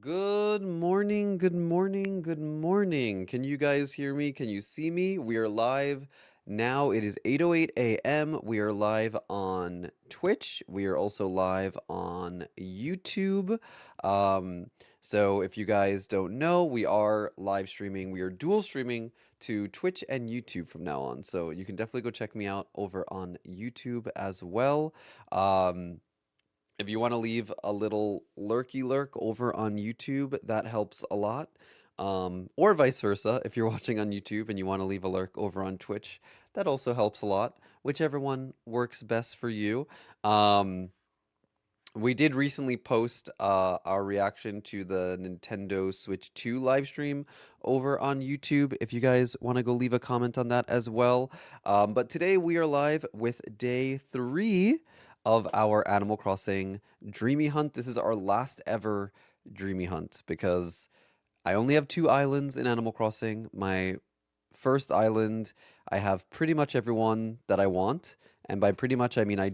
Good morning, good morning, good morning. Can you guys hear me? Can you see me? We are live now. It is 8:08 a.m. We are live on Twitch. We are also live on YouTube. Um, so if you guys don't know, we are live streaming. We are dual streaming to Twitch and YouTube from now on. So you can definitely go check me out over on YouTube as well. If you want to leave a little lurky lurk over on YouTube, that helps a lot. Or vice versa, if you're watching on YouTube and you want to leave a lurk over on Twitch, that also helps a lot. Whichever one works best for you. We did recently post our reaction to the Nintendo Switch 2 live stream over on YouTube. If you guys want to go leave a comment on that as well. But today we are live with day 3 of our Animal Crossing Dreamy Hunt. This is our last ever Dreamy Hunt because I only have 2 islands in Animal Crossing. My first island, I have pretty much everyone that I want. And by pretty much, I mean I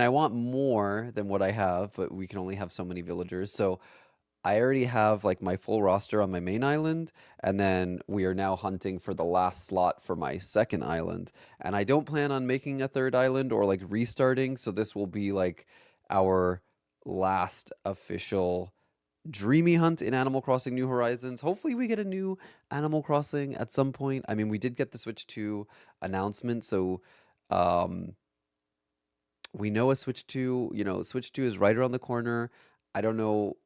want more than what I have, but we can only have so many villagers. So I already have like my full roster on my main island, and then we are now hunting for the last slot for my second island. And I don't plan on making a third island or like restarting, so this will be like our last official dreamy hunt in Animal Crossing New Horizons. Hopefully we get a new Animal Crossing at some point. I mean, we did get the Switch 2 announcement, so um we know a Switch 2, Switch 2 is right around the corner. I don't know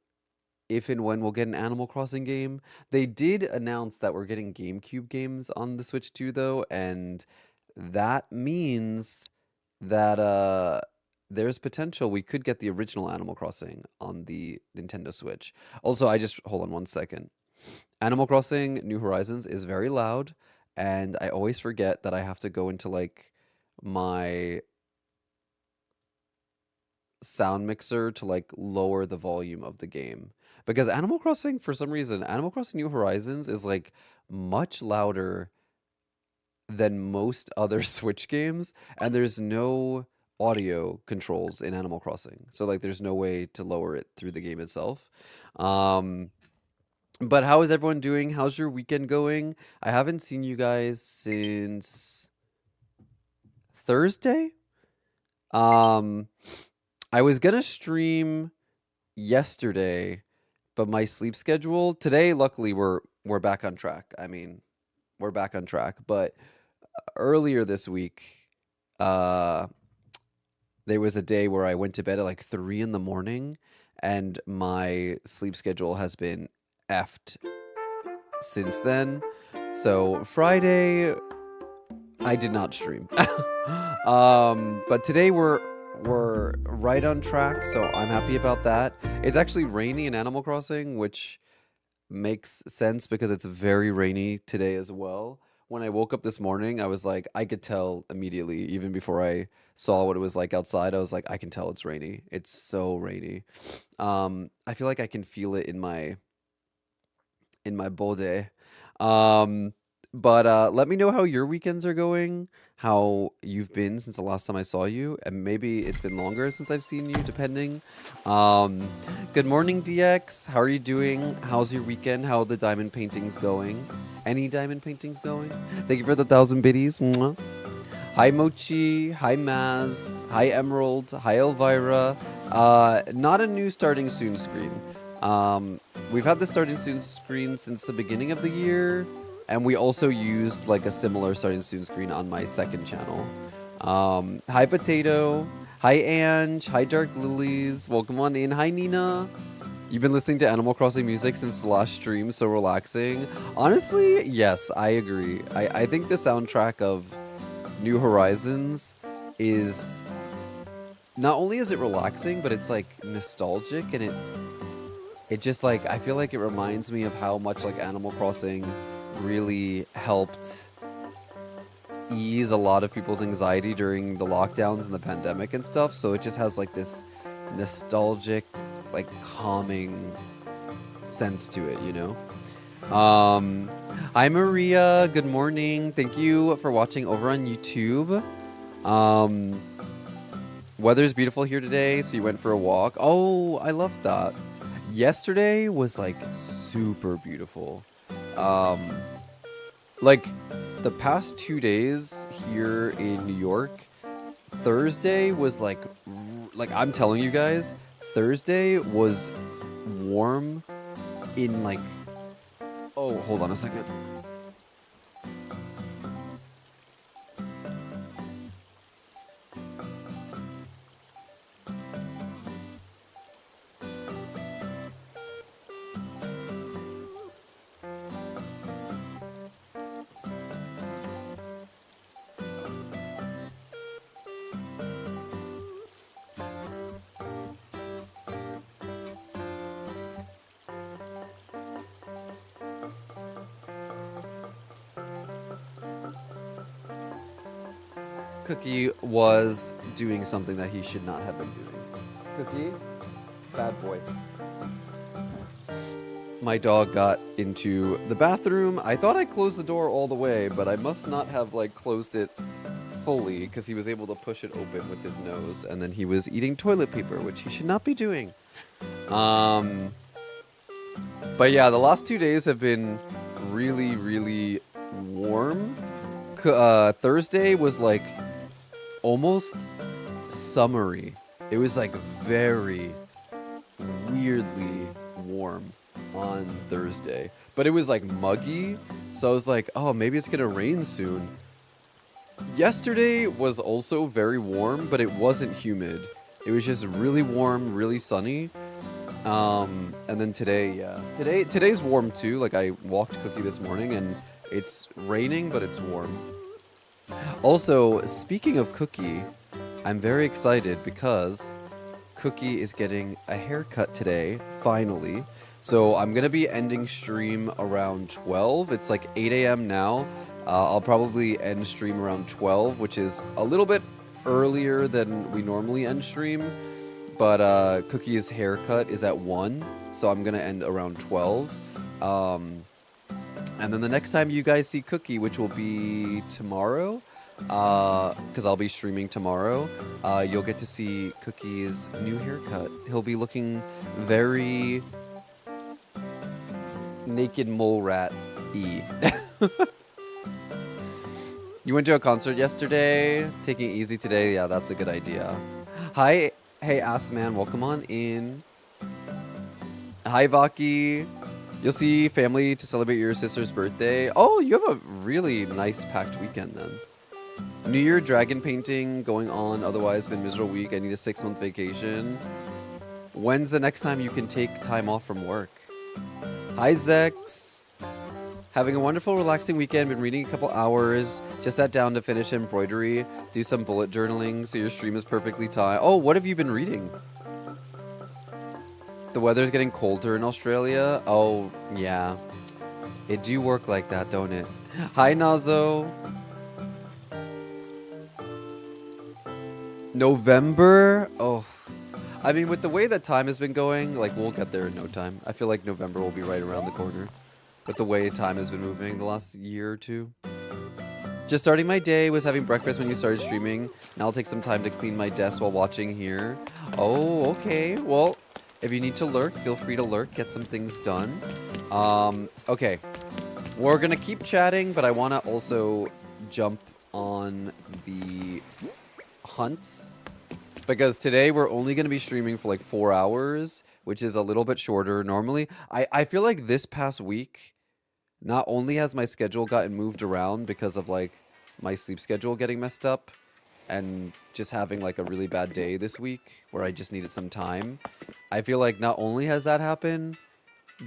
if and when we'll get an Animal Crossing game. They did announce that we're getting GameCube games on the Switch 2 though, and that means that there's potential we could get the original Animal Crossing on the Nintendo Switch. Also, I just hold on one second. Animal Crossing New Horizons is very loud, and I always forget that I have to go into like my sound mixer to like lower the volume of the game, because Animal Crossing, for some reason, Animal Crossing New Horizons is like much louder than most other Switch games, and there's no audio controls in Animal Crossing. So like there's no way to lower it through the game itself. Um but how is everyone doing? How's your weekend going? I haven't seen you guys since Thursday. Um I was gonna stream yesterday, but my sleep schedule today, luckily we're back on track. I mean, we're back on track, but earlier this week, uh there was a day where I went to bed at like 3 in the morning, and my sleep schedule has been effed since then. So Friday, I did not stream. But today we're right on track, so I'm happy about that. It's actually rainy in Animal Crossing, which makes sense because it's very rainy today as well. When I woke up this morning, I was like, I could tell immediately, even before I saw what it was like outside. I was like, I can tell it's rainy. It's so rainy. I feel like I can feel it in my body. Um, but let me know how your weekends are going, how you've been since the last time I saw you, and maybe it's been longer since I've seen you, depending. Um, Good morning, DX. How are you doing? How's your weekend? How are the diamond paintings going? Any diamond paintings going? Thank you for the 1,000 biddies. Mwah. Hi Mochi, hi Maz, hi Emerald, hi Elvira. Not a new starting soon screen. We've had the starting soon screen since the beginning of the year, and we also used like a similar starting soon screen on my second channel. Hi Potato, hi Ange, hi Dark Lilies, welcome on in, hi Nina. You've been listening to Animal Crossing music since the last stream, so relaxing. Honestly, yes, I agree. I think the soundtrack of New Horizons is not only is it relaxing, but it's like nostalgic, and it just like I feel like it reminds me of how much like Animal Crossing really helped ease a lot of people's anxiety during the lockdowns and the pandemic and stuff. So it just has like this nostalgic, like calming sense to it, you know? Hi Maria, good morning. Thank you for watching over on YouTube. Weather's beautiful here today, so you went for a walk. Oh, I love that. Yesterday was like super beautiful. Like the past 2 days here in New York, Thursday was like I'm telling you guys, Thursday was warm in like, oh, hold on a second. Cookie was doing something that he should not have been doing. Cookie, bad boy. My dog got into the bathroom. I thought I closed the door all the way, but I must not have like closed it fully because he was able to push it open with his nose, and then he was eating toilet paper, which he should not be doing. But yeah, the last 2 days have been really, really warm. Thursday was like almost summery. It was like very weirdly warm on Thursday. But it was like muggy. So I was like, oh, maybe it's going to rain soon. Yesterday was also very warm, but it wasn't humid. It was just really warm, really sunny. And then today, yeah. Today's warm too. Like I walked Cookie this morning and it's raining, but it's warm. Also, speaking of Cookie, I'm very excited because Cookie is getting a haircut today, finally. So I'm going to be ending stream around 12. It's like 8 a.m. now. I'll probably end stream around 12, which is a little bit earlier than we normally end stream. But Cookie's haircut is at 1, so I'm going to end around 12. And then the next time you guys see Cookie, which will be tomorrow, because I'll be streaming tomorrow, you'll get to see Cookie's new haircut. He'll be looking very naked mole rat-y. You went to a concert yesterday? Taking it easy today? Yeah, that's a good idea. Hi, hey ass man, welcome on in. Hi Vaki. You'll see family to celebrate your sister's birthday. Oh, you have a really nice packed weekend then. New Year dragon painting going on, otherwise been miserable week. I need a 6-month vacation. When's the next time you can take time off from work? Hi Zex. Having a wonderful, relaxing weekend. Been reading a couple hours. Just sat down to finish embroidery. Do some bullet journaling so your stream is perfectly timed. Oh, what have you been reading? The weather's getting colder in Australia. Oh, yeah. It do work like that, don't it? Hi, Nazo. November? Oh. I mean, with the way that time has been going, like, we'll get there in no time. I feel like November will be right around the corner. With the way time has been moving the last year or two. Just starting my day, was having breakfast when you started streaming. Now I'll take some time to clean my desk while watching here. Oh, okay. Well, if you need to lurk, feel free to lurk. Get some things done. Okay. We're going to keep chatting, but I want to also jump on the hunts. Because today we're only going to be streaming for like 4 hours, which is a little bit shorter normally. I feel like this past week, not only has my schedule gotten moved around because of like my sleep schedule getting messed up and just having like a really bad day this week where I just needed some time. I feel like not only has that happened,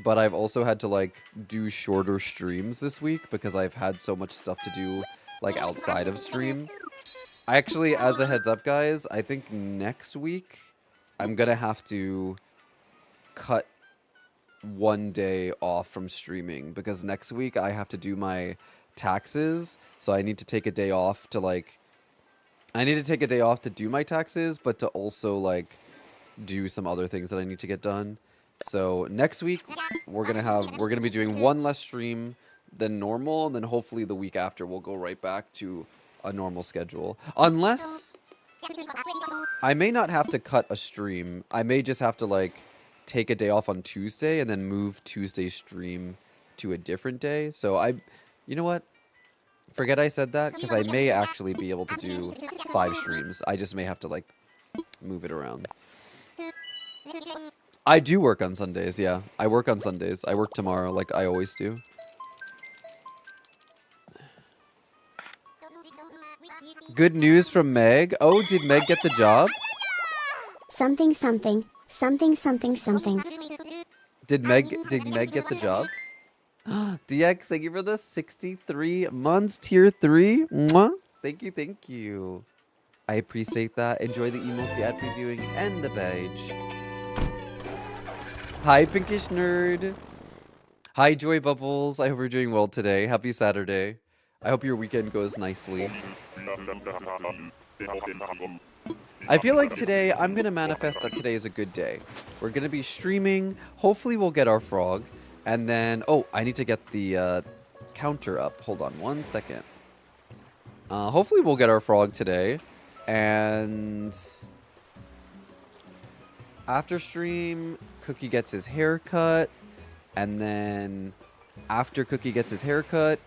but I've also had to like do shorter streams this week because I've had so much stuff to do like outside of stream. I actually, as a heads up guys, I think next week I'm gonna have to cut 1 day off from streaming because next week I have to do my taxes, so I need to take a day off to like do my taxes, but to also like do some other things that I need to get done. So next week we're gonna be doing 1 less stream than normal, and then hopefully the week after we'll go right back to a normal schedule. Unless I may not have to cut a stream. I may just have to like take a day off on Tuesday and then move Tuesday's stream to a different day. So you know what? Forget I said that because I may actually be able to do 5 streams. I just may have to like move it around. I do work on Sundays, yeah. I work on Sundays. I work tomorrow like I always do. Good news from Meg. Oh, did Meg get the job? Something. Did Meg get the job? DX, thank you for the 63 months, tier 3. Mwah. Thank you. I appreciate that. Enjoy the emotes, the ad previewing, and the badge. Hi, Pinkish Nerd. Hi, Joy Bubbles. I hope you're doing well today. Happy Saturday. I hope your weekend goes nicely. I feel like today, I'm going to manifest that today is a good day. We're going to be streaming. Hopefully we'll get our frog. And then, oh, I need to get the counter up. Hold on 1 second. Hopefully we'll get our frog today. And after stream, Cookie gets his hair cut. And then after Cookie gets his haircut,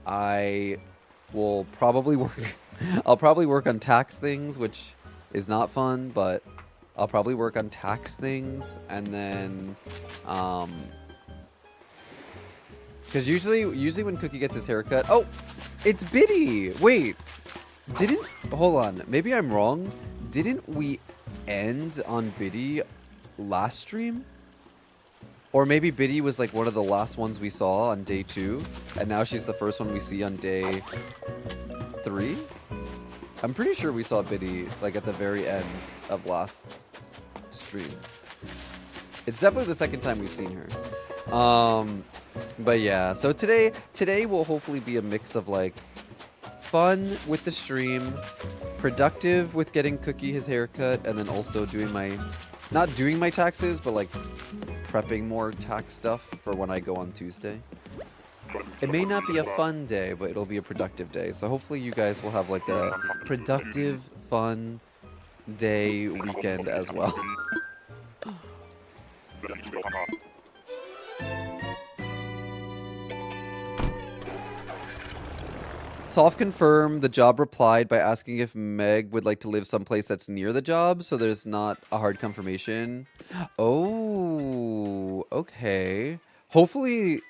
I will probably work. I'll probably work on tax things, which is not fun, but I'll probably work on tax things, and then, because usually when Cookie gets his haircut, oh, it's Biddy. Wait, hold on, maybe I'm wrong. Didn't we end on Biddy last stream? Or maybe Biddy was like one of the last ones we saw on day 2, and now she's the first one we see on day 3? I'm pretty sure we saw Biddy like at the very end of last stream. It's definitely the second time we've seen her. But yeah, so today will hopefully be a mix of like fun with the stream, productive with getting Cookie his haircut, and then also doing my, not doing my taxes, but like prepping more tax stuff for when I go on Tuesday. It may not be a fun day, but it'll be a productive day. So hopefully you guys will have like a productive, fun day, weekend as well. Soft confirmed, the job replied by asking if Meg would like to live someplace that's near the job, so there's not a hard confirmation. Oh, okay. Hopefully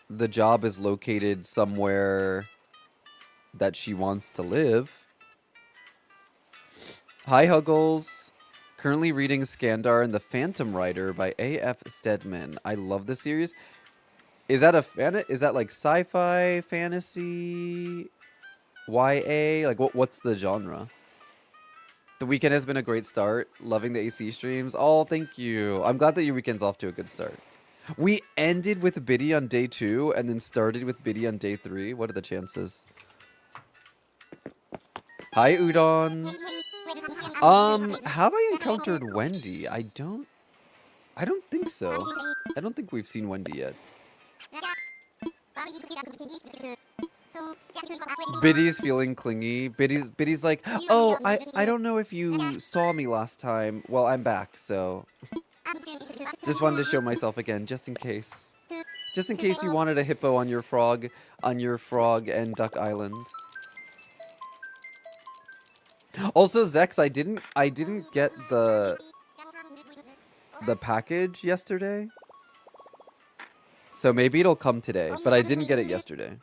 the job is located somewhere that she wants to live. Hi, Huggles. Currently reading Skandar and the Phantom Rider by A.F. Stedman. I love this series. Is that like sci-fi, fantasy, YA? Like what's the genre? The weekend has been a great start. Loving the AC streams. Oh, thank you. I'm glad that your weekend's off to a good start. We ended with Biddy on day 2 and then started with Biddy on day 3. What are the chances? Hi, Udon. Have I encountered Wendy? I don't think so. I don't think we've seen Wendy yet. Biddy's feeling clingy. Biddy's like, oh, I don't know if you saw me last time. Well, I'm back, so just wanted to show myself again, just in case. Just in case you wanted a hippo on your frog and duck island. Also, Zex, I didn't get the package yesterday. So maybe it'll come today, but I didn't get it yesterday.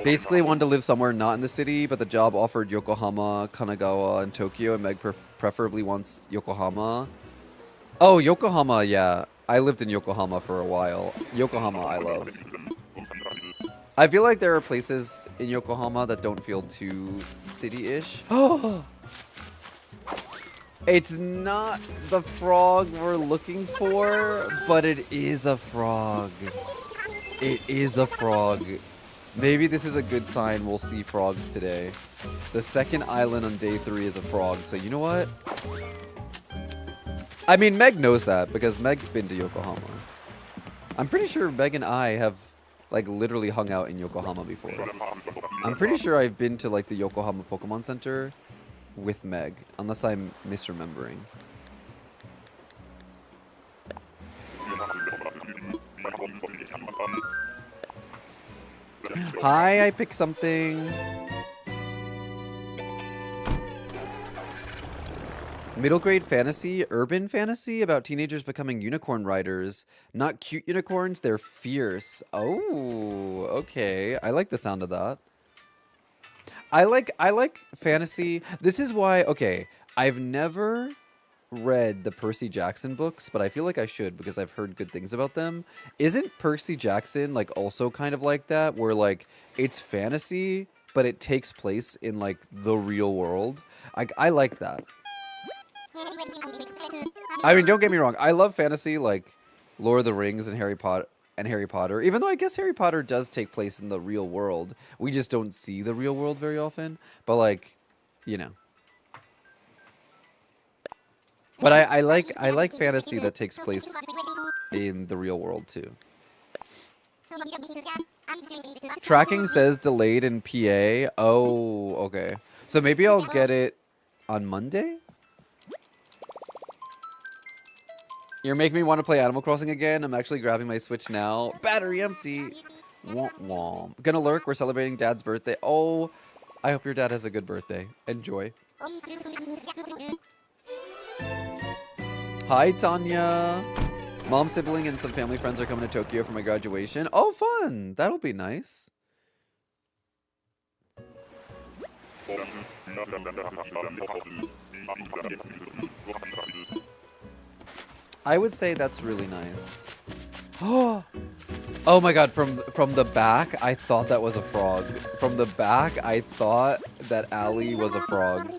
Basically, wanted to live somewhere not in the city, but the job offered Yokohama, Kanagawa, and Tokyo, and Meg preferably wants Yokohama. Oh, Yokohama, yeah. I lived in Yokohama for a while. Yokohama, I love. I feel like there are places in Yokohama that don't feel too city-ish. It's not the frog we're looking for, but it is a frog. It is a frog. Maybe this is a good sign we'll see frogs today. The second island on day 3 is a frog, so you know what? I mean, Meg knows that because Meg's been to Yokohama. I'm pretty sure Meg and I have, like, literally hung out in Yokohama before. I'm pretty sure I've been to, like, the Yokohama Pokemon Center with Meg, unless I'm misremembering. Hi, I picked something. Middle grade fantasy, urban fantasy about teenagers becoming unicorn riders. Not cute unicorns, they're fierce. Oh, okay. I like the sound of that. I like fantasy. This is why, okay, I've never read the Percy Jackson books, but I feel like I should because I've heard good things about them. Isn't Percy Jackson like also kind of like that, where like it's fantasy, but it takes place in like the real world? I like that. I mean, don't get me wrong. I love fantasy like Lord of the Rings and Harry Potter. Even though I guess Harry Potter does take place in the real world. We just don't see the real world very often. But like, you know. But I like fantasy that takes place in the real world too. Tracking says delayed in PA. Oh, okay. So maybe I'll get it on Monday? You're making me want to play Animal Crossing again. I'm actually grabbing my Switch now. Battery empty. Womp womp. Gonna lurk. We're celebrating Dad's birthday. Oh, I hope your dad has a good birthday. Enjoy. Hi, Tanya. Mom, sibling, and some family friends are coming to Tokyo for my graduation. Oh, fun. That'll be nice. I would say that's really nice. Oh my god, from the back, I thought that was a frog. From the back, I thought that Allie was a frog.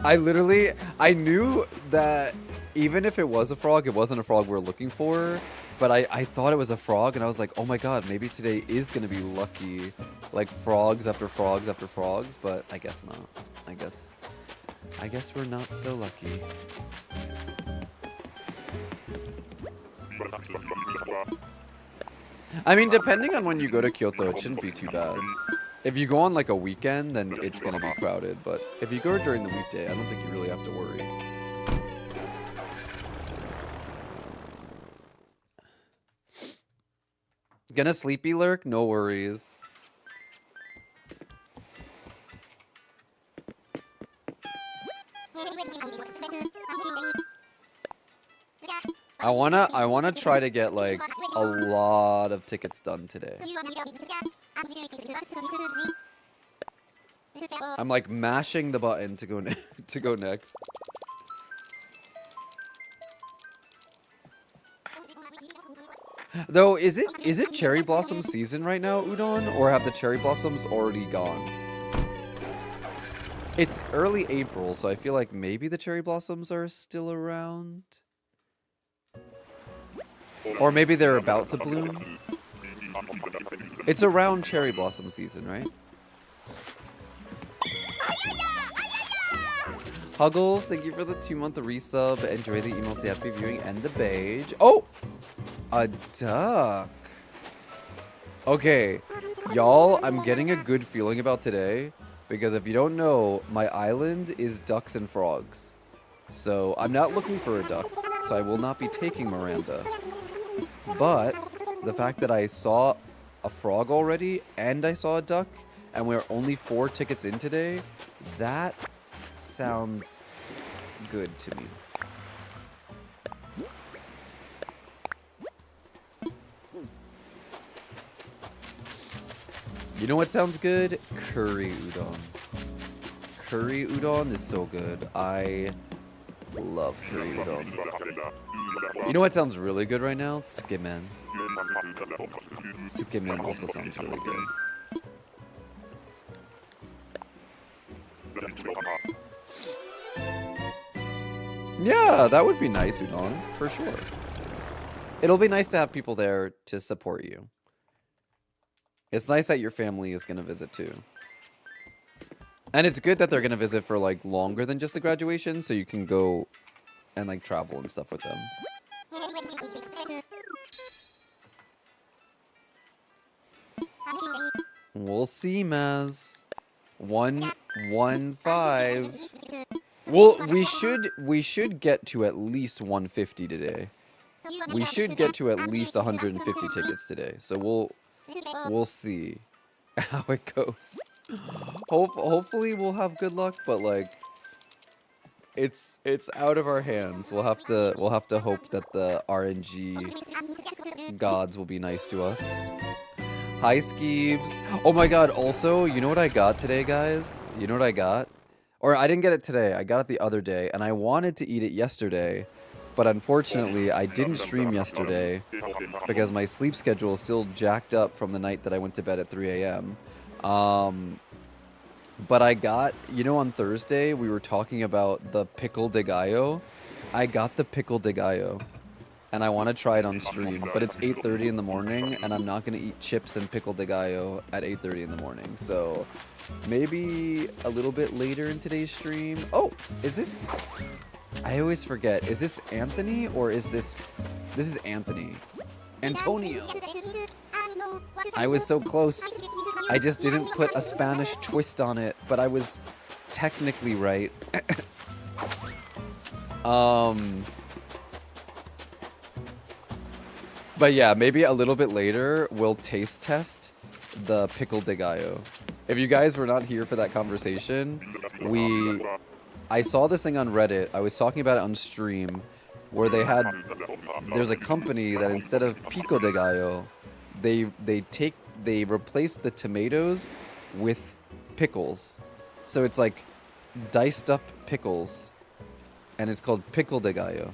I knew that even if it was a frog, it wasn't a frog we were looking for. But I thought it was a frog, and I was like, oh my god, maybe today is going to be lucky. Like frogs after frogs after frogs, but I guess not. I guess we're not so lucky. I mean, depending on when you go to Kyoto, it shouldn't be too bad. If you go on like a weekend, then it's gonna be crowded. But if you go during the weekday, I don't think you really have to worry. Gonna sleepy lurk? No worries. I wanna try to get like a lot of tickets done today. I'm like mashing the button to go to go next. Though, is it cherry blossom season right now, Udon, or have the cherry blossoms already gone? It's early April, so I feel like maybe the cherry blossoms are still around. Or maybe they're about to bloom. It's around cherry blossom season, right? Huggles, thank you for the 2-month resub. Enjoy the emotes, happy viewing, and the beige. Oh! A duck. Okay, y'all, I'm getting a good feeling about today. Because if you don't know, my island is ducks and frogs. So I'm not looking for a duck, so I will not be taking Miranda. But the fact that I saw a frog already, and I saw a duck, and we're only 4 tickets in today, that sounds good to me. You know what sounds good? Curry udon. Curry udon is so good. I love curry udon. You know what sounds really good right now? Tsukemen. Tsukemen also sounds really good. Yeah, that would be nice, udon, for sure. It'll be nice to have people there to support you. It's nice that your family is going to visit too. And it's good that they're going to visit for like longer than just the graduation, so you can go and like travel and stuff with them. We'll see, Maz. 115. Well, we should get to at least 150 today. We should get to at least 150 tickets today. So we'll see how it goes. Hopefully we'll have good luck, but like it's out of our hands. We'll have to hope that the RNG gods will be nice to us. Hi, Skeebs. Oh my god, also, you know what I got today, guys? You know what I got? Or I didn't get it today. I got it the other day, and I wanted to eat it yesterday, but unfortunately, I didn't stream yesterday because my sleep schedule is still jacked up from the night that I went to bed at 3 a.m. But I got, you know, on Thursday, we were talking about the pickle de gallo. I got the pickle de gallo. and I want to try it on stream, but it's 8:30 in the morning, and I'm not going to eat chips and pickle de gallo at 8:30 in the morning. So maybe a little bit later in today's stream. Oh, is this... I always forget. Is this Anthony or is this... This is Anthony. Antonio. I was so close. I just didn't put a Spanish twist on it, but I was technically right. But yeah, maybe a little bit later we'll taste test the pickle de gallo. If you guys were not here for that conversation, I saw this thing on Reddit. I was talking about it on stream, where there's a company that instead of pico de gallo, they replace the tomatoes with pickles. So it's like diced up pickles, and it's called pickle de gallo.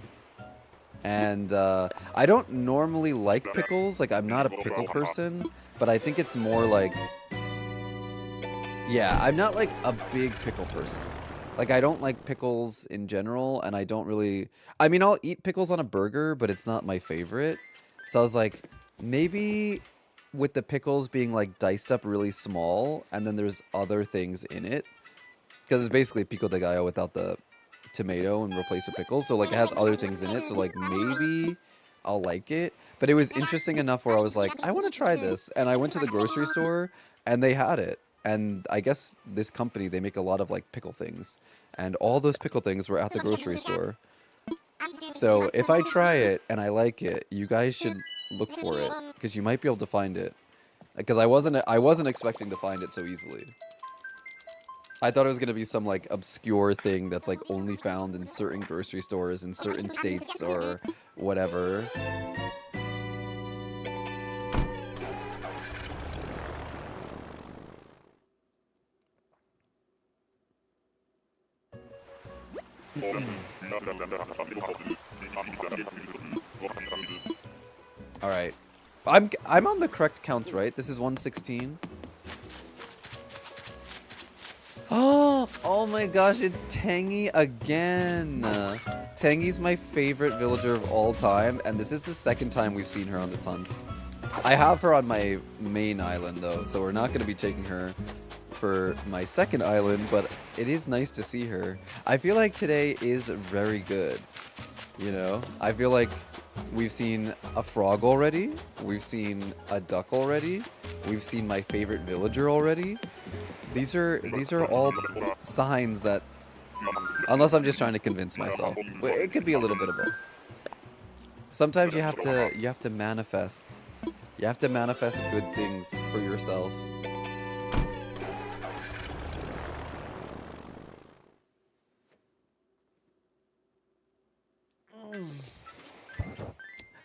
And I don't normally like pickles. Like, I'm not a pickle person, but I think it's more like... Yeah, I'm not like a big pickle person. Like, I don't like pickles in general, and I don't really... I mean, I'll eat pickles on a burger, but it's not my favorite. So I was like, maybe with the pickles being like diced up really small, and then there's other things in it. Because it's basically pico de gallo without the tomato and replace with pickles. So like it has other things in it. So like maybe I'll like it. But it was interesting enough where I was like, I want to try this. And I went to the grocery store and they had it. And I guess this company, they make a lot of like pickle things. And all those pickle things were at the grocery store. So if I try it and I like it, you guys should look for it. Because you might be able to find it. Because I wasn't expecting to find it so easily. I thought it was going to be some like obscure thing that's like only found in certain grocery stores in certain states or whatever. All right. I'm on the correct count, right? This is 116. Oh my gosh, it's Tangy again. Tangy's my favorite villager of all time, and this is the second time we've seen her on this hunt. I have her on my main island though, so we're not going to be taking her for my second island, but it is nice to see her. I feel like today is very good. You know, I feel like we've seen a frog already, we've seen a duck already, we've seen my favorite villager already. These are all signs that, unless I'm just trying to convince myself, it could be a little bit of both. Sometimes you have to manifest. You have to manifest good things for yourself.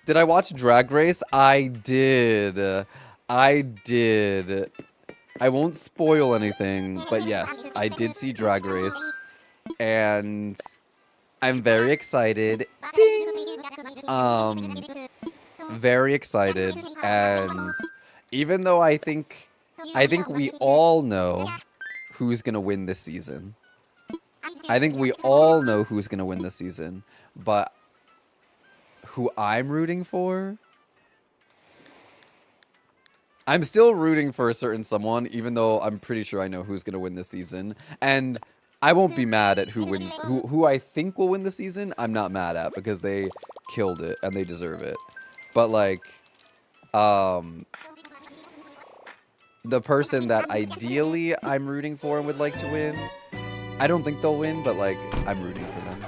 Did I watch Drag Race? I did. I did. I won't spoil anything, but yes, I did see Drag Race, and I'm very excited. Ding! Very excited, and even though I think we all know who's gonna win this season. I think we all know who's gonna win this season, but who I'm rooting for? I'm still rooting for a certain someone, even though I'm pretty sure I know who's going to win this season. And I won't be mad at who wins, who I think will win the season. I'm not mad at because they killed it and they deserve it. But like, the person that ideally I'm rooting for and would like to win, I don't think they'll win, but like, I'm rooting for them.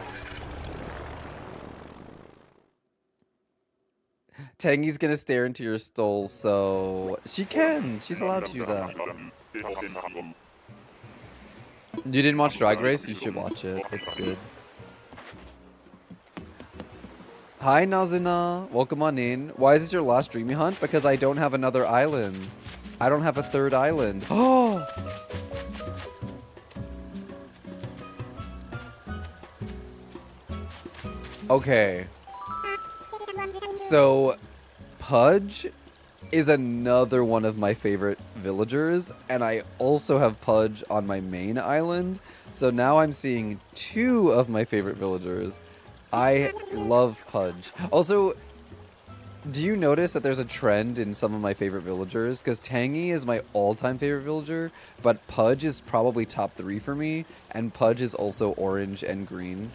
Tangy's gonna stare into your stole, so she can. She's allowed to do that. You didn't watch Drag Race? You should watch it. It's good. Hi, Nazina. Welcome on in. Why is this your last Dreamy hunt? Because I don't have another island. I don't have a third island. Oh! Okay. So, Pudge is another one of my favorite villagers, and I also have Pudge on my main island. So now I'm seeing two of my favorite villagers. I love Pudge. Also, Do you notice that there's a trend in some of my favorite villagers? Because Tangy is my all-time favorite villager, but Pudge is probably top 3 for me, and Pudge is also orange and green.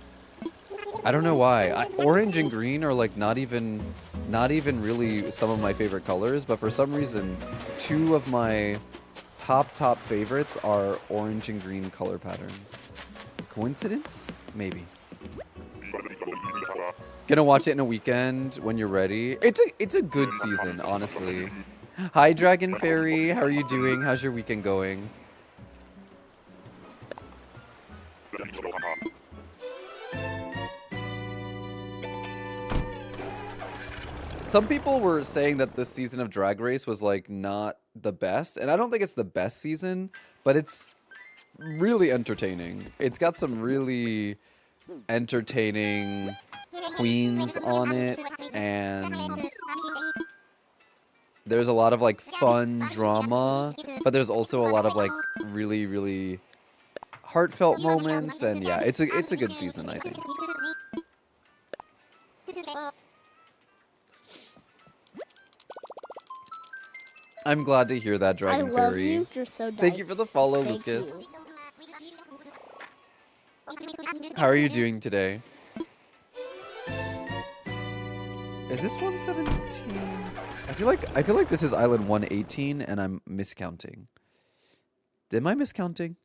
I don't know why. Orange and green are like not even really some of my favorite colors, but for some reason, 2 of my top favorites are orange and green color patterns. Coincidence? Maybe. Gonna watch it in a weekend when you're ready. It's a good season, honestly. Hi, Dragon Fairy. How are you doing? How's your weekend going? Some people were saying that this season of Drag Race was like not the best, and I don't think it's the best season, but it's really entertaining. It's got some really entertaining queens on it, and there's a lot of like fun drama, but there's also a lot of like really heartfelt moments, and yeah, it's a good season, I think. I'm glad to hear that, Dragon Fairy. You. You're so Thank you for the follow, Lucas. How are you doing today? Is this 117? I feel like this is island 118 and I'm miscounting. Am I miscounting?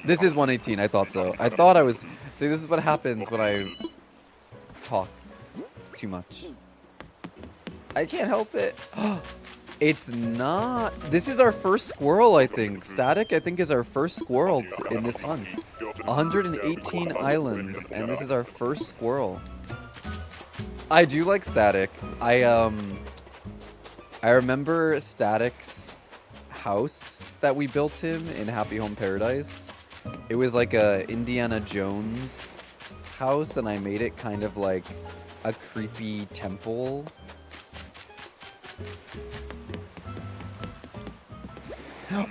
This is 118, I thought so. I thought I was... See, this is what happens when I talk too much. I can't help it. It's not... This is our first squirrel, I think. Static, I think, is our first squirrel in this hunt. 118 islands, and this is our first squirrel. I do like Static. I remember Static's house that we built him in Happy Home Paradise. It was like a Indiana Jones house, and I made it kind of like a creepy temple.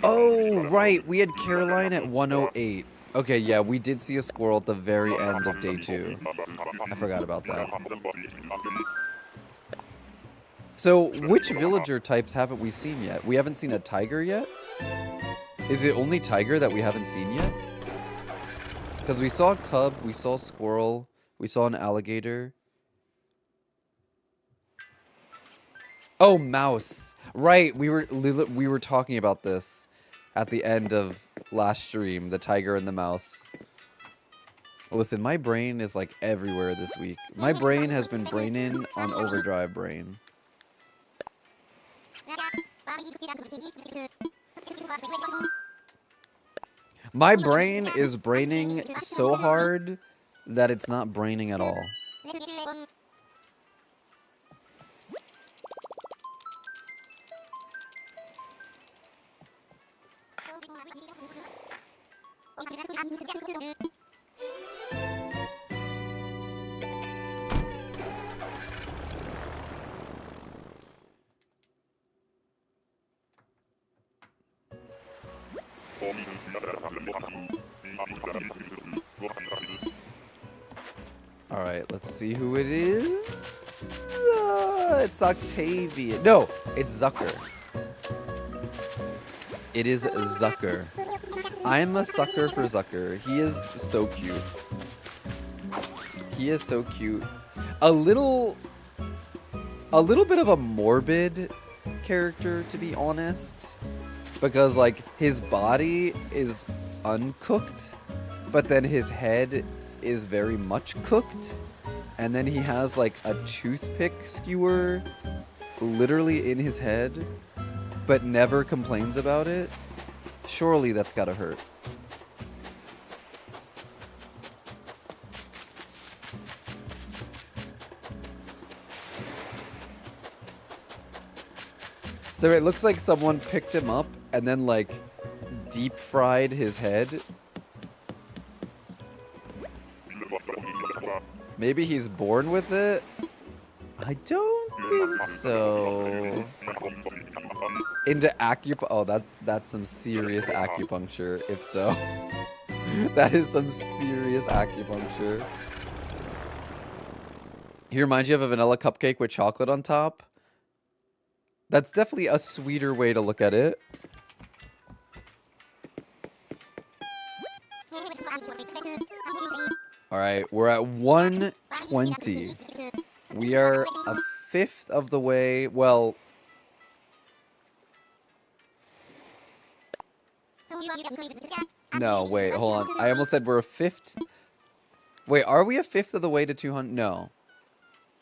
Oh, right. We had Caroline at 108. Okay, yeah, we did see a squirrel at the very end of day 2. I forgot about that. So, which villager types haven't we seen yet? We haven't seen a tiger yet? Is it only tiger that we haven't seen yet? Because we saw a cub, we saw a squirrel, we saw an alligator. Oh, mouse. Right, we were talking about this at the end of last stream, the tiger and the mouse. Listen, my brain is like everywhere this week. My brain has been braining on overdrive brain. My brain is braining so hard that it's not braining at all. Alright, let's see who it is. It's Octavia. No, it's Zucker. It is Zucker. I'm a sucker for Zucker. He is so cute. He is so cute. A little bit of a morbid character, to be honest. Because, like, his body is uncooked, but then his head is very much cooked. And then he has, like, a toothpick skewer literally in his head, but never complains about it. Surely that's gotta hurt. So it looks like someone picked him up and then, like, deep fried his head. Maybe he's born with it? I don't think so. Into oh, that's some serious acupuncture, if so. That is some serious acupuncture. He reminds you of a vanilla cupcake with chocolate on top. That's definitely a sweeter way to look at it. All right, we're at 120. We are a fifth of the way. Well, no, wait, hold on. I almost said we're a fifth. Wait, are we a fifth of the way to 200? No.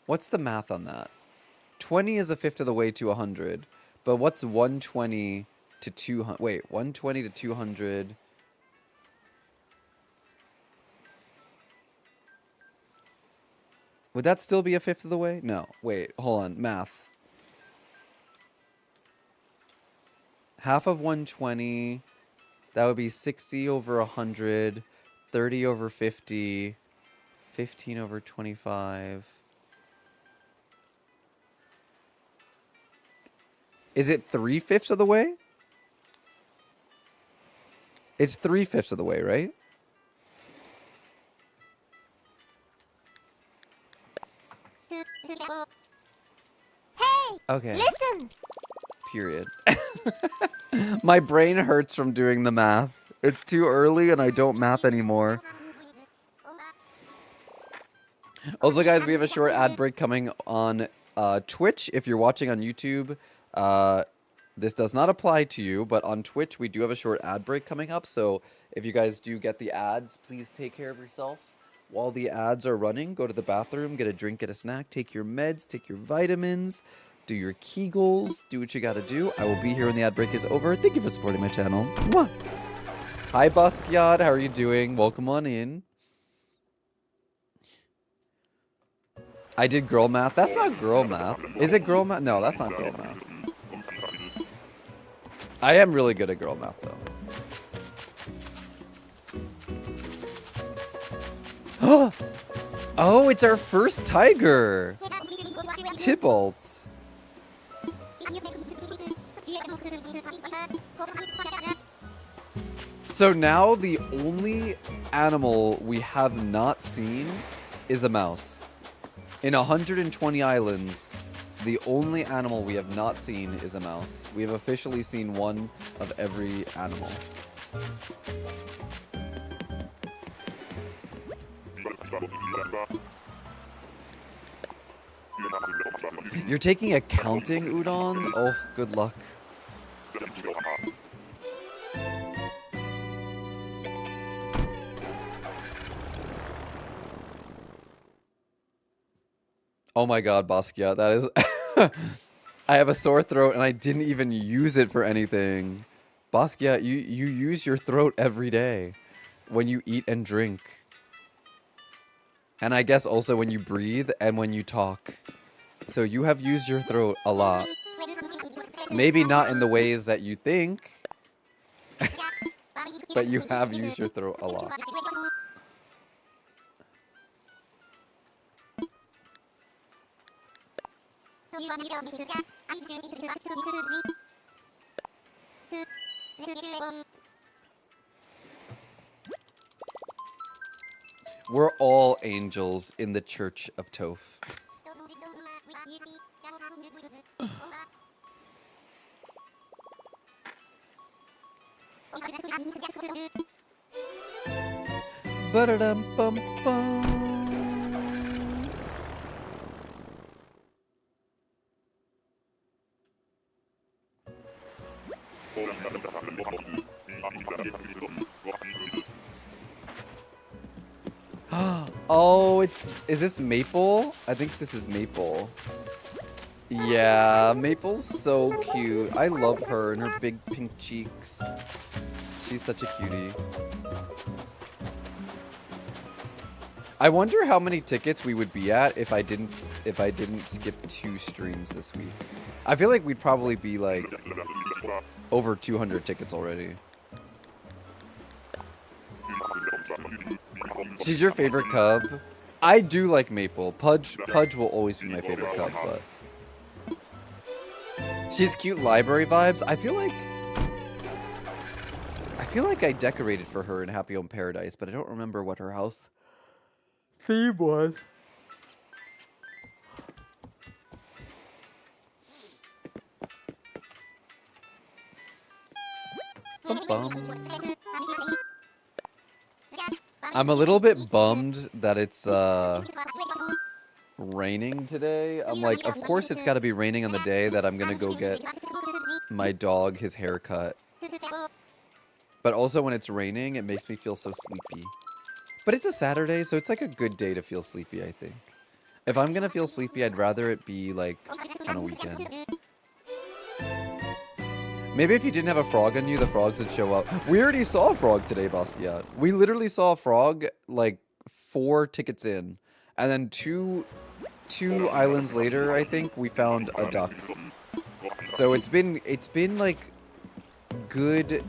What's the math on that? 20 is a fifth of the way to 100. But what's 120 to 200? Wait, 120 to 200. Would that still be a fifth of the way? No. Wait, hold on. Math. Half of 120, that would be 60 over 100, 30 over 50, 15 over 25. Is it 3/5 of the way? It's 3/5 of the way, right? Hey! Okay. Listen! Period. My brain hurts from doing the math. It's too early and I don't math anymore. Also, guys, we have a short ad break coming on Twitch. If you're watching on YouTube, this does not apply to you, but on Twitch, we do have a short ad break coming up. So if you guys do get the ads, please take care of yourself. While the ads are running, go to the bathroom, get a drink, get a snack, take your meds, take your vitamins, do your Kegels, do what you gotta do. I will be here when the ad break is over. Thank you for supporting my channel. Mwah! Hi, Basquiat. How are you doing? Welcome on in. I did girl math. That's not girl math. Is it girl math? No, that's not girl math. I am really good at girl math, though. Oh, it's our first tiger. Tybalt. So now the only animal we have not seen is a mouse. In 120 islands, the only animal we have not seen is a mouse. We have officially seen one of every animal. You're taking accounting, Udon? Oh, good luck. Oh my god, Basquiat, that is... I have a sore throat and I didn't even use it for anything. Basquiat, you use your throat every day when you eat and drink. And I guess also when you breathe and when you talk. So you have used your throat a lot. Maybe not in the ways that you think, but you have used your throat a lot. We're all angels in the Church of Toph. Ba-da-dum-bum-bum. Oh, is this Maple? I think this is Maple. Yeah, Maple's so cute. I love her and her big pink cheeks. She's such a cutie. I wonder how many tickets we would be at if I didn't skip 2 streams this week. I feel like we'd probably be like over 200 tickets already. She's your favorite cub? I do like Maple. Pudge will always be my favorite cub, but she's cute library vibes. I feel like I decorated for her in Happy Home Paradise, but I don't remember what her house theme was. bum, bum. I'm a little bit bummed that it's raining today. I'm like, of course it's got to be raining on the day that I'm gonna go get my dog his haircut. But also when it's raining, it makes me feel so sleepy. But it's a Saturday, so it's like a good day to feel sleepy, I think. If I'm gonna feel sleepy, I'd rather it be like on a weekend. Maybe if you didn't have a frog on you, the frogs would show up. We already saw a frog today, Basquiat. We literally saw a frog like 4 tickets in. And then two islands later, I think, we found a duck. So it's been like good.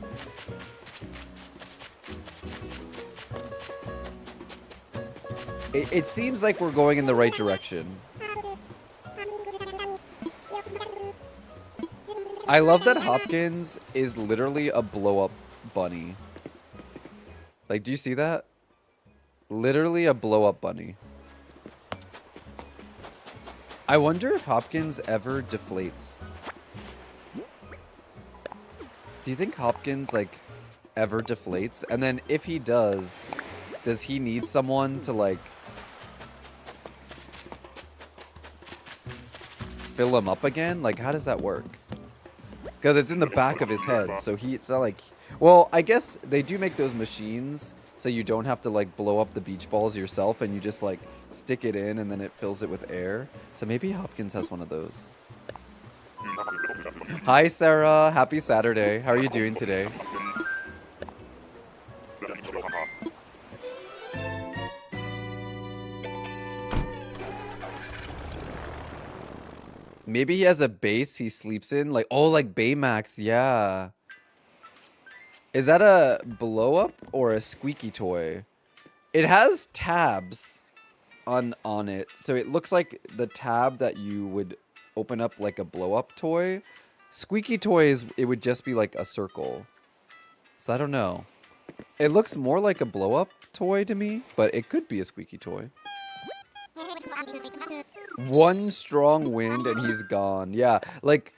It seems like we're going in the right direction. I love that Hopkins is literally a blow-up bunny. Like, do you see that? Literally a blow-up bunny. I wonder if Hopkins ever deflates. Do you think Hopkins, like, ever deflates? And then if he does he need someone to, like, fill him up again? Like, how does that work? Because it's in the back of his head, so it's not like... Well, I guess they do make those machines so you don't have to, like, blow up the beach balls yourself and you just, like, stick it in and then it fills it with air. So maybe Hopkins has one of those. Hi, Sarah. Happy Saturday. How are you doing today? Maybe he has a base he sleeps in. Like, oh, like Baymax. Yeah. Is that a blow-up or a squeaky toy? It has tabs on it. So it looks like the tab that you would open up like a blow-up toy. Squeaky toys, it would just be like a circle. So I don't know. It looks more like a blow-up toy to me, but it could be a squeaky toy. One strong wind and he's gone. Yeah, like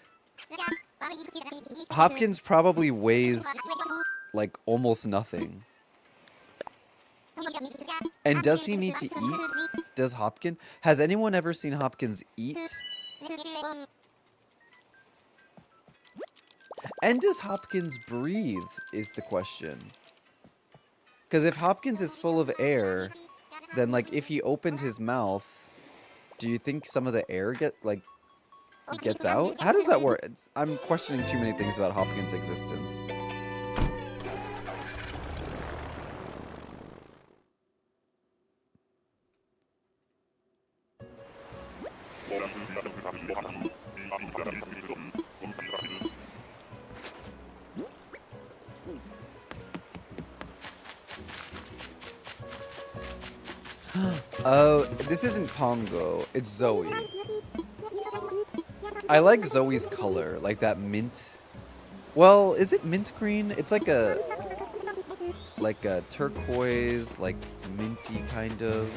Hopkins probably weighs like almost nothing. And does he need to eat? Does Hopkins? Has anyone ever seen Hopkins eat? And does Hopkins breathe is the question. Because if Hopkins is full of air, then like if he opened his mouth, do you think some of the air gets out? How does that work? I'm questioning too many things about Hopkins' existence. Oh, this isn't Pongo. It's Zoe. I like Zoe's color, like that mint. Well, is it mint green? It's like a turquoise, like minty kind of.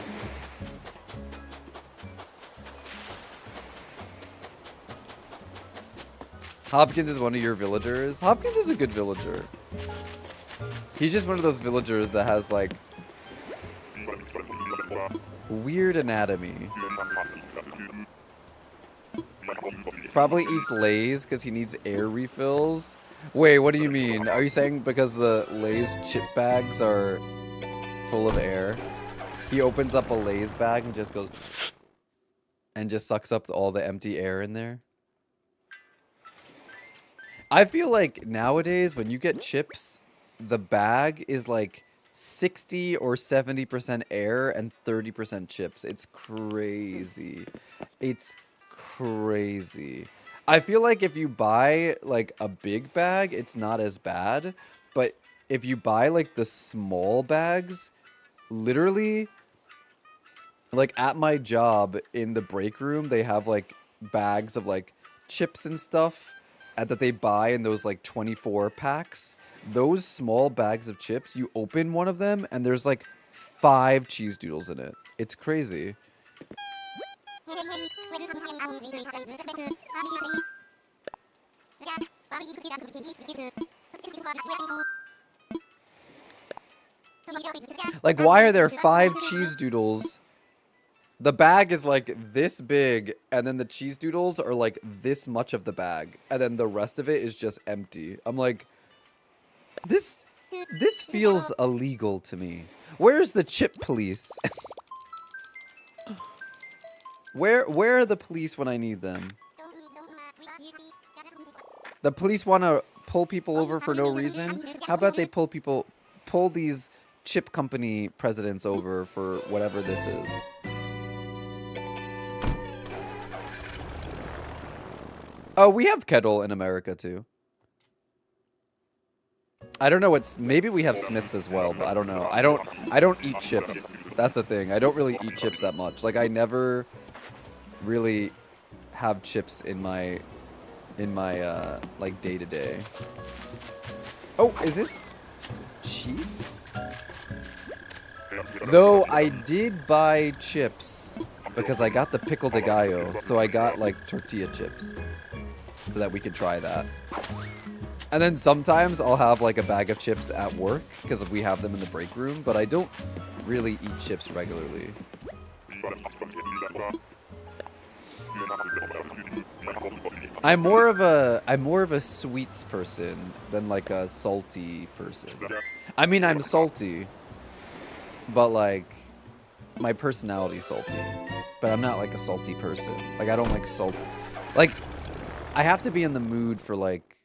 Hopkins is one of your villagers. Hopkins is a good villager. He's just one of those villagers that has like weird anatomy. Probably eats Lay's because he needs air refills. Wait, what do you mean? Are you saying because the Lay's chip bags are full of air? He opens up a Lay's bag and just goes and just sucks up all the empty air in there? I feel like nowadays when you get chips, the bag is like 60 or 70% air and 30% chips. It's crazy. It's crazy. I feel like if you buy like a big bag, it's not as bad. But if you buy like the small bags, literally, like at my job in the break room, they have like bags of like chips and stuff that they buy in those like 24 packs. Those small bags of chips, you open one of them and there's like 5 cheese doodles in it. It's crazy. Like, why are there 5 cheese doodles? The bag is like this big, and then the cheese doodles are like this much of the bag, and then the rest of it is just empty. I'm like, this feels illegal to me. Where's the chip police? Where are the police when I need them? The police want to pull people over for no reason? How about they pull these chip company presidents over for whatever this is? Oh, we have kettle in America too. I don't know what's, maybe we have Smiths as well, but I don't know. I don't eat chips. That's the thing. I don't really eat chips that much. Like, I never really have chips in my like day to day. Oh, is this Chief? Though I did buy chips because I got the pickle de gallo, so I got like tortilla chips so that we could try that. And then sometimes I'll have like a bag of chips at work because we have them in the break room, but I don't really eat chips regularly. I'm more of a sweets person than like a salty person. I mean, I'm salty, but like my personality's salty. But I'm not like a salty person. Like, I don't like salt. Like, I have to be in the mood for like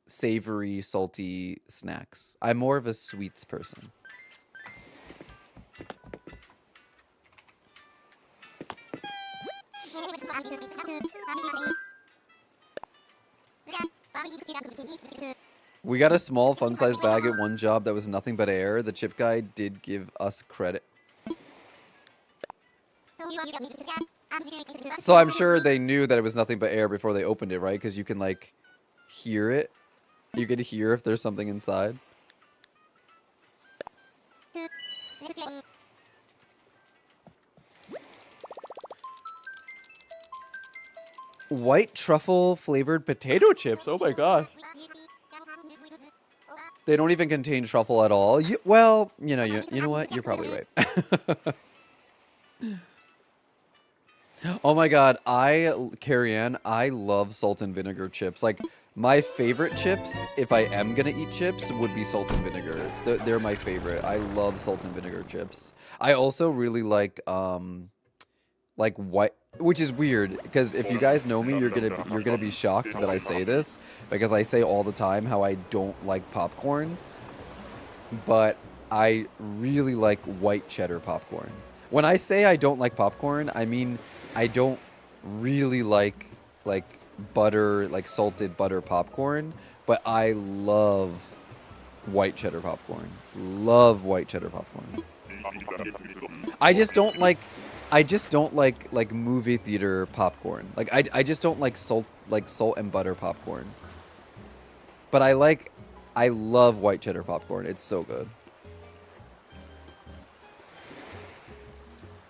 savory, salty snacks. I'm more of a sweets person. We got a small fun-sized bag at one job that was nothing but air. The chip guy did give us credit. So I'm sure they knew that it was nothing but air before they opened it, right? Because you can like hear it. You can hear if there's something inside. White truffle flavored potato chips. Oh my gosh. They don't even contain truffle at all. Well, you know what? You're probably right. Oh my god, Carrie Ann, I love salt and vinegar chips. Like, my favorite chips, if I am gonna eat chips, would be salt and vinegar. They're my favorite. I love salt and vinegar chips. I also really like white, which is weird, because if you guys know me, you're gonna be shocked that I say this, because I say all the time how I don't like popcorn, but I really like white cheddar popcorn. When I say I don't like popcorn, I mean I don't really like butter, like salted butter popcorn, but I love white cheddar popcorn. Love white cheddar popcorn. I just don't like movie theater popcorn. Like I just don't like salt and butter popcorn. But I love white cheddar popcorn. It's so good.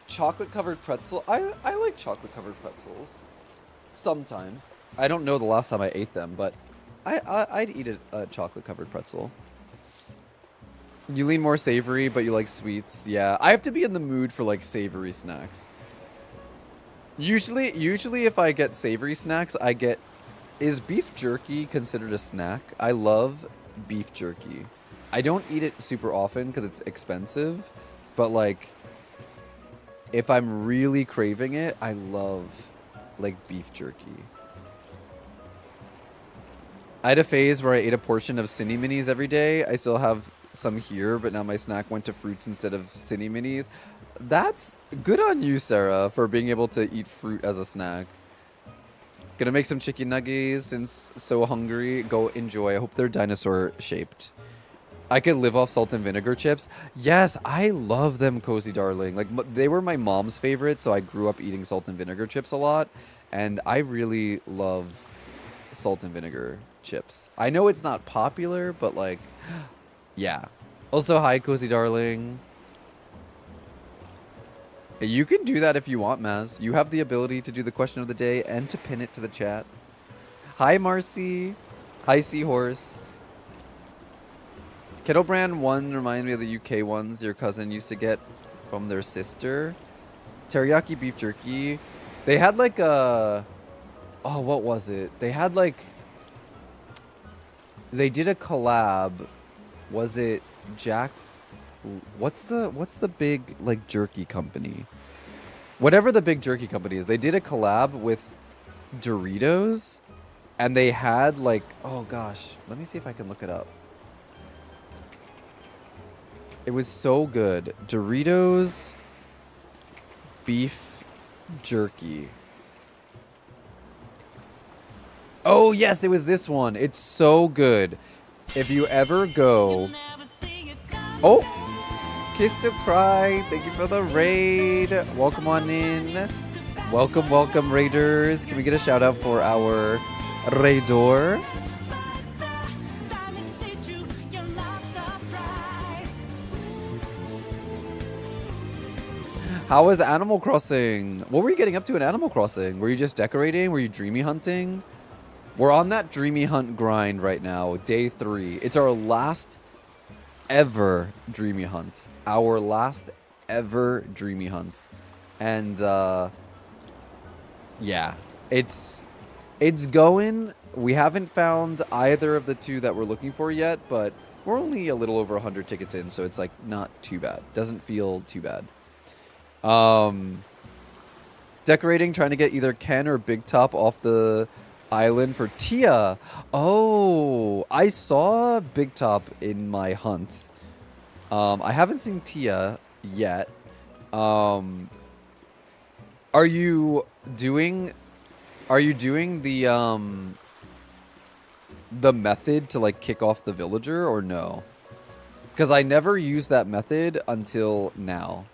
Chocolate covered pretzel. I like chocolate covered pretzels. Sometimes. I don't know the last time I ate them, but I'd eat a chocolate covered pretzel. You lean more savory, but you like sweets. Yeah, I have to be in the mood for like savory snacks. Usually if I get savory snacks, is beef jerky considered a snack? I love beef jerky. I don't eat it super often because it's expensive, but like if I'm really craving it, I love like beef jerky. I had a phase where I ate a portion of Cine Minis every day. I still have some here, but now my snack went to fruits instead of Cine Minis. That's good on you, Sarah, for being able to eat fruit as a snack. Gonna make some chicken nuggets since so hungry. Go enjoy. I hope they're dinosaur shaped. I could live off salt and vinegar chips. Yes, I love them, Cozy Darling. Like, they were my mom's favorite, so I grew up eating salt and vinegar chips a lot. And I really love salt and vinegar chips. I know it's not popular, but like, yeah. Also, hi, Cozy Darling. You can do that if you want, Maz. You have the ability to do the question of the day and to pin it to the chat. Hi, Marcy. Hi, Seahorse. Kettle Brand 1 reminded me of the UK ones your cousin used to get from their sister. Teriyaki beef jerky. They had like a... Oh, what was it? They had like... They did a collab. Was it Jack... What's the big like jerky company? Whatever the big jerky company is, they did a collab with Doritos, and they had like, oh gosh, let me see if I can look it up. It was so good. Doritos beef jerky. Oh yes, it was this one. It's so good. If you ever go... Oh! Kiss to Cry, thank you for the raid. Welcome on in. Welcome, welcome, raiders. Can we get a shout out for our raidor? How was Animal Crossing? What were you getting up to in Animal Crossing? Were you just decorating? Were you dreamy hunting? We're on that dreamy hunt grind right now, day 3. It's our last ever dreamy hunt. Our last ever dreamy hunt. And yeah, it's going. We haven't found either of the two that we're looking for yet, but we're only a little over 100 tickets in, so it's like not too bad. Doesn't feel too bad. Decorating, trying to get either Ken or Big Top off the island for Tia. Oh, I saw Big Top in my hunt. I haven't seen Tia yet. Are you doing the method to like kick off the villager or no? Because I never used that method until now.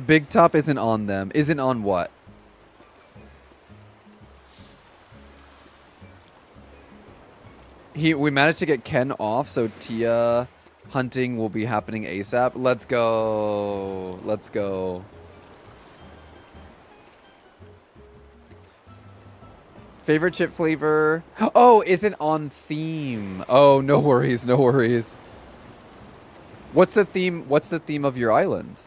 Big Top isn't on them. Isn't on what? We managed to get Ken off, so Tia hunting will be happening ASAP. Let's go. Let's go. Favorite chip flavor? Oh, isn't on theme. Oh, no worries, no worries. What's the theme? What's the theme of your island?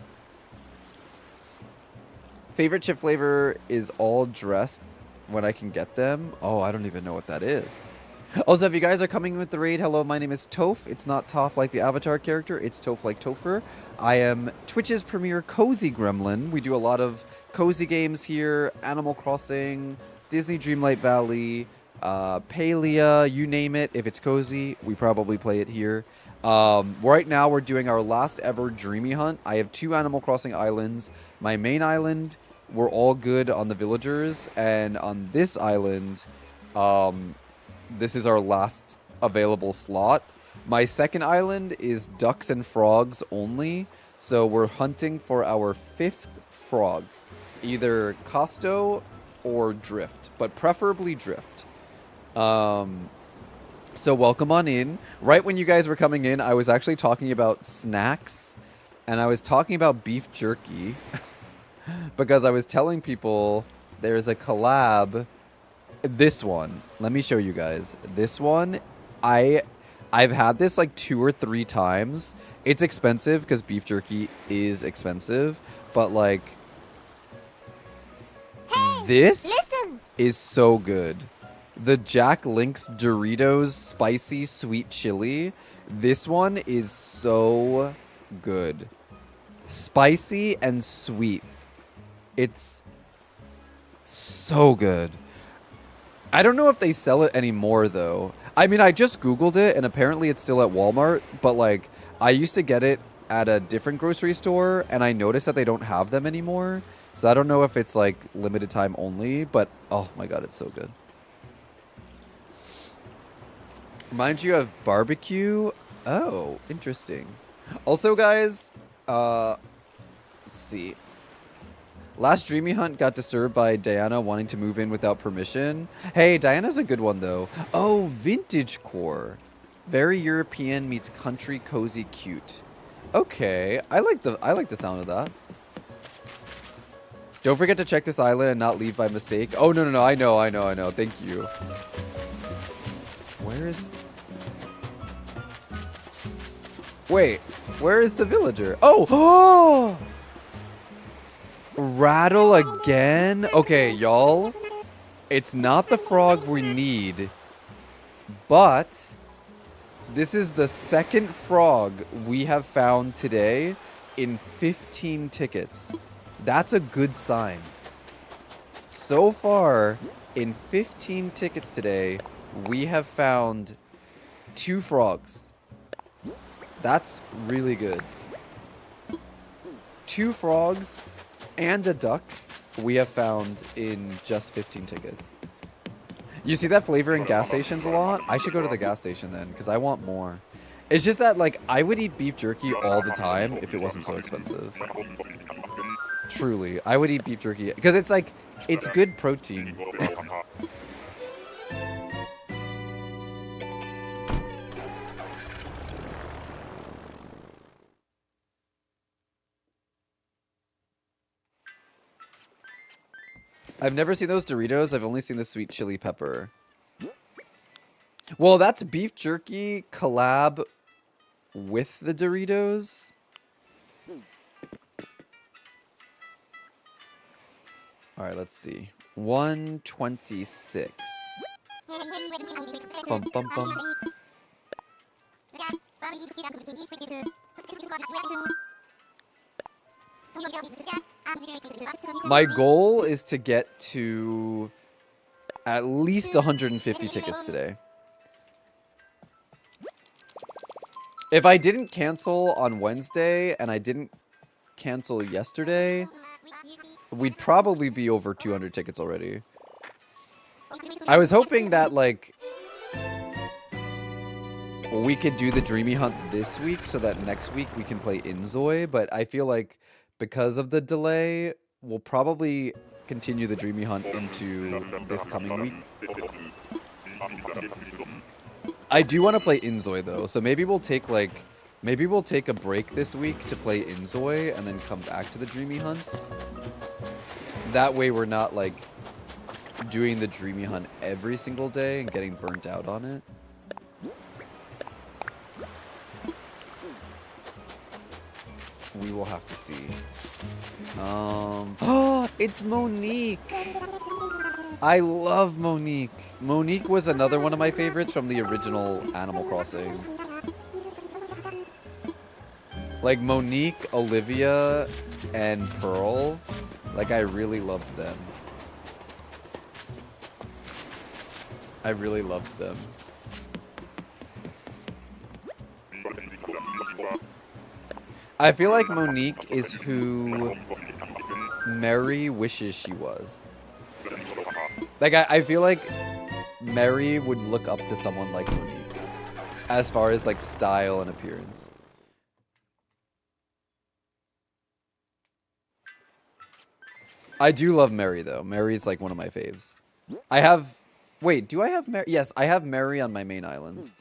Favorite chip flavor is all dressed when I can get them. Oh, I don't even know what that is. Also, if you guys are coming with the raid, hello, my name is Toph. It's not Toph like the Avatar character. It's Toph like Topher. I am Twitch's premier cozy gremlin. We do a lot of cozy games here. Animal Crossing, Disney Dreamlight Valley, Palia, you name it. If it's cozy, we probably play it here. Right now, we're doing our last ever Dreamy Hunt. I have 2 Animal Crossing islands. My main island, we're all good on the villagers. And on this island, this is our last available slot. My second island is ducks and frogs only. So we're hunting for our 5th frog. Either Costo or Drift, but preferably Drift. So welcome on in. Right when you guys were coming in, I was actually talking about snacks. And I was talking about beef jerky. Because I was telling people there's a collab. This one. Let me show you guys. This one, I've had this like 2 or 3 times. It's expensive because beef jerky is expensive. But like, Hey, this listen. is so good. The Jack Link's Doritos Spicy Sweet Chili. This one is so good. Spicy and sweet. It's so good. I don't know if they sell it anymore, though. I mean, I just Googled it, and apparently it's still at Walmart. But, like, I used to get it at a different grocery store, and I noticed that they don't have them anymore. So I don't know if it's, like, limited time only. But, oh, my God, it's so good. Reminds you of barbecue? Oh, interesting. Also, guys, let's see. Last Dreamy Hunt got disturbed by Diana wanting to move in without permission. Hey, Diana's a good one, though. Oh, Vintage Core. Very European meets country cozy cute. Okay, I like the sound of that. Don't forget to check this island and not leave by mistake. Oh, no, no, no. I know. Thank you. Where is... Wait. Where is the villager? Oh! Oh! Rattle again? Okay, y'all. It's not the frog we need. But... this is the second frog we have found today in 15 tickets. That's a good sign. So far, in 15 tickets today, we have found 2 frogs. That's really good. 2 frogs and a duck we have found in just 15 tickets. You see that flavor in gas stations a lot? I should go to the gas station then, because I want more. It's just that, like, I would eat beef jerky all the time if it wasn't so expensive. Truly. I would eat beef jerky, because it's, like, it's good protein. I've never seen those Doritos. I've only seen the sweet chili pepper. Well, that's beef jerky collab with the Doritos. All right, let's see. 126. Bum, bum, bum. My goal is to get to at least 150 tickets today. If I didn't cancel on Wednesday and I didn't cancel yesterday, we'd probably be over 200 tickets already. I was hoping that, like, we could do the Dreamy Hunt this week so that next week we can play Inzoi, but I feel like because of the delay, we'll probably continue the Dreamy Hunt into this coming week. I do want to play Inzoi though, so maybe we'll take a break this week to play Inzoi and then come back to the Dreamy Hunt. That way we're not like doing the Dreamy Hunt every single day and getting burnt out on it. We will have to see. Oh, it's Monique. I love Monique. Monique was another one of my favorites from the original Animal Crossing. Like Monique, Olivia, and Pearl. Like I really loved them. I really loved them. I feel like Monique is who Mary wishes she was. Like, I feel like Mary would look up to someone like Monique as far as, like, style and appearance. I do love Mary, though. Mary's, like, one of my faves. I have... Wait, do I have Mary? Yes, I have Mary on my main island.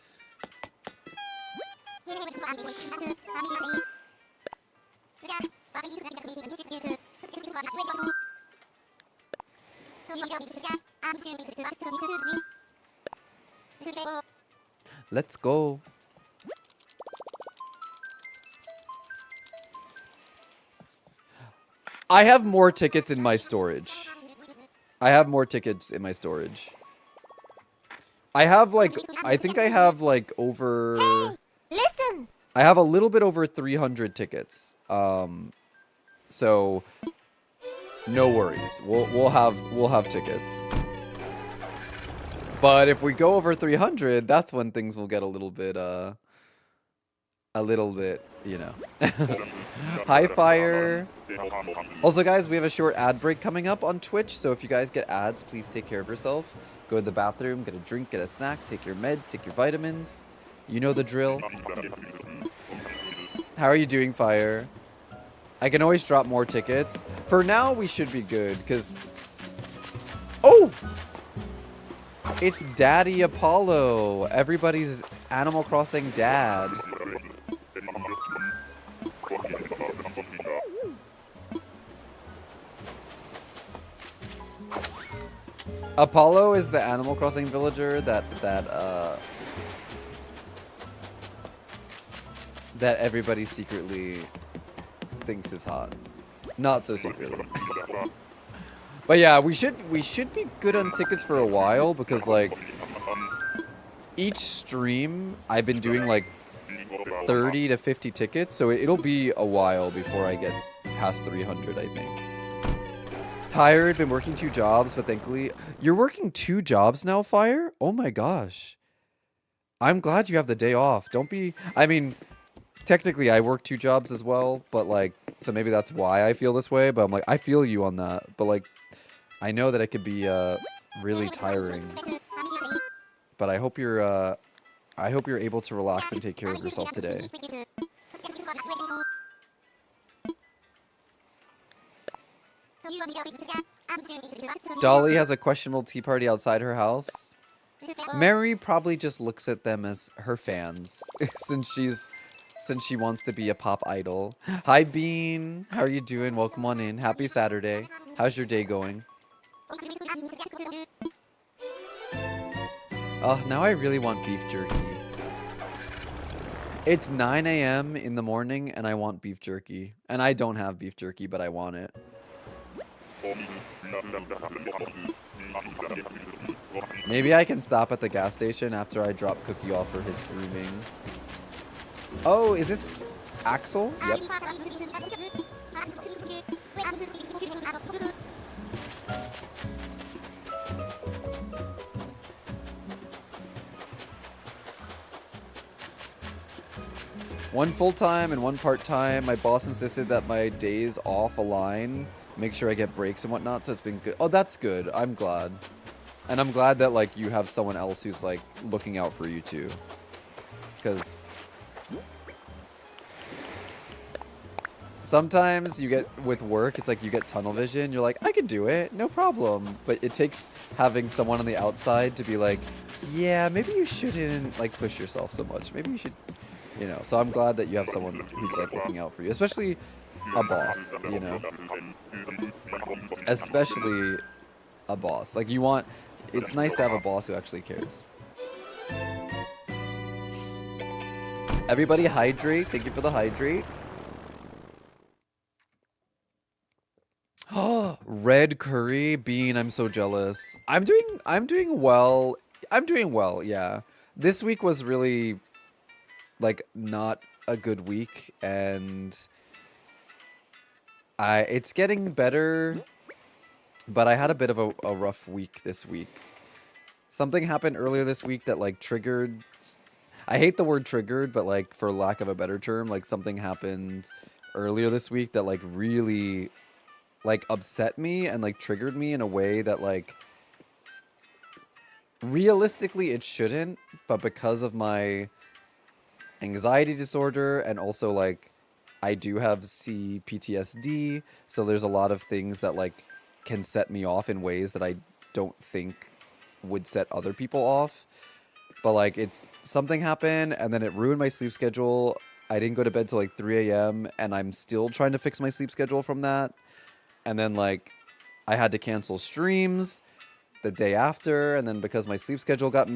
Let's go. I have more tickets in my storage. I have more tickets in my storage. I have like, I think I have like over... Hey, listen! I have a little bit over 300 tickets. So no worries. We'll have tickets. But if we go over 300, that's when things will get a little bit, you know. Hi, Fire. Also, guys, we have a short ad break coming up on Twitch, so if you guys get ads, please take care of yourself. Go to the bathroom, get a drink, get a snack, take your meds, take your vitamins. You know the drill. How are you doing, Fire? I can always drop more tickets. For now, we should be good, because... Oh! It's Daddy Apollo, everybody's Animal Crossing dad. Apollo is the Animal Crossing villager that everybody secretly thinks is hot. Not so secretly. But yeah, we should be good on tickets for a while because like each stream I've been doing like 30 to 50 tickets, so it'll be a while before I get past 300, I think. Tired, been working 2 jobs, but thankfully you're working 2 jobs now, Fire? Oh my gosh. I'm glad you have the day off. Don't be, I mean, technically I work 2 jobs as well, but like, so maybe that's why I feel this way, but I'm like, I feel you on that. But like, I know that it could be really tiring. But I hope you're able to relax and take care of yourself today. Dolly has a questionable tea party outside her house. Mary probably just looks at them as her fans since she wants to be a pop idol. Hi Bean, how are you doing? Welcome on in. Happy Saturday. How's your day going? Oh, now I really want beef jerky. It's 9 a.m. in the morning and I want beef jerky. And I don't have beef jerky, but I want it. Maybe I can stop at the gas station after I drop Cookie off for his grooming. Oh, is this Axel? Yep. One full-time and one part-time. My boss insisted that my days off align. Make sure I get breaks and whatnot, so it's been good. Oh, that's good. I'm glad. And I'm glad that, like, you have someone else who's, like, looking out for you, too. Because sometimes you get, with work, it's like you get tunnel vision. You're like, I can do it. No problem. But it takes having someone on the outside to be like, yeah, maybe you shouldn't, like, push yourself so much. Maybe you should, you know. So I'm glad that you have someone who's, like, looking out for you. Especially a boss, you know. Especially a boss. Like, you want... It's nice to have a boss who actually cares. Everybody hydrate. Thank you for the hydrate. Oh, red curry bean. I'm so jealous. I'm doing well. I'm doing well, yeah. This week was really like not a good week and it's getting better, but I had a bit of a rough week this week. Something happened earlier this week that like triggered... I hate the word triggered, but like for lack of a better term, like something happened earlier this week that like really like upset me and like triggered me in a way that like realistically it shouldn't, but because of my anxiety disorder and also like I do have CPTSD, so there's a lot of things that like can set me off in ways that I don't think would set other people off. But like it's something happened and then it ruined my sleep schedule. I didn't go to bed till like 3 a.m. and I'm still trying to fix my sleep schedule from that. And then like I had to cancel streams the day after, and then because my sleep schedule got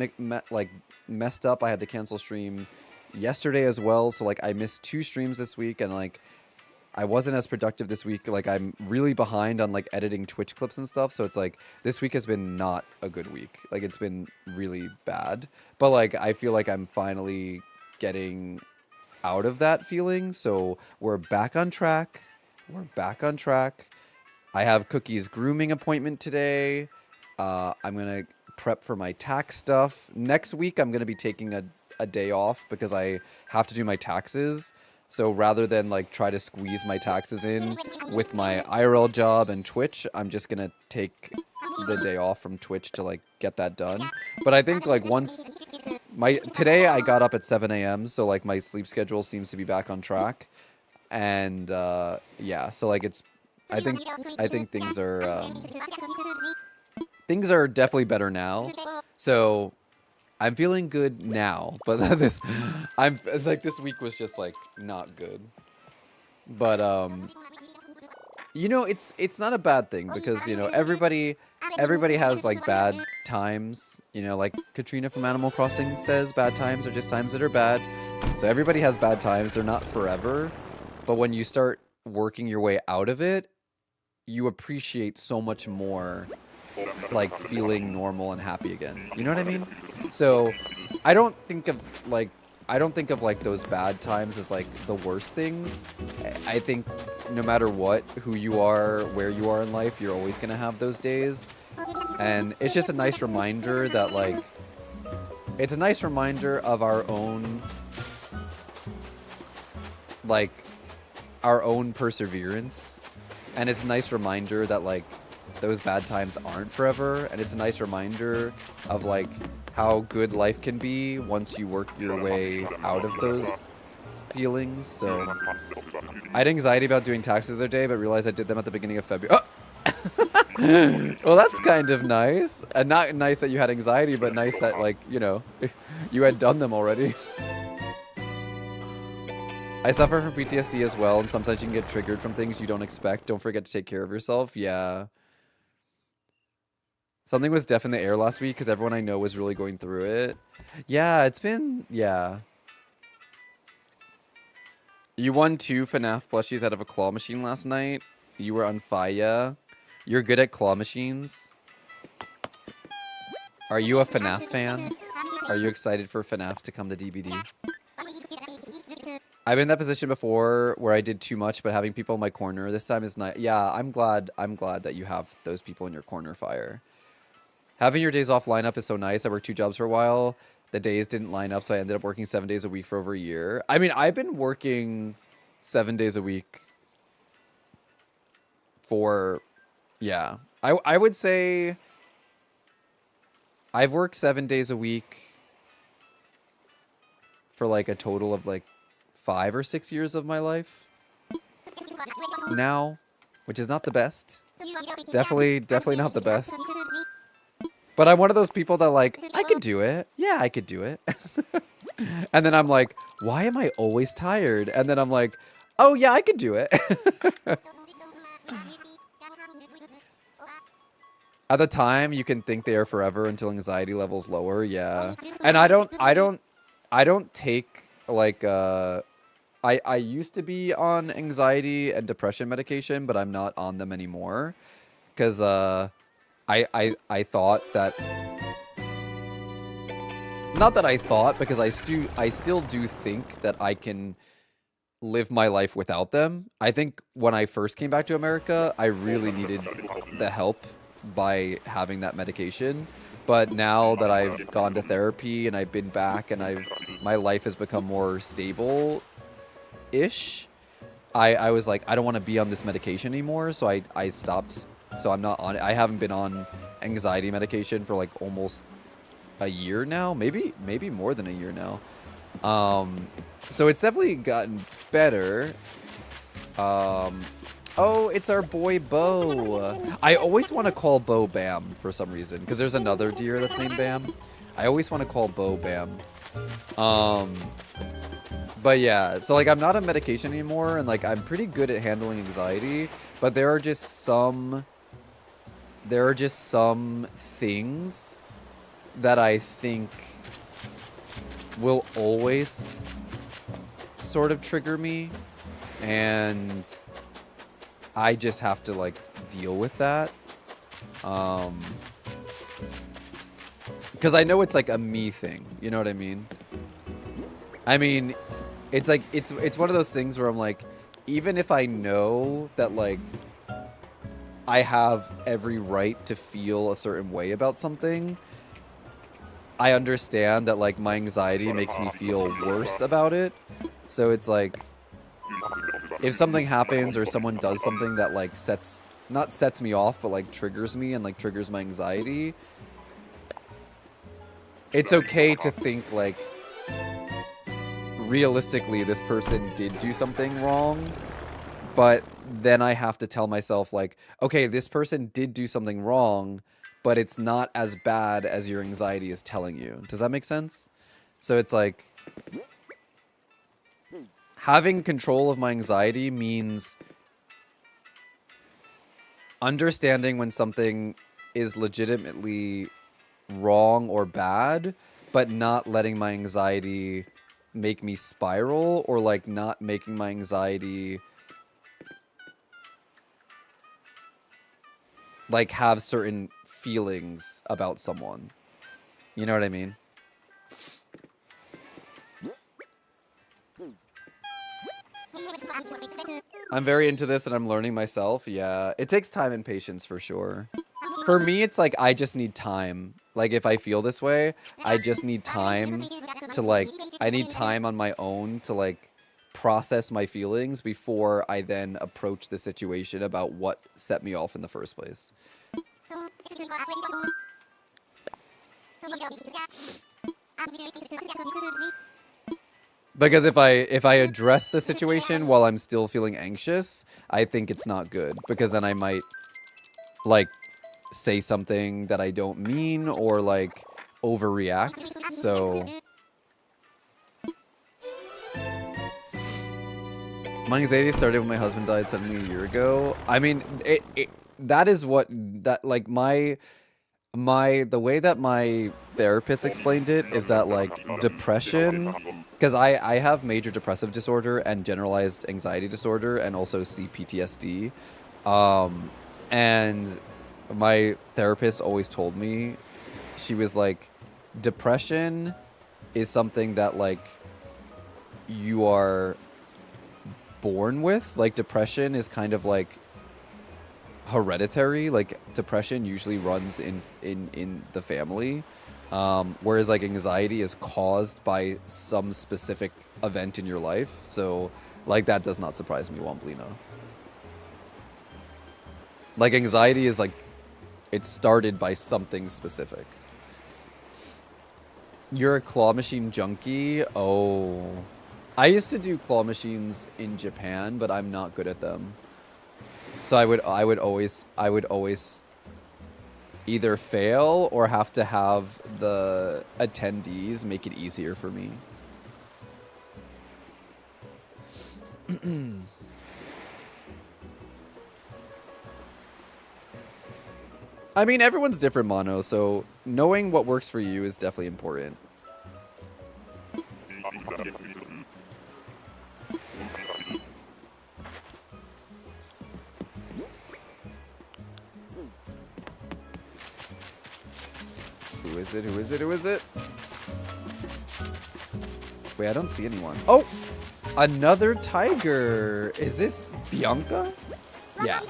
messed up, I had to cancel stream yesterday as well. So like I missed 2 streams this week and like I wasn't as productive this week. Like I'm really behind on like editing Twitch clips and stuff. So it's like this week has been not a good week. Like it's been really bad. But like I feel like I'm finally getting out of that feeling. So we're back on track. We're back on track. I have Cookie's grooming appointment today. I'm going to prep for my tax stuff. Next week I'm going to be taking a day off because I have to do my taxes. So rather than like try to squeeze my taxes in with my IRL job and Twitch, I'm just gonna take the day off from Twitch to like get that done. But I think like once today I got up at 7 a.m. so like my sleep schedule seems to be back on track. And yeah, so like it's I think things are definitely better now. So I'm feeling good now, but it's like this week was just like not good. But You know, it's not a bad thing because, you know, everybody has like bad times. You know, like Katrina from Animal Crossing says, bad times are just times that are bad. So everybody has bad times. They're not forever. But when you start working your way out of it, you appreciate so much more like feeling normal and happy again. You know what I mean? So I don't think of like like those bad times as like the worst things. I think no matter what, who you are, where you are in life, you're always gonna have those days. And it's just a nice reminder that like it's a nice reminder of like our own perseverance. And it's a nice reminder that like those bad times aren't forever, and it's a nice reminder of like how good life can be once you work your way out of those feelings. So I had anxiety about doing taxes the other day, but realized I did them at the beginning of February. Oh! Well, that's kind of nice. And not nice that you had anxiety, but nice that like, you know, you had done them already. I suffer from PTSD as well, and sometimes you can get triggered from things you don't expect. Don't forget to take care of yourself. Yeah. Something was deaf in the air last week because everyone I know was really going through it. Yeah, it's been... Yeah. You won 2 FNAF plushies out of a claw machine last night. You were on fire. You're good at claw machines. Are you a FNAF fan? Are you excited for FNAF to come to DBD? I've been in that position before where I did too much, but having people in my corner this time is not... Yeah, I'm glad that you have those people in your corner, Fire. Having your days off line up is so nice. I worked 2 jobs for a while. The days didn't line up, so I ended up working 7 days a week for over a year. I mean, I've been working 7 days a week for... Yeah. I would say... I've worked 7 days a week for like a total of like 5 or 6 years of my life now, which is not the best. Definitely not the best. But I'm one of those people that like, I could do it. Yeah, I could do it. And then I'm like, why am I always tired? And then I'm like, oh yeah, I could do it. At the time, you can think they are forever until anxiety levels lower. Yeah. And I don't take like, I used to be on anxiety and depression medication, but I'm not on them anymore. Because, I thought that... Not that I thought, because I still do think that I can live my life without them. I think when I first came back to America, I really needed the help by having that medication. But now that I've gone to therapy and I've been back and my life has become more stable-ish, I was like, I don't want to be on this medication anymore, so I stopped. So I'm not on it. I haven't been on anxiety medication for like almost a year now, maybe more than a year now. So it's definitely gotten better. Oh, it's our boy Bo. I always want to call Bo Bam for some reason, because there's another deer that's named Bam. I always want to call Bo Bam. But yeah, so like I'm not on medication anymore, and like I'm pretty good at handling anxiety, but there are just some things that I think will always sort of trigger me, and I just have to like deal with that. Because I know it's like a me thing, you know what I mean? I mean, it's like it's one of those things where I'm like, even if I know that like I have every right to feel a certain way about something, I understand that like my anxiety makes me feel worse about it. So it's like, if something happens or someone does something that like not sets me off, but like triggers me and like triggers my anxiety, it's okay to think like, realistically, this person did do something wrong, but then I have to tell myself like, okay, this person did do something wrong, but it's not as bad as your anxiety is telling you. Does that make sense? So it's like, having control of my anxiety means understanding when something is legitimately wrong or bad, but not letting my anxiety make me spiral, or like not making my anxiety like have certain feelings about someone. You know what I mean? I'm very into this and I'm learning myself. Yeah, it takes time and patience for sure. For me, it's like I just need time. Like if I feel this way, I just need time to like, I need time on my own to like process my feelings before I then approach the situation about what set me off in the first place. Because if I address the situation while I'm still feeling anxious, I think it's not good, because then I might like say something that I don't mean or like overreact. So my anxiety started when my husband died suddenly a year ago. I mean, that is what that like the way that my therapist explained it is that like depression, because I have major depressive disorder and generalized anxiety disorder and also CPTSD, and my therapist always told me, she was like, depression is something that like you are born with. Like depression is kind of like hereditary. Like depression usually runs in the family, whereas like anxiety is caused by some specific event in your life. So like that does not surprise me one blino. Like anxiety is like, it started by something specific. You're a claw machine junkie? Oh, I used to do claw machines in Japan, but I'm not good at them. So I would always either fail or have to have the attendees make it easier for me. I mean, everyone's different, Mono, so knowing what works for you is definitely important. Who is it? Who is it? Who is it? Wait, I don't see anyone. Oh! Another tiger! Is this Bianca? Yeah.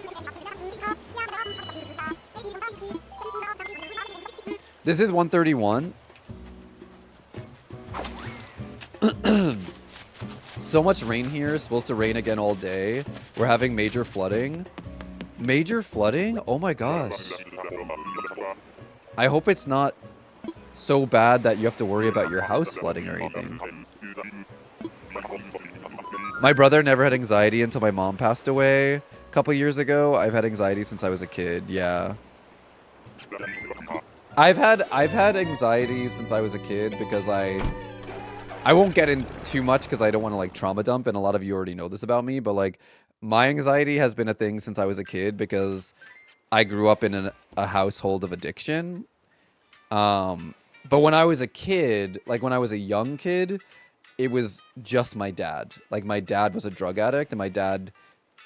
This is 131. So much rain here. It's supposed to rain again all day. We're having major flooding. Major flooding? Oh my gosh. I hope it's not so bad that you have to worry about your house flooding or anything. My brother never had anxiety until my mom passed away a couple years ago. I've had anxiety since I was a kid. Yeah. I've had anxiety since I was a kid because I won't get in too much because I don't want to like trauma dump, and a lot of you already know this about me, but like my anxiety has been a thing since I was a kid because I grew up in a household of addiction. But when I was a kid, like when I was a young kid, it was just my dad. Like my dad was a drug addict, and my dad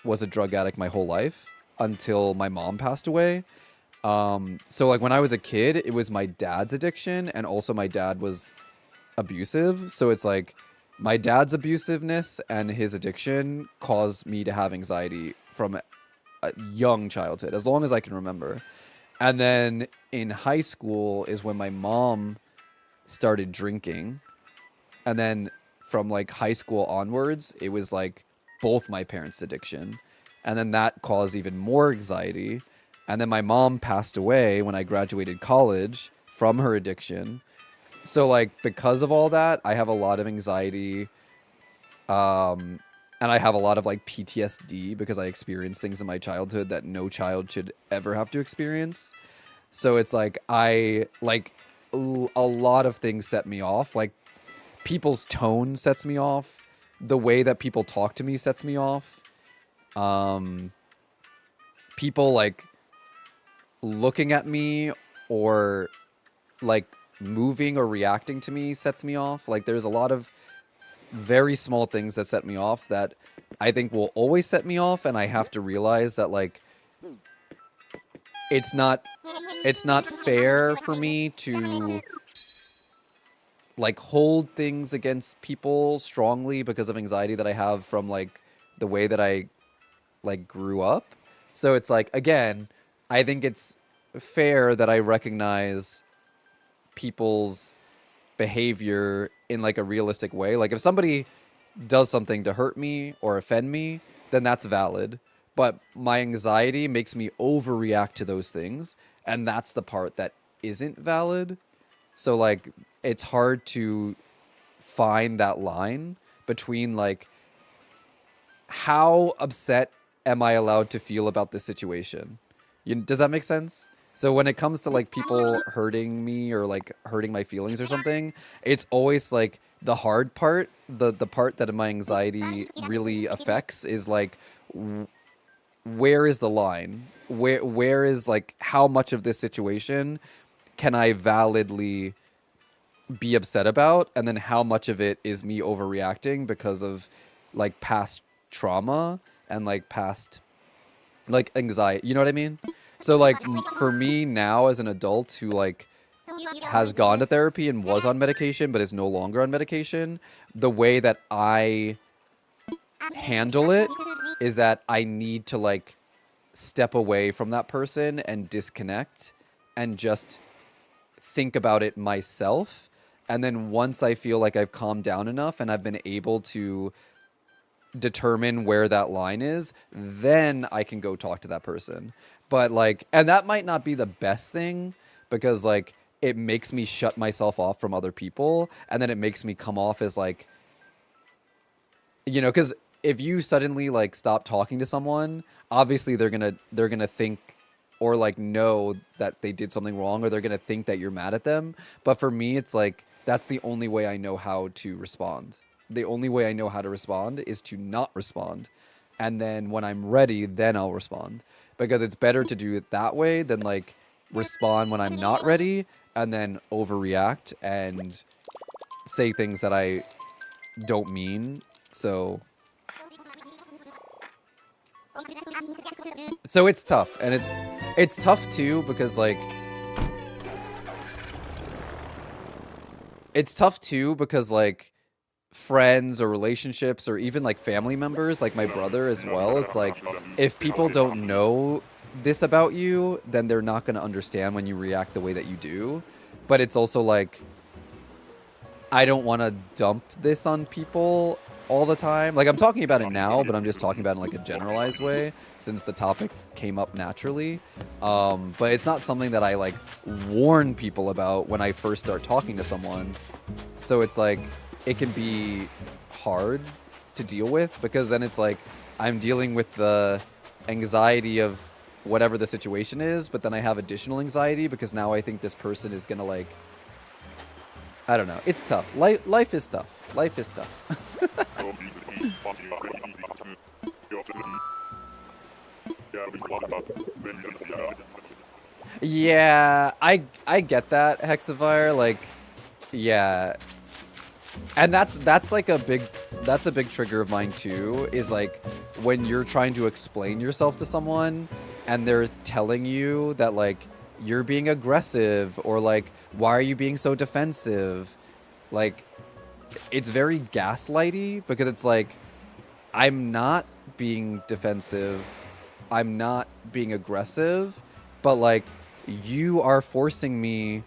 was a drug addict my whole life until my mom passed away. So like when I was a kid, it was my dad's addiction, and also my dad was abusive. So it's like my dad's abusiveness and his addiction caused me to have anxiety from a young childhood, as long as I can remember. And then in high school is when my mom started drinking. And then from like high school onwards, it was like both my parents' addiction. And then that caused even more anxiety. And then my mom passed away when I graduated college from her addiction. So like because of all that, I have a lot of anxiety. And I have a lot of like PTSD because I experienced things in my childhood that no child should ever have to experience. So it's like a lot of things set me off. Like people's tone sets me off. The way that people talk to me sets me off. People like looking at me or like moving or reacting to me sets me off. Like there's a lot of very small things that set me off that I think will always set me off, and I have to realize that like it's not fair for me to like hold things against people strongly because of anxiety that I have from like the way that I like grew up. So it's like again, I think it's fair that I recognize people's behavior in like a realistic way. Like if somebody does something to hurt me or offend me, then that's valid. But my anxiety makes me overreact to those things, and that's the part that isn't valid. So like it's hard to find that line between like how upset am I allowed to feel about this situation? Does that make sense? So when it comes to like people hurting me or like hurting my feelings or something, it's always like the hard part, the part that my anxiety really affects is like where is the line? Where is like how much of this situation can I validly be upset about, and then how much of it is me overreacting because of like past trauma and like past like anxiety, you know what I mean? So like for me now as an adult who like has gone to therapy and was on medication but is no longer on medication, the way that I handle it is that I need to like step away from that person and disconnect and just think about it myself. And then once I feel like I've calmed down enough and I've been able to determine where that line is, then I can go talk to that person. But like, and that might not be the best thing because like it makes me shut myself off from other people, and then it makes me come off as like, you know, because if you suddenly like stop talking to someone, obviously they're gonna think or like know that they did something wrong, or they're gonna think that you're mad at them. But for me, it's like that's the only way I know how to respond. The only way I know how to respond is to not respond. And then when I'm ready, then I'll respond. Because it's better to do it that way than like respond when I'm not ready and then overreact and say things that I don't mean. So it's tough, and it's tough too because like friends or relationships or even like family members, like my brother as well, it's like if people don't know this about you, then they're not going to understand when you react the way that you do. But it's also like I don't want to dump this on people all the time. Like I'm talking about it now, but I'm just talking about it in like a generalized way since the topic came up naturally. But it's not something that I like warn people about when I first start talking to someone. So it's like it can be hard to deal with because then it's like I'm dealing with the anxiety of whatever the situation is, but then I have additional anxiety because now I think this person is gonna like, I don't know. It's tough. Life is tough. Life is tough. Yeah, I get that, Hexavire. Like, yeah, and that's like a big trigger of mine too. Is like when you're trying to explain yourself to someone, and they're telling you that like you're being aggressive or like why are you being so defensive, like it's very gaslighty because it's like I'm not being defensive, I'm not being aggressive, but like you are forcing me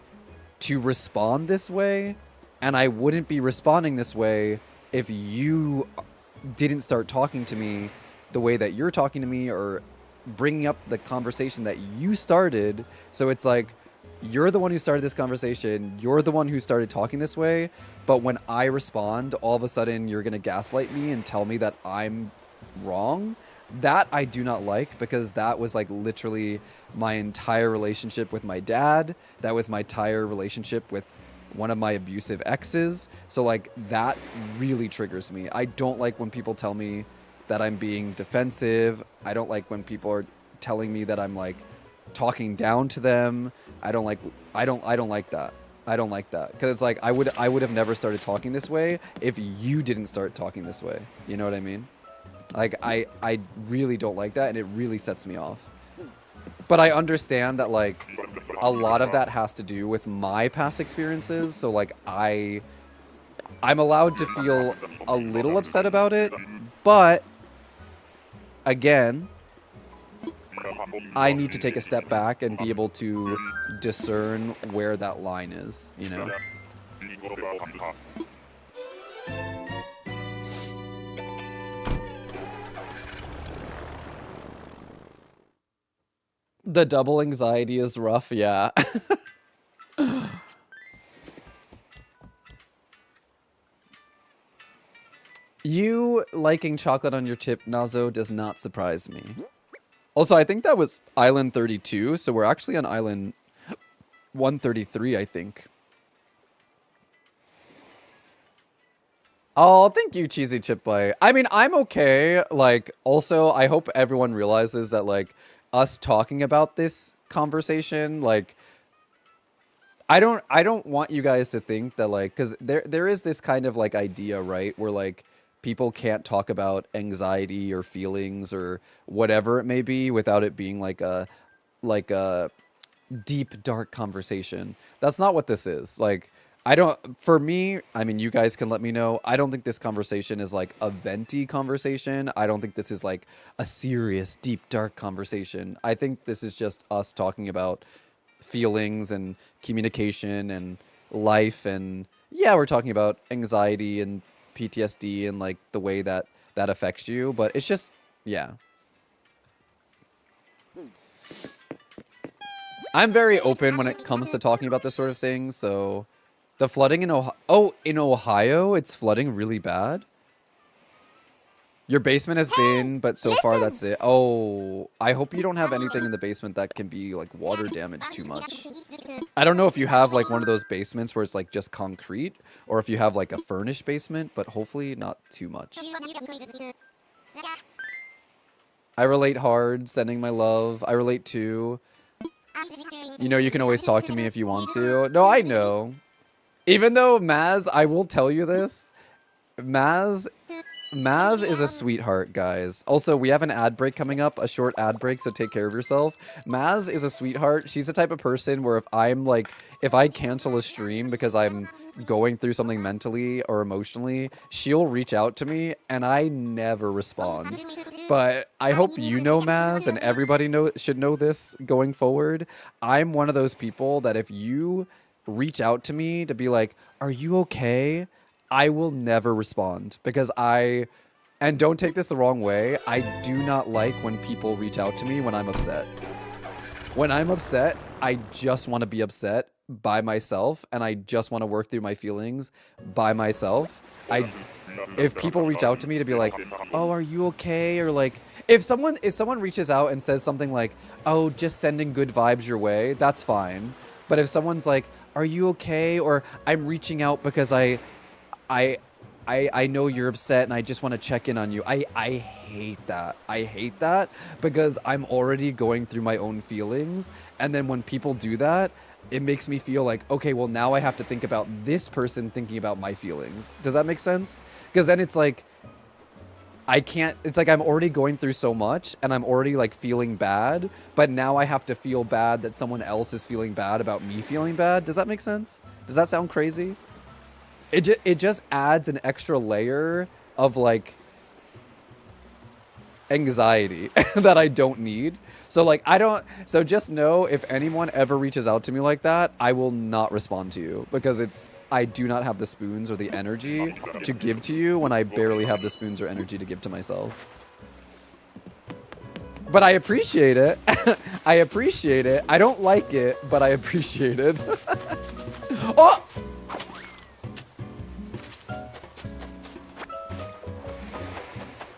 to respond this way, and I wouldn't be responding this way if you didn't start talking to me the way that you're talking to me or bringing up the conversation that you started. So it's like you're the one who started this conversation, you're the one who started talking this way, but when I respond, all of a sudden you're going to gaslight me and tell me that I'm wrong. That I do not like, because that was like literally my entire relationship with my dad. That was my entire relationship with one of my abusive exes. So like that really triggers me. I don't like when people tell me that I'm being defensive. I don't like when people are telling me that I'm like talking down to them. I don't like that. I don't like that because it's like I would have never started talking this way if you didn't start talking this way. You know what I mean? Like I really don't like that, and it really sets me off. But I understand that like a lot of that has to do with my past experiences. So like I'm allowed to feel a little upset about it, but again, I need to take a step back and be able to discern where that line is, you know? The double anxiety is rough, yeah. You liking chocolate on your tip, Nazo, does not surprise me. Also, I think that was Island 32, so we're actually on Island 133, I think. Oh, thank you, Cheesy Chip Boy. I mean, I'm okay. Like, also, I hope everyone realizes that, like, us talking about this conversation, like, I don't want you guys to think that, like, because there is this kind of, like, idea, right, where, like, people can't talk about anxiety or feelings or whatever it may be without it being like a deep, dark conversation. That's not what this is. Like, for me, I mean, you guys can let me know. I don't think this conversation is like a venti conversation. I don't think this is like a serious, deep, dark conversation. I think this is just us talking about feelings and communication and life. And yeah, we're talking about anxiety and PTSD and like the way that affects you. But it's just, yeah. I'm very open when it comes to talking about this sort of thing, so... The flooding in Ohio... Oh, in Ohio, it's flooding really bad? Your basement has been, but so far that's it. Oh, I hope you don't have anything in the basement that can be, like, water damaged too much. I don't know if you have, like, one of those basements where it's, like, just concrete, or if you have, like, a furnished basement, but hopefully not too much. I relate hard, sending my love. I relate too. You know, you can always talk to me if you want to. No, I know. Even though Maz, I will tell you this. Maz is a sweetheart, guys. Also, we have an ad break coming up, a short ad break, so take care of yourself. Maz is a sweetheart. She's the type of person where if I cancel a stream because I'm going through something mentally or emotionally, she'll reach out to me and I never respond. But I hope you know, Maz, and everybody should know this going forward. I'm one of those people that if you reach out to me to be like, are you okay? I will never respond because and don't take this the wrong way, I do not like when people reach out to me when I'm upset. When I'm upset, I just want to be upset by myself and I just want to work through my feelings by myself. If people reach out to me to be like, oh, are you okay? Or like, if someone reaches out and says something like, oh, just sending good vibes your way, that's fine. But if someone's like, are you okay? Or I'm reaching out because I know you're upset and I just want to check in on you. I hate that. I hate that because I'm already going through my own feelings. And then when people do that, it makes me feel like, okay, well, now I have to think about this person thinking about my feelings. Does that make sense? Because then it's like, it's like I'm already going through so much and I'm already like feeling bad, but now I have to feel bad that someone else is feeling bad about me feeling bad. Does that make sense? Does that sound crazy? It just adds an extra layer of like anxiety that I don't need. So like so just know if anyone ever reaches out to me like that, I will not respond to you because I do not have the spoons or the energy to give to you when I barely have the spoons or energy to give to myself. But I appreciate it. I appreciate it. I don't like it, but I appreciate it. Oh!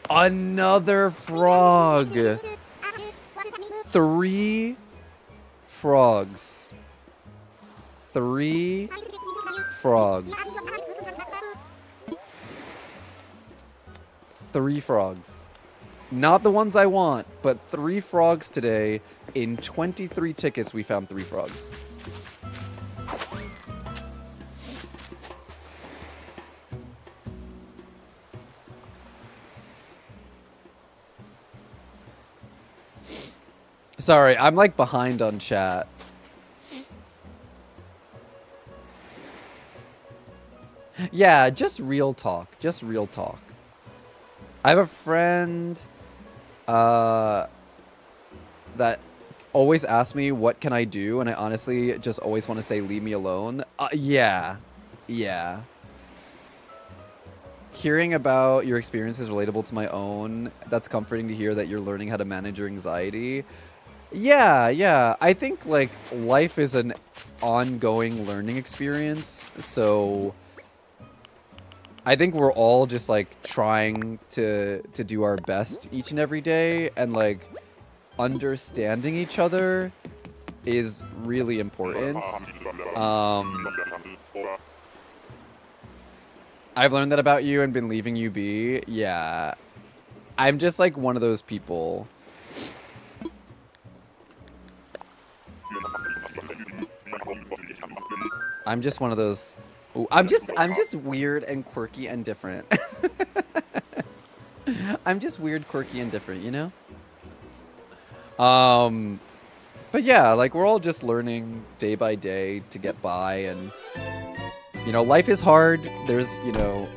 Another frog. 3 frogs. 3 frogs. 3 frogs. Not the ones I want, but 3 frogs today. In 23 tickets, we found 3 frogs. Sorry, I'm like behind on chat. Yeah, just real talk. Just real talk. I have a friend that always asks me, what can I do? And I honestly just always want to say, leave me alone. Yeah. Yeah. Hearing about your experiences relatable to my own, that's comforting to hear that you're learning how to manage your anxiety. Yeah, yeah. I think, like, life is an ongoing learning experience, so I think we're all just, like, trying to do our best each and every day, and, like, understanding each other is really important. I've learned that about you and been leaving you be. Yeah. I'm just, like, one of those people. I'm just one of those. Ooh, I'm just weird and quirky and different. I'm just weird, quirky, and different, you know? But yeah, like, we're all just learning day by day to get by, and you know, life is hard. There's, you know,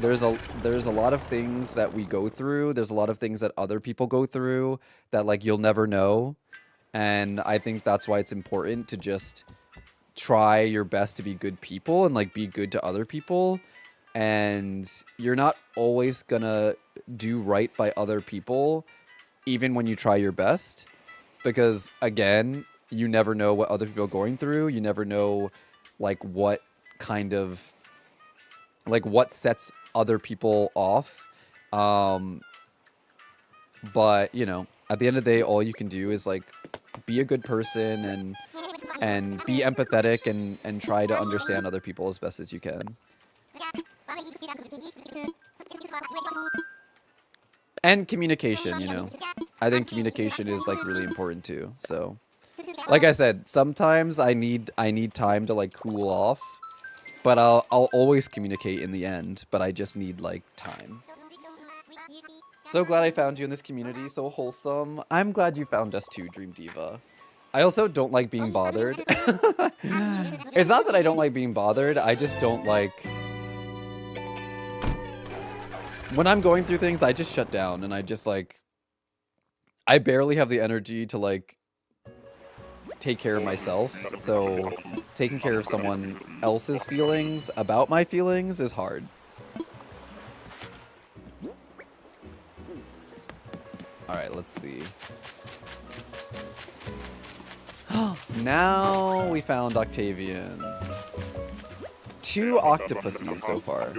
there's a lot of things that we go through. There's a lot of things that other people go through that, like, you'll never know. And I think that's why it's important to just try your best to be good people and, like, be good to other people. And you're not always gonna do right by other people, even when you try your best. Because, again, you never know what other people are going through. You never know, like, what kind of, like, what sets other people off. But, you know, at the end of the day, all you can do is, like, be a good person and be empathetic and try to understand other people as best as you can. And communication, you know. I think communication is, like, really important too. So, like I said, sometimes I need time to, like, cool off, but I'll always communicate in the end, but I just need, like, time. So glad I found you in this community, so wholesome. I'm glad you found us too, Dream Diva. I also don't like being bothered. It's not that I don't like being bothered, I just don't like... When I'm going through things, I just shut down, and I just, like... I barely have the energy to, like, take care of myself, so taking care of someone else's feelings about my feelings is hard. Alright, let's see. Now we found Octavian. 2 octopuses so far.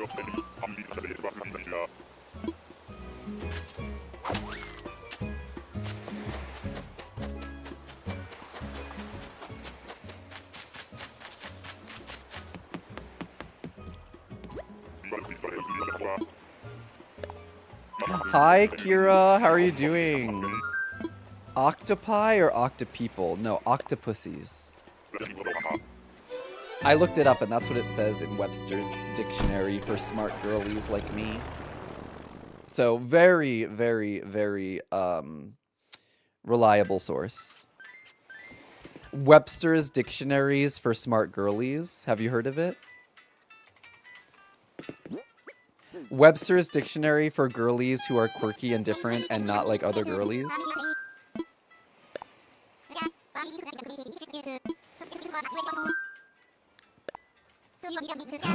Hi, Kira. How are you doing? Octopi or octopeople? No, octopussies. I looked it up, and that's what it says in Webster's dictionary for smart girlies like me. So, very, very, very, reliable source. Webster's dictionaries for smart girlies. Have you heard of it? Webster's dictionary for girlies who are quirky and different and not like other girlies.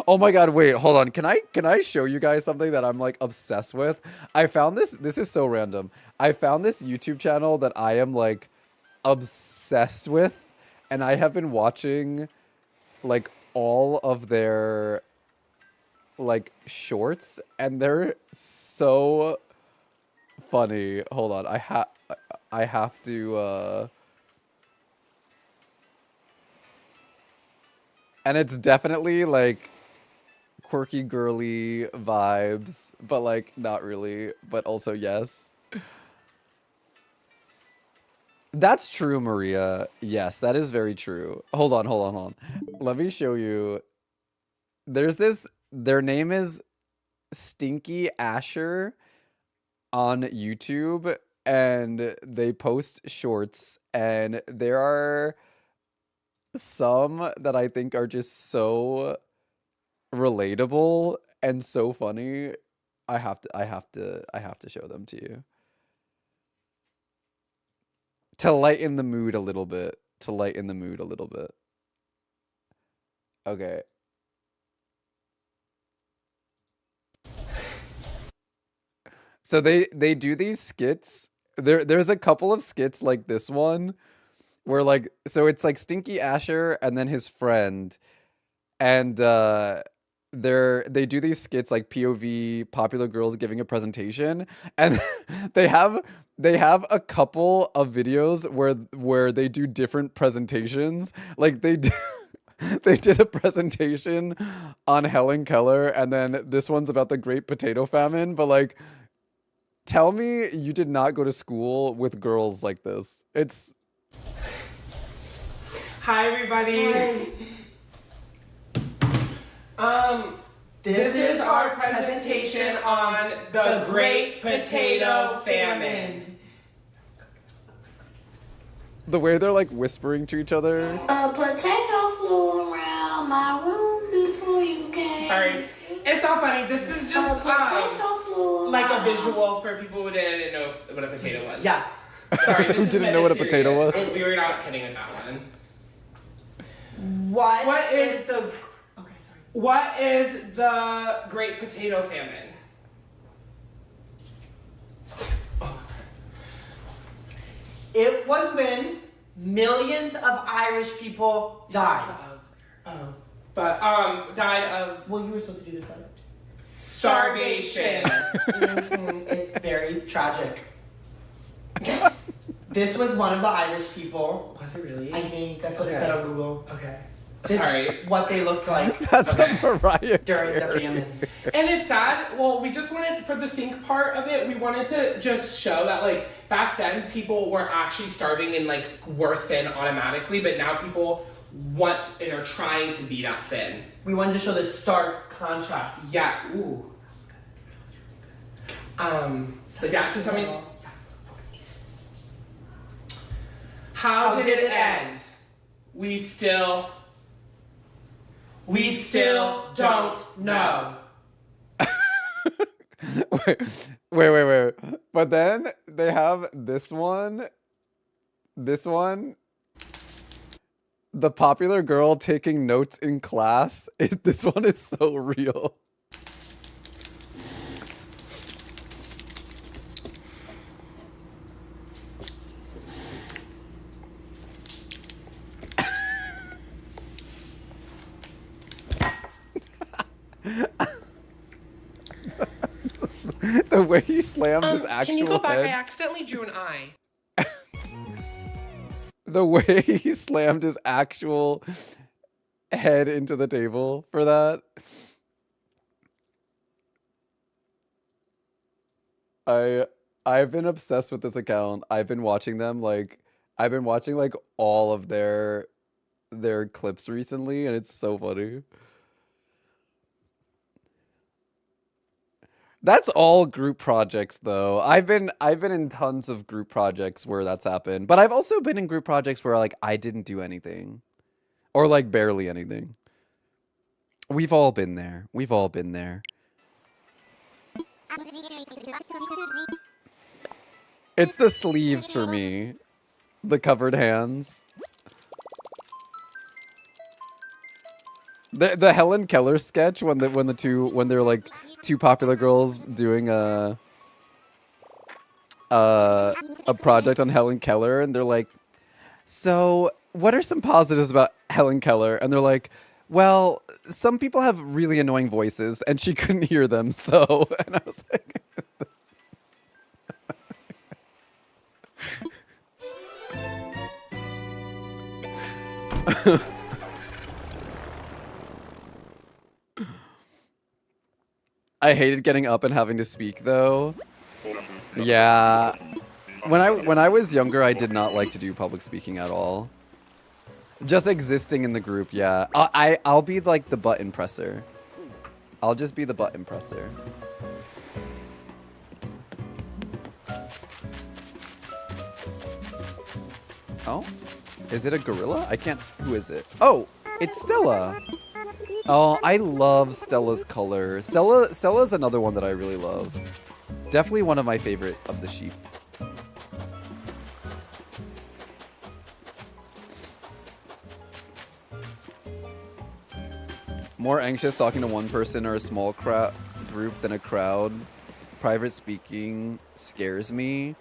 Oh my god, wait, hold on. Can I show you guys something that I'm, like, obsessed with? I found this is so random. I found this YouTube channel that I am, like, obsessed with, and I have been watching, like, all of their, like, shorts, and they're so funny. Hold on. I have to and it's definitely, like, quirky girly vibes, but, like, not really, but also yes. That's true, Maria. Yes, that is very true. Hold on, hold on, hold on. Let me show you. There's this, their name is Stinky Asher on YouTube, and they post shorts, and there are some that I think are just so relatable and so funny. I have to show them to you. To lighten the mood a little bit. To lighten the mood a little bit. Okay. So they do these skits. There's a couple of skits like this one where like, so it's like Stinky Asher and then his friend, and they do these skits like POV popular girls giving a presentation, and they have a couple of videos where they do different presentations. Like they do they did a presentation on Helen Keller, and then this one's about the Great Potato Famine, but like, tell me you did not go to school with girls like this. It's Hi everybody. This is our presentation on the Great Potato Famine. the way they're like whispering to each other. A potato flew around my room before you came. Sorry, it's not funny. This is just like a visual for people who didn't know what a potato was. Yes. Sorry, Who didn't know what a potato was? We were not kidding with that one. What is the? Okay, sorry. What is the Great Potato Famine? It was when millions of Irish people died. Oh. But died of Well, you were supposed to do this one. starvation. It's very tragic. This was one of the Irish people. Was it really? I think that's what it Okay. said on Google. Okay. This Sorry. is what they looked like That's Okay. a Mariah during the Carey. famine. And it's sad. Well, we just wanted, for the think part of it, we wanted to just show that, like, back then people were actually starving and, like, were thin automatically, but now people want and are trying to be that thin. We wanted to show the stark contrast. Yeah. Ooh. That was good. That was really good. But yeah, it's just something. How did it end? We still don't know. Wait. But then they have this one. The popular girl taking notes in class. This one is so real. The way he slams his actual Can you go back? head. I accidentally drew an eye. The way he slammed his actual head into the table for that. I've been obsessed with this account. I've been watching them like all of their clips recently, and it's so funny. That's all group projects though. I've been in tons of group projects where that's happened, but I've also been in group projects where like I didn't do anything or like barely anything. We've all been there. We've all been there. It's the sleeves for me. The covered hands. The Helen Keller sketch when they're like two popular girls doing a project on Helen Keller, and they're like, so what are some positives about Helen Keller? And they're like, well, some people have really annoying voices, and she couldn't hear them, so. And I was like, I hated getting up and having to speak though. Yeah. when I was younger, I did not like to do public speaking at all. Just existing in the group, yeah. I'll be like the button presser. I'll just be the button presser. Oh? Is it a gorilla? I can't... Who is it? Oh! It's Stella! Oh, I love Stella's color. Stella's another one that I really love. Definitely one of my favorite of the sheep. More anxious talking to one person or a small group than a crowd. Private speaking scares me.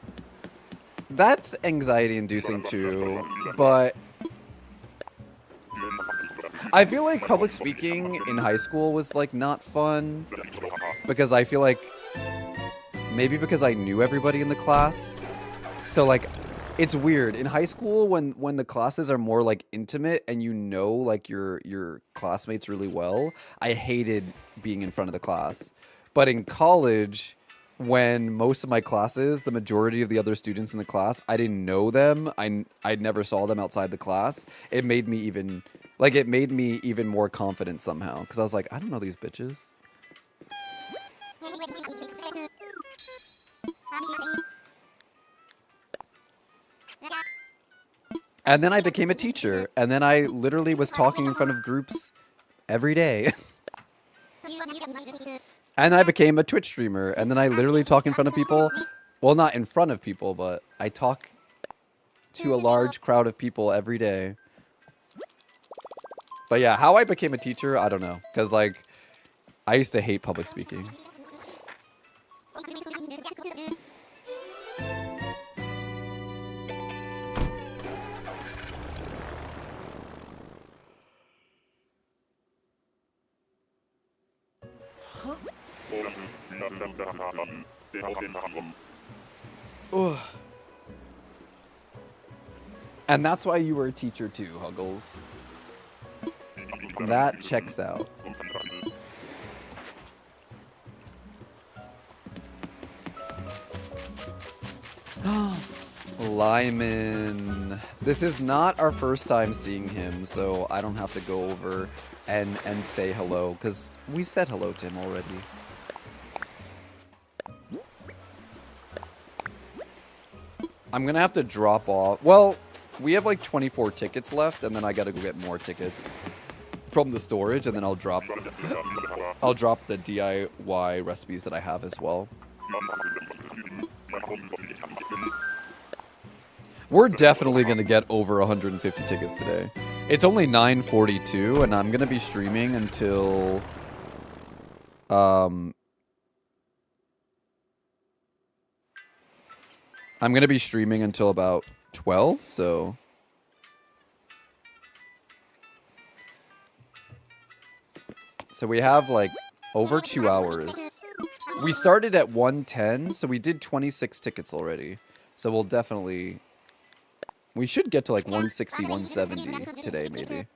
That's anxiety inducing too, but I feel like public speaking in high school was like not fun because I feel like maybe because I knew everybody in the class. So like it's weird in high school when the classes are more like intimate and you know like your classmates really well. I hated being in front of the class. But in college, when most of my classes, the majority of the other students in the class, I didn't know them. I never saw them outside the class. It made me even more confident somehow because I was like, I don't know these bitches. And then I became a teacher, and then I literally was talking in front of groups every day. And I became a Twitch streamer, and then I literally talk in front of people. Well, not in front of people, but I talk to a large crowd of people every day. But yeah, how I became a teacher, I don't know. Because, like, I used to hate public speaking. Ugh. And that's why you were a teacher too, Huggles. That checks out. Lyman. This is not our first time seeing him, so I don't have to go over and say hello, because we said hello to him already. I'm gonna have to drop off. Well, we have like 24 tickets left, and then I gotta go get more tickets from the storage, and then I'll drop the DIY recipes that I have as well. We're definitely gonna get over 150 tickets today. It's only 9:42, and I'm gonna be streaming until I'm gonna be streaming until about 12, so we have like over 2 hours. We started at 1:10, so we did 26 tickets already. So we'll definitely, we should get to like 160, 170 today maybe.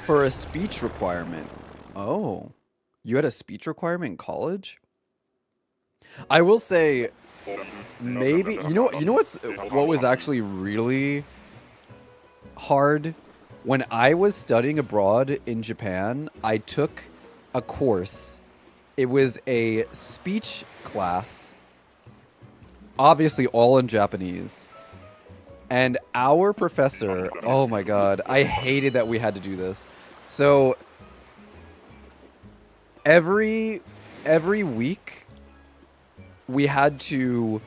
For a speech requirement. Oh, you had a speech requirement in college? I will say, maybe, you know what was actually really hard? When I was studying abroad in Japan, I took a course. It was a speech class, obviously all in Japanese. And our professor, oh my god, I hated that we had to do this. So every week we had to,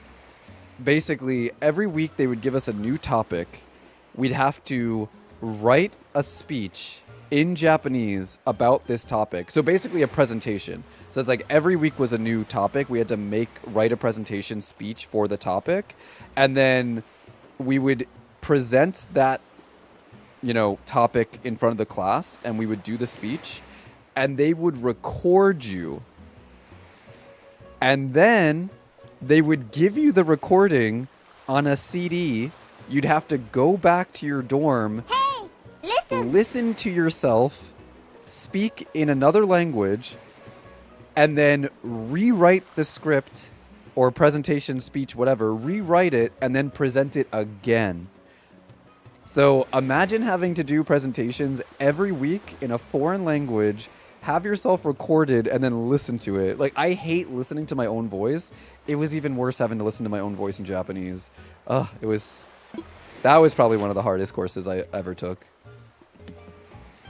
basically every week they would give us a new topic. We'd have to write a speech in Japanese about this topic. So basically a presentation. So it's like every week was a new topic. We had to write a presentation speech for the topic. And then we would present that, topic in front of the class, and we would do the speech, and they would record you. And then they would give you the recording on a CD. You'd have to go back to your dorm, Hey, listen to yourself speak in another language, and then rewrite the script or presentation, speech, whatever, rewrite it, and then present it again. So imagine having to do presentations every week in a foreign language, have yourself recorded, and then listen to it. Like, I hate listening to my own voice. It was even worse having to listen to my own voice in Japanese. That was probably one of the hardest courses I ever took.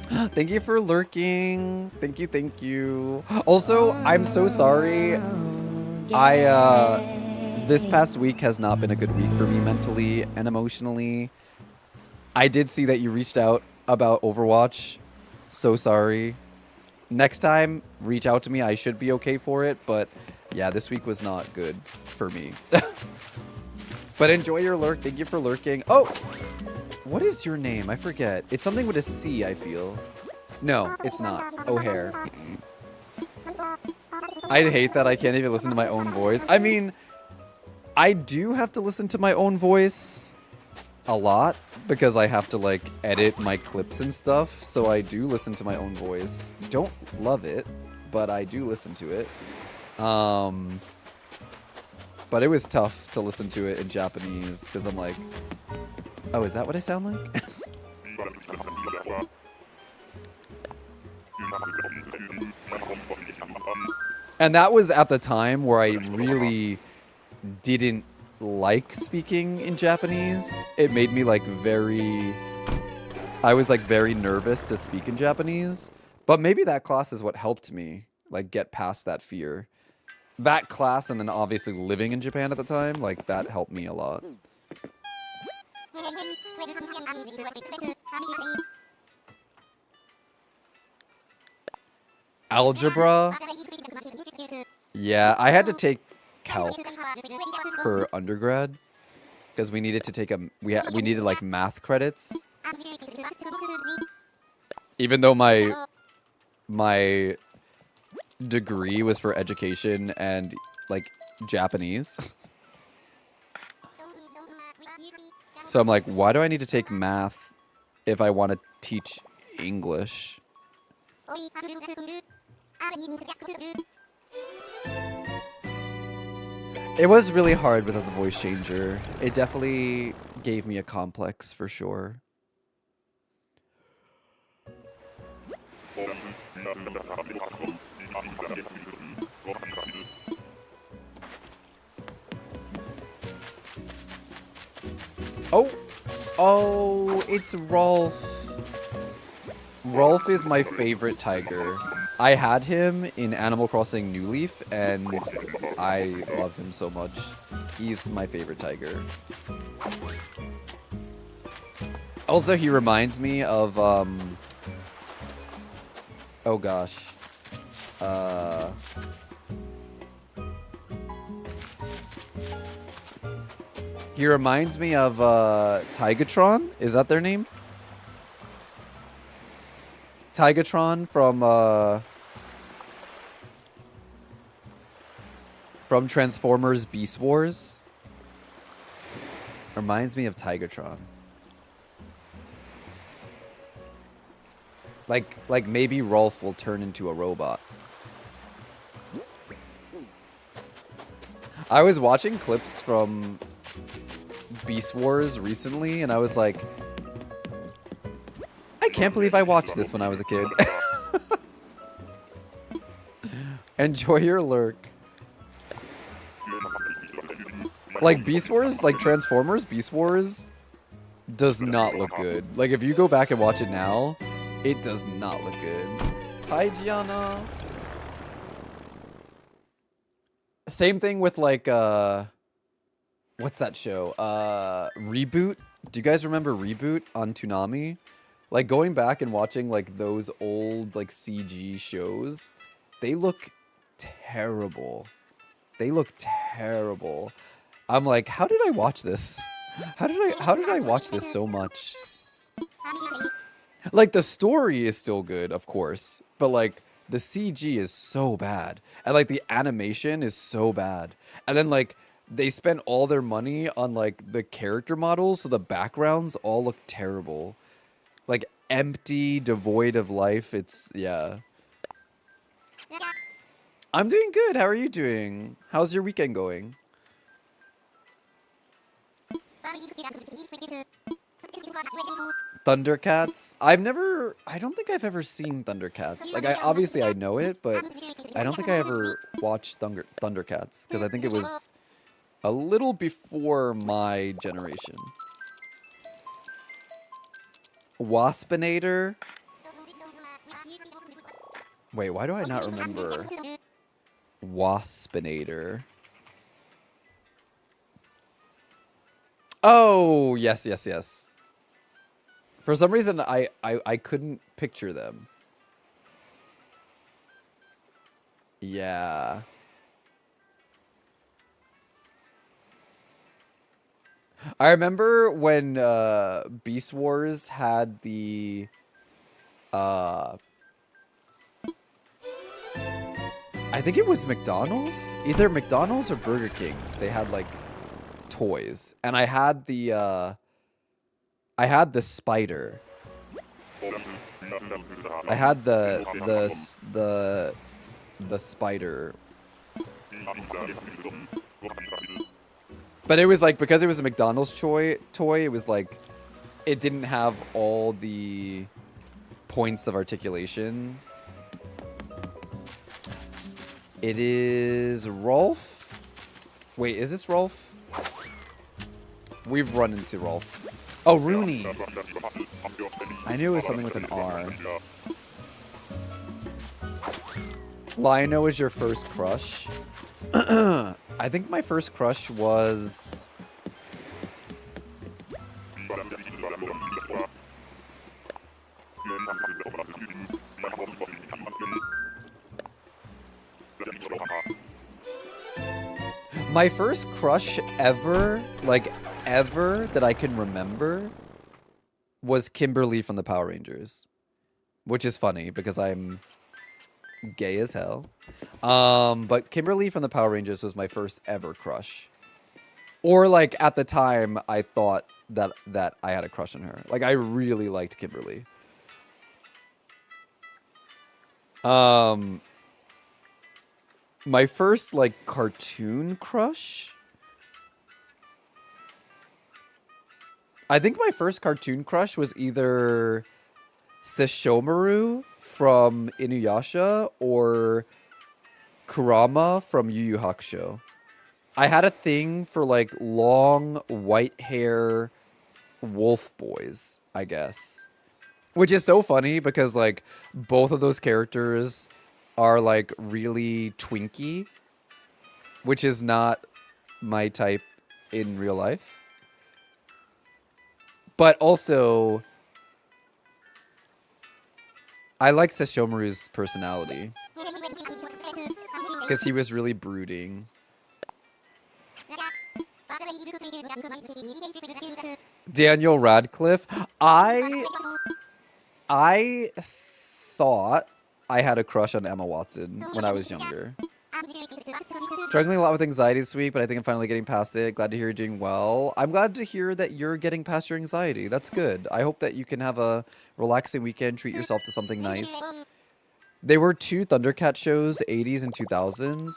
Thank you for lurking. Thank you. Also, I'm so sorry. This past week has not been a good week for me mentally and emotionally. I did see that you reached out about Overwatch. So sorry. Next time, reach out to me. I should be okay for it. But yeah, this week was not good for me. But enjoy your lurk. Thank you for lurking. Oh, what is your name? I forget. It's something with a C, I feel. No, it's not. O'Hare. I hate that I can't even listen to my own voice. I mean, I do have to listen to my own voice a lot because I have to like edit my clips and stuff. So I do listen to my own voice. Don't love it, but I do listen to it. But it was tough to listen to it in Japanese because I'm like, oh, is that what I sound like? And that was at the time where I really didn't like speaking in Japanese. It made me like I was like very nervous to speak in Japanese. But maybe that class is what helped me like get past that fear. That class, and then obviously living in Japan at the time, like that helped me a lot. Algebra? Yeah, I had to take calc for undergrad because we needed to take we needed like math credits. Even though my degree was for education and like Japanese. So I'm like, why do I need to take math if I want to teach English? It was really hard without the voice changer. It definitely gave me a complex for sure. Oh, it's Rolf. Rolf is my favorite tiger. I had him in Animal Crossing New Leaf, and I love him so much. He's my favorite tiger. Also, he reminds me of, oh gosh. He reminds me of, Tigatron? Is that their name? Tigatron from Transformers Beast Wars. Reminds me of Tigatron. Like maybe Rolf will turn into a robot. I was watching clips from Beast Wars recently, and I was like, I can't believe I watched this when I was a kid. Enjoy your lurk. Like Beast Wars, like Transformers, Beast Wars does not look good. Like if you go back and watch it now, it does not look good. Hi, Gianna. Same thing with like, what's that show? Reboot. Do you guys remember Reboot on Toonami? Like going back and watching like those old like CG shows, they look terrible. They look terrible. I'm like, how did I watch this? How did I watch this so much? Like, the story is still good, of course, but like the CG is so bad, and like the animation is so bad, and then like they spent all their money on like the character models, so the backgrounds all look terrible, like empty, devoid of life. It's yeah. I'm doing good. How are you doing? How's your weekend going? Thundercats? I don't think I've ever seen Thundercats. Like, obviously I know it, but I don't think I ever watched Thundercats, because I think it was a little before my generation. Waspinator? Wait, why do I not remember Waspinator? Oh, yes, yes, yes. For some reason, I couldn't picture them. Yeah. I remember when Beast Wars had the I think it was McDonald's? Either McDonald's or Burger King. They had like toys. And I had the spider. I had the spider. But it was like, because it was a McDonald's toy, it was like, it didn't have all the points of articulation. It is Rolf? Wait, is this Rolf? We've run into Rolf. Oh, Rooney. I knew it was something with an R. Lionel is your first crush? I think my first crush was... My first crush ever, like ever, that I can remember was Kimberly from the Power Rangers. Which is funny because I'm gay as hell. But Kimberly from the Power Rangers was my first ever crush. Or like at the time I thought that I had a crush on her. Like I really liked Kimberly. My first, like, cartoon crush? I think my first cartoon crush was either Sesshomaru from Inuyasha or Kurama from Yu Yu Hakusho. I had a thing for, like, long, white hair wolf boys, I guess. Which is so funny because, like, both of those characters are like really twinky, which is not my type in real life. But also, I like Sesshomaru's personality because he was really brooding. Daniel Radcliffe. I thought I had a crush on Emma Watson when I was younger. Struggling a lot with anxiety this week, but I think I'm finally getting past it. Glad to hear you're doing well. I'm glad to hear that you're getting past your anxiety. That's good. I hope that you can have a relaxing weekend, treat yourself to something nice. There were 2 Thundercat shows, 80s and 2000s.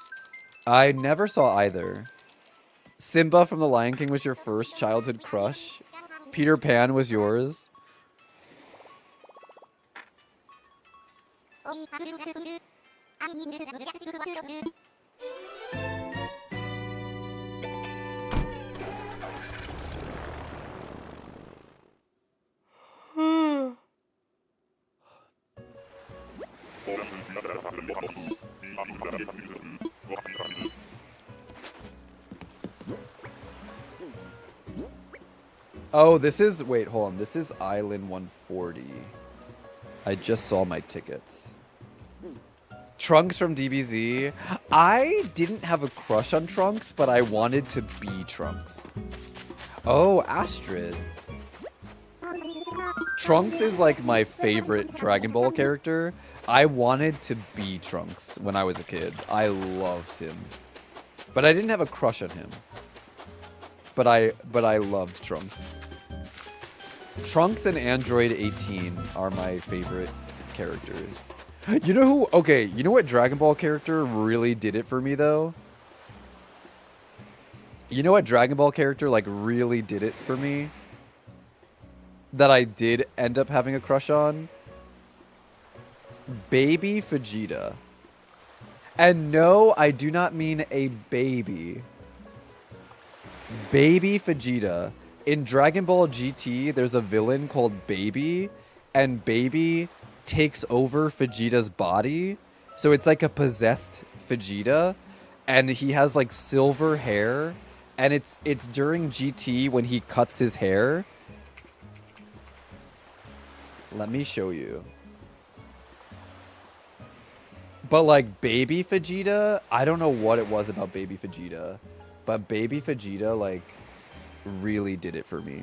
I never saw either. Simba from The Lion King was your first childhood crush. Peter Pan was yours. Oh, this is... Wait, hold on. This is Island 140. I just saw my tickets. Trunks from DBZ. I didn't have a crush on Trunks, but I wanted to be Trunks. Oh, Astrid. Trunks is like my favorite Dragon Ball character. I wanted to be Trunks when I was a kid. I loved him. But I didn't have a crush on him. But I loved Trunks. Trunks and Android 18 are my favorite characters. You know who? Okay, you know what Dragon Ball character really did it for me though? You know what Dragon Ball character like really did it for me? That I did end up having a crush on? Baby Vegeta. And no, I do not mean a baby. Baby Vegeta. In Dragon Ball GT, there's a villain called Baby, and Baby takes over Vegeta's body. So it's like a possessed Vegeta, and he has like silver hair, and it's during GT when he cuts his hair. Let me show you. But like Baby Vegeta, I don't know what it was about Baby Vegeta, but Baby Vegeta like really did it for me.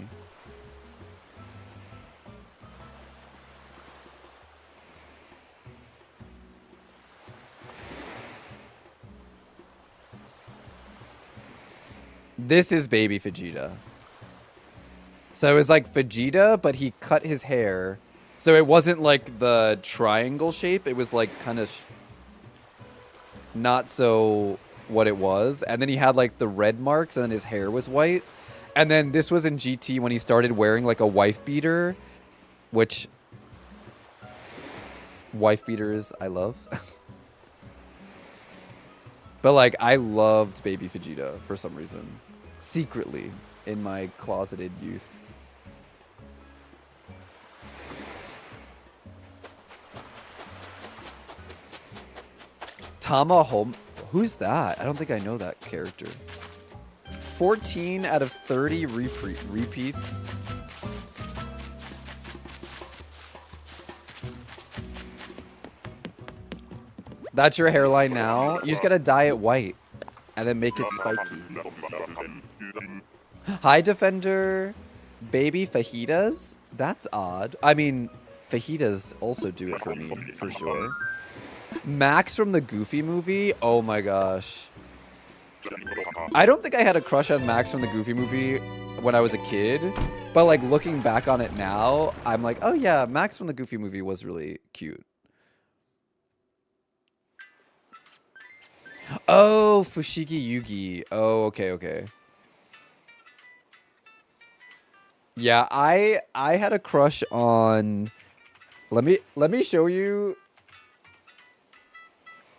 This is Baby Vegeta. So it was like Vegeta, but he cut his hair. So it wasn't like the triangle shape. It was like kind of not so what it was. And then he had like the red marks and then his hair was white. And then this was in GT when he started wearing like a wife beater, which wife beaters I love. But like I loved Baby Vegeta for some reason. Secretly in my closeted youth. Tama Home. Who's that? I don't think I know that character. 14 out of 30 repeats. That's your hairline now? You just gotta dye it white. And then make it spiky. Hi, Defender. Baby fajitas? That's odd. I mean, fajitas also do it for me, for sure. Max from the Goofy movie? Oh my gosh. I don't think I had a crush on Max from the Goofy movie when I was a kid. But like looking back on it now, I'm like, oh yeah, Max from the Goofy movie was really cute. Oh, Fushigi Yugi. Oh, okay, okay. Yeah, I had a crush on. Let me show you.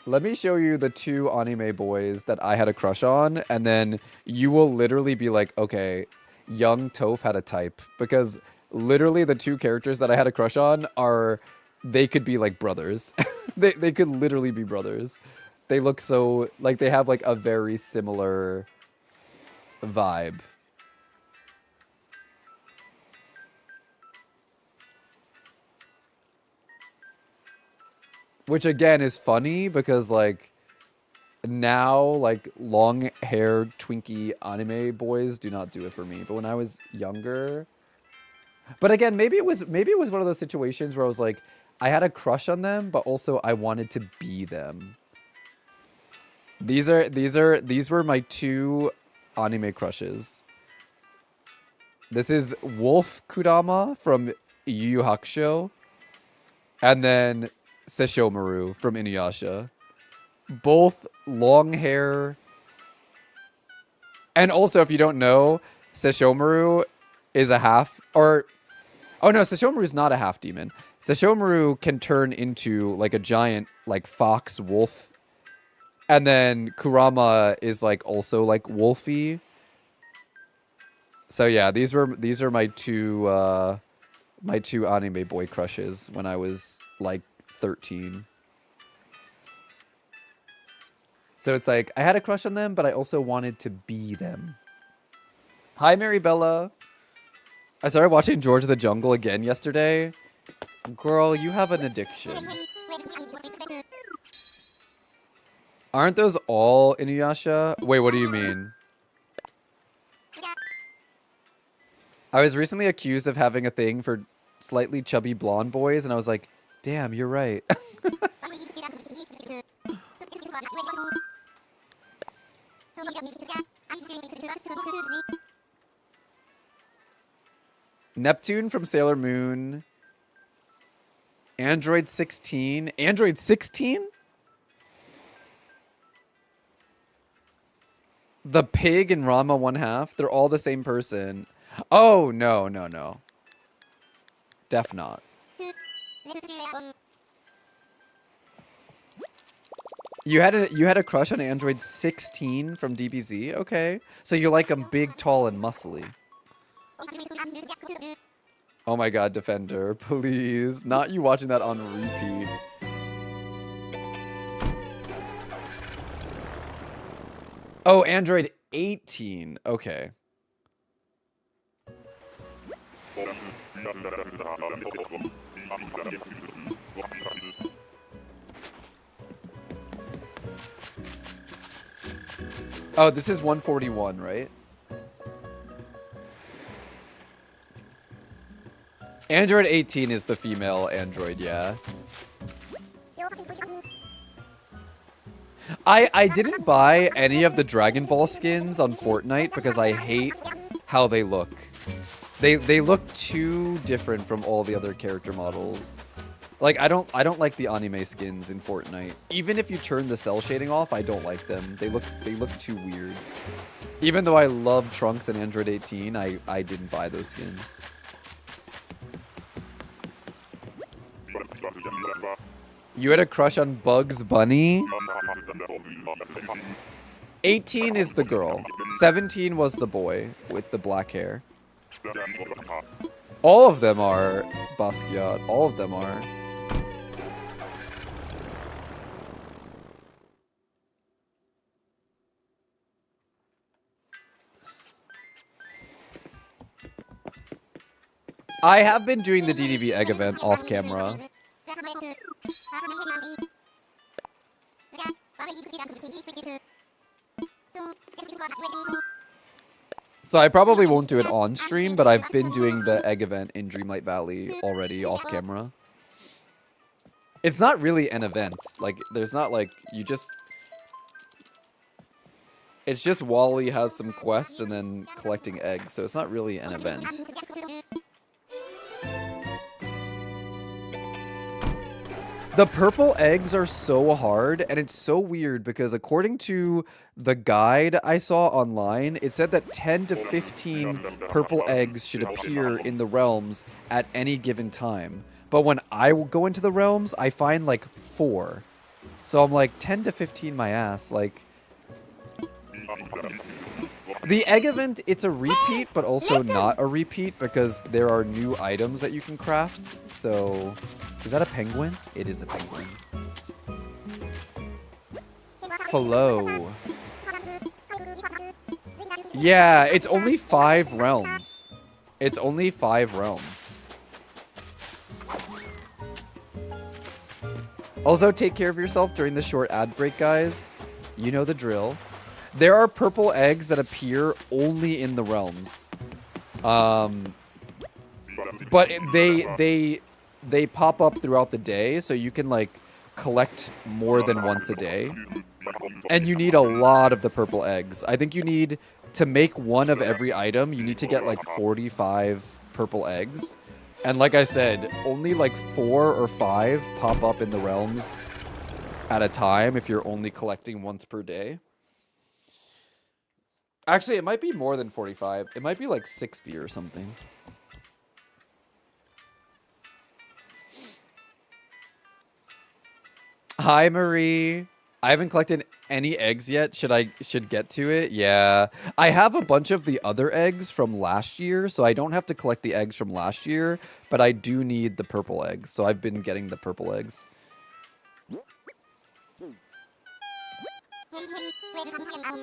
Let me show you the two anime boys that I had a crush on, and then you will literally be like, okay, young Toph had a type, because literally the two characters that I had a crush on are, they could be like brothers. they could literally be brothers. They look so, like they have like a very similar vibe. Which again is funny because like now like long haired twinky anime boys do not do it for me. But when I was younger, but again, maybe it was one of those situations where I was like, I had a crush on them, but also I wanted to be them. These were my two anime crushes. This is Wolf Kurama from Yu Yu Hakusho, and then Sesshomaru from Inuyasha. Both long hair. And also, if you don't know, Sesshomaru is a half, or oh no, Sesshomaru is not a half demon. Sesshomaru can turn into like a giant like fox wolf. And then Kurama is like also like wolfy. So yeah, these are my two anime boy crushes when I was like 13. So it's like I had a crush on them, but I also wanted to be them. Hi, Mary Bella. I started watching George of the Jungle again yesterday. Girl, you have an addiction. Aren't those all Inuyasha? Wait, what do you mean? I was recently accused of having a thing for slightly chubby blonde boys, and I was like, damn, you're right. Neptune from Sailor Moon. Android 16. Android 16? The pig and Rama 1/2. They're all the same person. Oh, no, no, no. Def not. You had a crush on Android 16 from DBZ? Okay. So you like him big, tall, and muscly. Oh my god, Defender, please. Not you watching that on repeat. Oh, Android 18. Okay. Oh, this is 141, right? Android 18 is the female Android, yeah. I didn't buy any of the Dragon Ball skins on Fortnite because I hate how they look. They look too different from all the other character models. Like I don't like the anime skins in Fortnite. Even if you turn the cell shading off, I don't like them. They look too weird. Even though I love Trunks and Android 18, I didn't buy those skins. You had a crush on Bugs Bunny? 18 is the girl. 17 was the boy with the black hair. All of them are Basquiat. All of them are. I have been doing the DDV egg event off camera. So I probably won't do it on stream, but I've been doing the egg event in Dreamlight Valley already off camera. It's not really an event. Like, there's not like, you just... It's just Wally has some quests and then collecting eggs, so it's not really an event. The purple eggs are so hard, and it's so weird because according to the guide I saw online, it said that 10 to 15 purple eggs should appear in the realms at any given time. But when I go into the realms, I find like 4. So I'm like, 10 to 15 my ass, like... The egg event, it's a repeat, but also not a repeat because there are new items that you can craft. So, is that a penguin? It is a penguin. Flow. Yeah, it's only 5 realms. It's only 5 realms. Also, take care of yourself during the short ad break, guys. You know the drill. There are purple eggs that appear only in the realms. But they pop up throughout the day, so you can like collect more than once a day. And you need a lot of the purple eggs. I think you need to make one of every item, you need to get like 45 purple eggs. And like I said, only like 4 or 5 pop up in the realms at a time if you're only collecting once per day. Actually, it might be more than 45. It might be like 60 or something. Hi, Marie. I haven't collected any eggs yet. Should get to it? Yeah. I have a bunch of the other eggs from last year, so I don't have to collect the eggs from last year, but I do need the purple eggs, so I've been getting the purple eggs.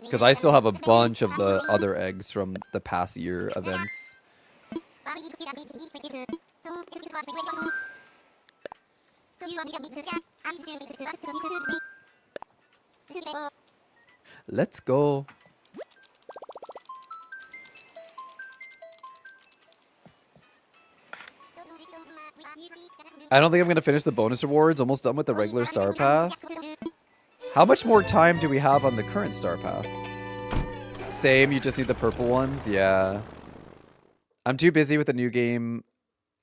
Because I still have a bunch of the other eggs from the past year events. Let's go. I don't think I'm going to finish the bonus rewards. Almost done with the regular star path. How much more time do we have on the current star path? Same, you just need the purple ones? Yeah. I'm too busy with the new game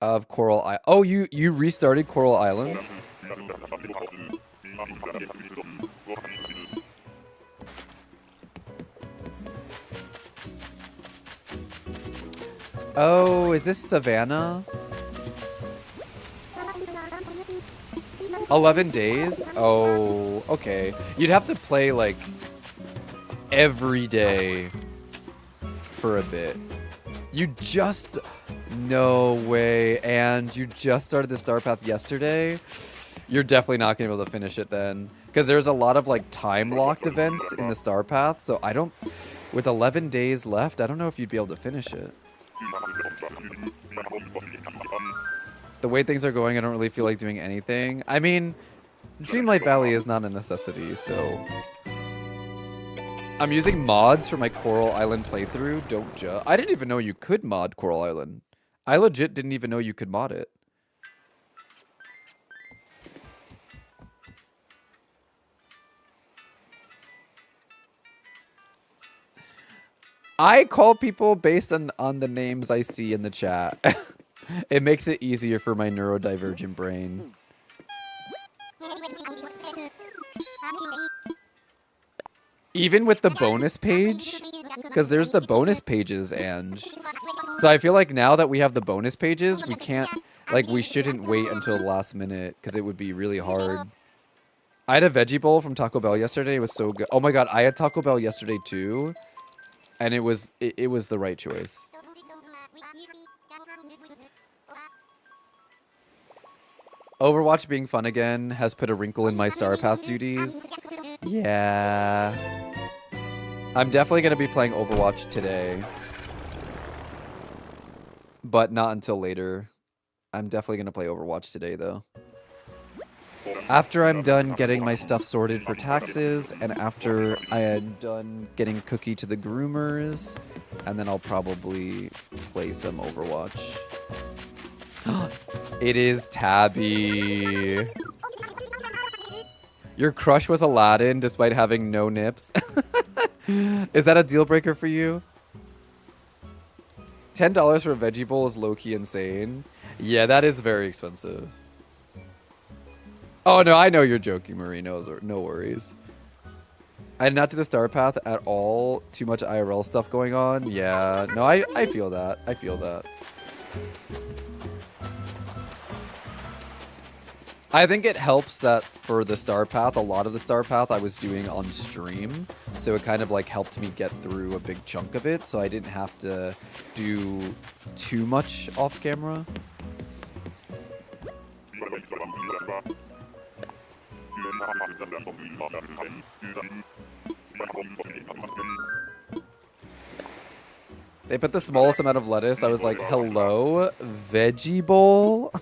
of Coral Island. Oh, you restarted Coral Island? Oh, is this Savannah? 11 days? Oh, okay. You'd have to play, like, every day for a bit. You just... No way. And you just started the Star Path yesterday? You're definitely not going to be able to finish it then. Because there's a lot of, like, time-locked events in the Star Path. So I don't... With 11 days left, I don't know if you'd be able to finish it. The way things are going, I don't really feel like doing anything. I mean, Dreamlight Valley is not a necessity, so... I'm using mods for my Coral Island playthrough. Don't judge. I didn't even know you could mod Coral Island. I legit didn't even know you could mod it. I call people based on the names I see in the chat. It makes it easier for my neurodivergent brain. Even with the bonus page? Because there's the bonus pages, and... So I feel like now that we have the bonus pages, we can't... Like, we shouldn't wait until the last minute, because it would be really hard. I had a veggie bowl from Taco Bell yesterday. It was so good. Oh my god, I had Taco Bell yesterday too. And it was the right choice. Overwatch being fun again has put a wrinkle in my Star Path duties. Yeah. I'm definitely going to be playing Overwatch today. But not until later. I'm definitely going to play Overwatch today, though. After I'm done getting my stuff sorted for taxes, and after I am done getting Cookie to the groomers, and then I'll probably play some Overwatch. It is Tabby. Your crush was Aladdin despite having no nips. Is that a deal breaker for you? $10 for a veggie bowl is low-key insane. Yeah, that is very expensive. Oh, no, I know you're joking, Marie. No worries. I did not do the Star Path at all. Too much IRL stuff going on. Yeah, no, I feel that. I feel that. I think it helps that for the Star Path, a lot of the Star Path I was doing on stream. So it kind of like helped me get through a big chunk of it. So I didn't have to do too much off camera. They put the smallest amount of lettuce. I was like, hello, veggie bowl?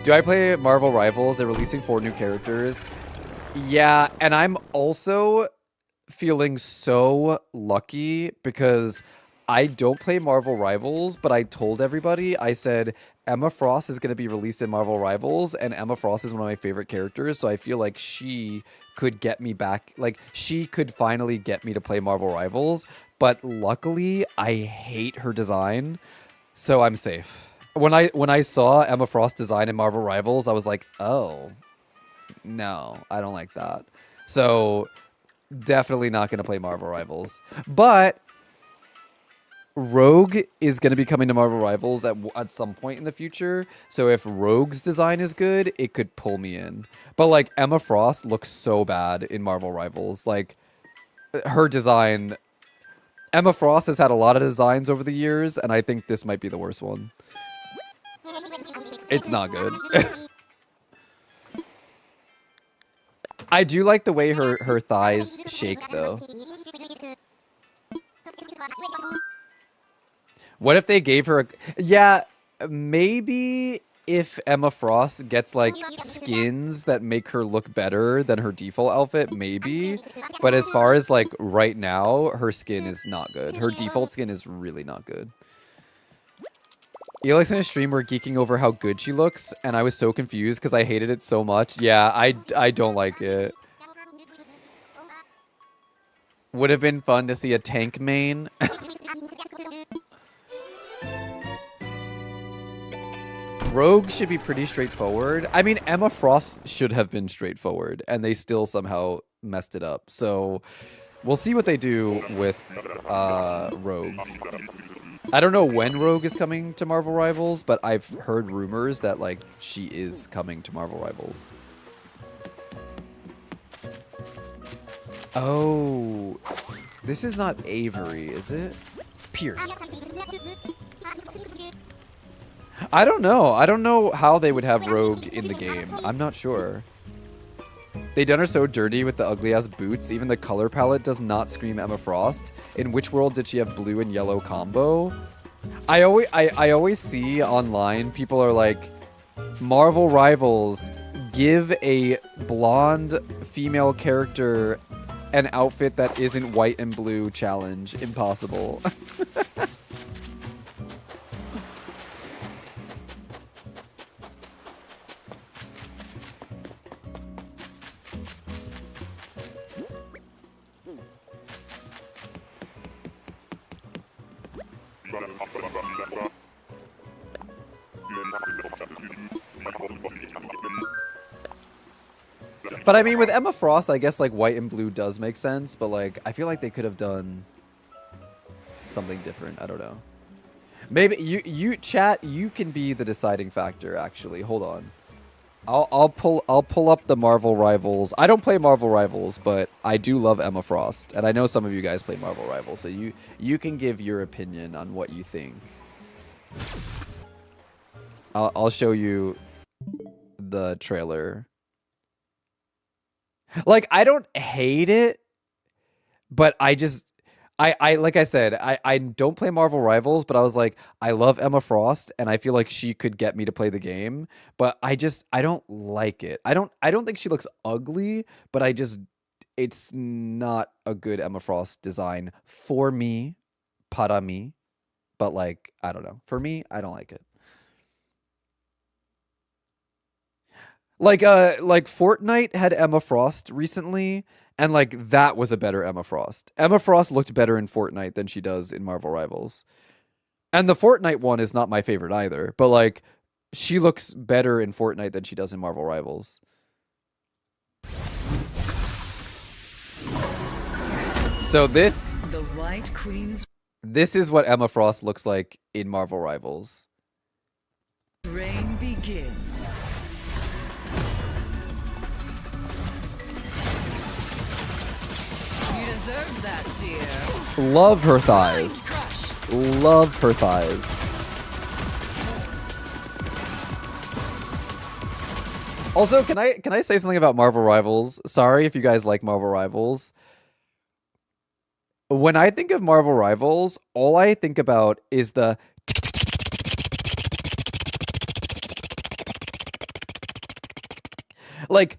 Do I play Marvel Rivals? They're releasing 4 new characters. Yeah, and I'm also feeling so lucky because I don't play Marvel Rivals, but I told everybody, I said, Emma Frost is going to be released in Marvel Rivals, and Emma Frost is one of my favorite characters, so I feel like she could get me back, like, she could finally get me to play Marvel Rivals, but luckily, I hate her design, so I'm safe. When I saw Emma Frost design in Marvel Rivals, I was like, oh, no, I don't like that. So, definitely not going to play Marvel Rivals. But Rogue is going to be coming to Marvel Rivals at some point in the future. So if Rogue's design is good, it could pull me in. But like Emma Frost looks so bad in Marvel Rivals. Like her design, Emma Frost has had a lot of designs over the years, and I think this might be the worst one. It's not good. I do like the way her thighs shake, though. What if they gave her a... Yeah, maybe if Emma Frost gets, like, skins that make her look better than her default outfit, maybe. But as far as, like, right now, her skin is not good. Her default skin is really not good. Elix in a stream were geeking over how good she looks, and I was so confused because I hated it so much. Yeah, I don't like it. Would have been fun to see a tank main. Rogue should be pretty straightforward. I mean, Emma Frost should have been straightforward, and they still somehow messed it up. So we'll see what they do with Rogue. I don't know when Rogue is coming to Marvel Rivals, but I've heard rumors that like she is coming to Marvel Rivals. Oh, this is not Avery, is it? Pierce. I don't know. I don't know how they would have Rogue in the game. I'm not sure. They done her so dirty with the ugly ass boots. Even the color palette does not scream Emma Frost. In which world did she have blue and yellow combo? I always see online people are like, Marvel Rivals, give a blonde female character an outfit that isn't white and blue challenge. Impossible. But I mean, with Emma Frost, I guess like white and blue does make sense, but like I feel like they could have done something different. I don't know. Maybe you chat, you can be the deciding factor actually. Hold on. I'll pull up the Marvel Rivals. I don't play Marvel Rivals, but I do love Emma Frost, and I know some of you guys play Marvel Rivals, so you can give your opinion on what you think. I'll show you the trailer. Like, I don't hate it, but I like I said, I don't play Marvel Rivals, but I was like, I love Emma Frost, and I feel like she could get me to play the game, but I don't like it. I don't think she looks ugly, but it's not a good Emma Frost design for me, para mí, but like, I don't know. For me, I don't like it. Like Fortnite had Emma Frost recently, and like that was a better Emma Frost. Emma Frost looked better in Fortnite than she does in Marvel Rivals. And the Fortnite one is not my favorite either, but like she looks better in Fortnite than she does in Marvel Rivals. So this is what Emma Frost looks like in Marvel Rivals. Rain begins. Deserve that, dear. Love her thighs. Love her thighs. Also, can I say something about Marvel Rivals? Sorry if you guys like Marvel Rivals. When I think of Marvel Rivals, all I think about is the like,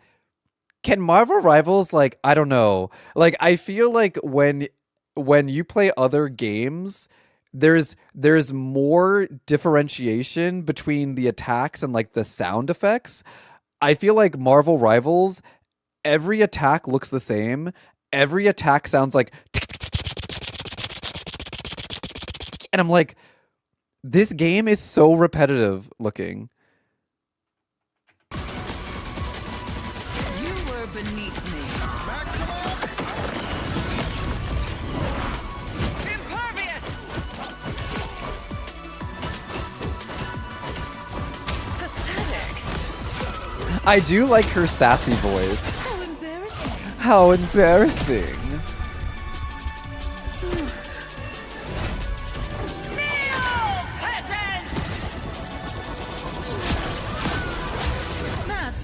can Marvel Rivals, like, I don't know. Like, I feel like when you play other games, there's more differentiation between the attacks and like the sound effects. I feel like Marvel Rivals, every attack looks the same. Every attack sounds like, and I'm like, this game is so repetitive looking. Beneath me. Impervious. Pathetic. I do like her sassy voice. How embarrassing. How embarrassing.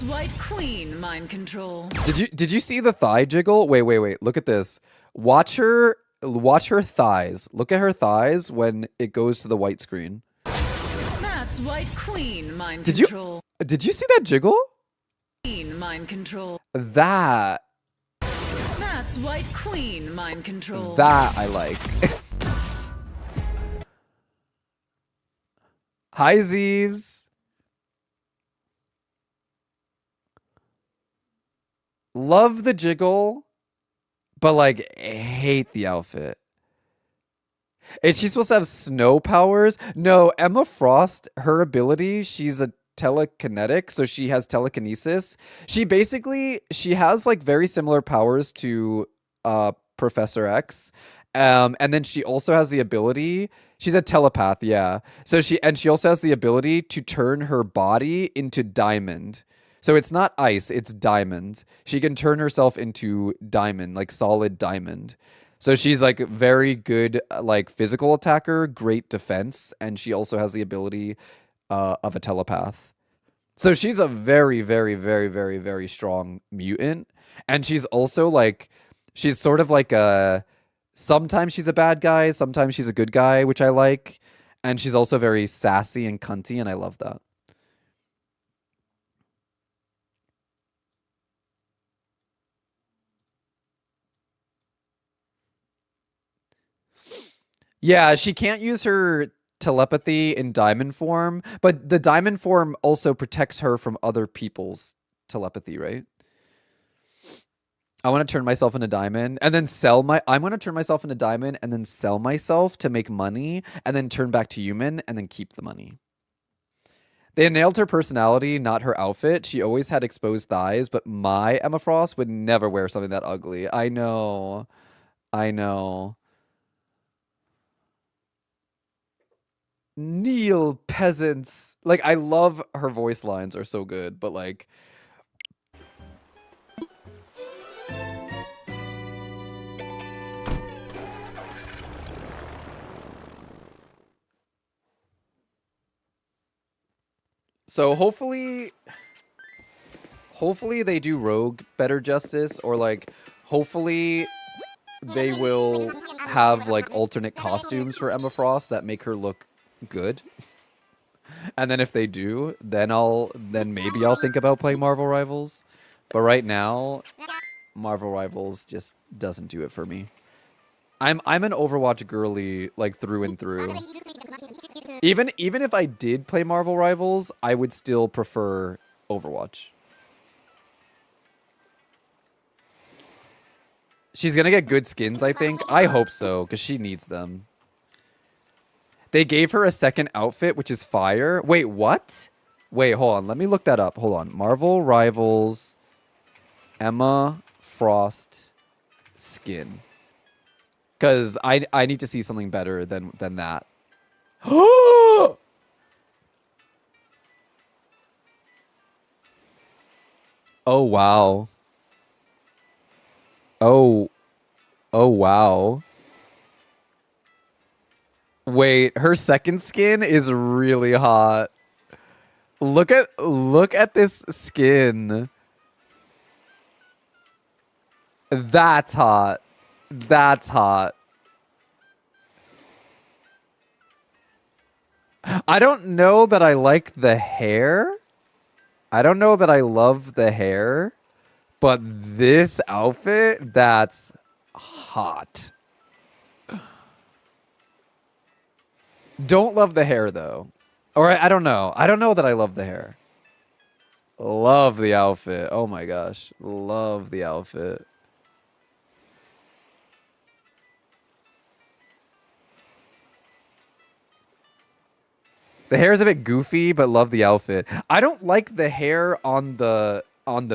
White Queen mind control. Did you see the thigh jiggle? Wait. Look at this. Watch her thighs. Look at her thighs when it goes to the white screen. That's White Queen mind control. Did you see that jiggle? Queen mind control. That's White Queen mind control. That I like. Hi, Zeeves. Love the jiggle, but like hate the outfit. Is she supposed to have snow powers? No, Emma Frost, her ability, she's a telekinetic, so she has telekinesis. She has like very similar powers to Professor X. And then she also has the ability, she's a telepath, yeah. She also has the ability to turn her body into diamond. So it's not ice, it's diamond. She can turn herself into diamond, like solid diamond. So she's like very good, like physical attacker, great defense, and she also has the ability of a telepath. So she's a very, very, very, very, very strong mutant, and she's also like, she's sort of like a. Sometimes she's a bad guy, sometimes she's a good guy, which I like, and she's also very sassy and cunty, and I love that. Yeah, she can't use her telepathy in diamond form, but the diamond form also protects her from other people's telepathy, right? I want to turn myself into diamond and then I'm going to turn myself into diamond and then sell myself to make money and then turn back to human and then keep the money. They nailed her personality, not her outfit. She always had exposed thighs, but my Emma Frost would never wear something that ugly. I know. I know. Kneel, peasants. Like, I love her voice lines are so good, but like. So hopefully they do Rogue better justice, or like hopefully they will have like alternate costumes for Emma Frost that make her look good. And then if they do, then maybe I'll think about playing Marvel Rivals. But right now, Marvel Rivals just doesn't do it for me. I'm an Overwatch girly like through and through. Even if I did play Marvel Rivals, I would still prefer Overwatch. She's gonna get good skins, I think. I hope so, because she needs them. They gave her a second outfit, which is fire. Wait, what? Wait, hold on. Let me look that up. Hold on. Marvel Rivals Emma Frost skin. Because I need to see something better than that. Oh, wow. Oh wow. Wait, her second skin is really hot. Look at this skin. That's hot. That's hot. I don't know that I like the hair. I don't know that I love the hair, but this outfit, that's hot. Don't love the hair though. Or I don't know. I don't know that I love the hair. Love the outfit. Oh my gosh. Love the outfit. The hair is a bit goofy, but love the outfit. I don't like the hair on the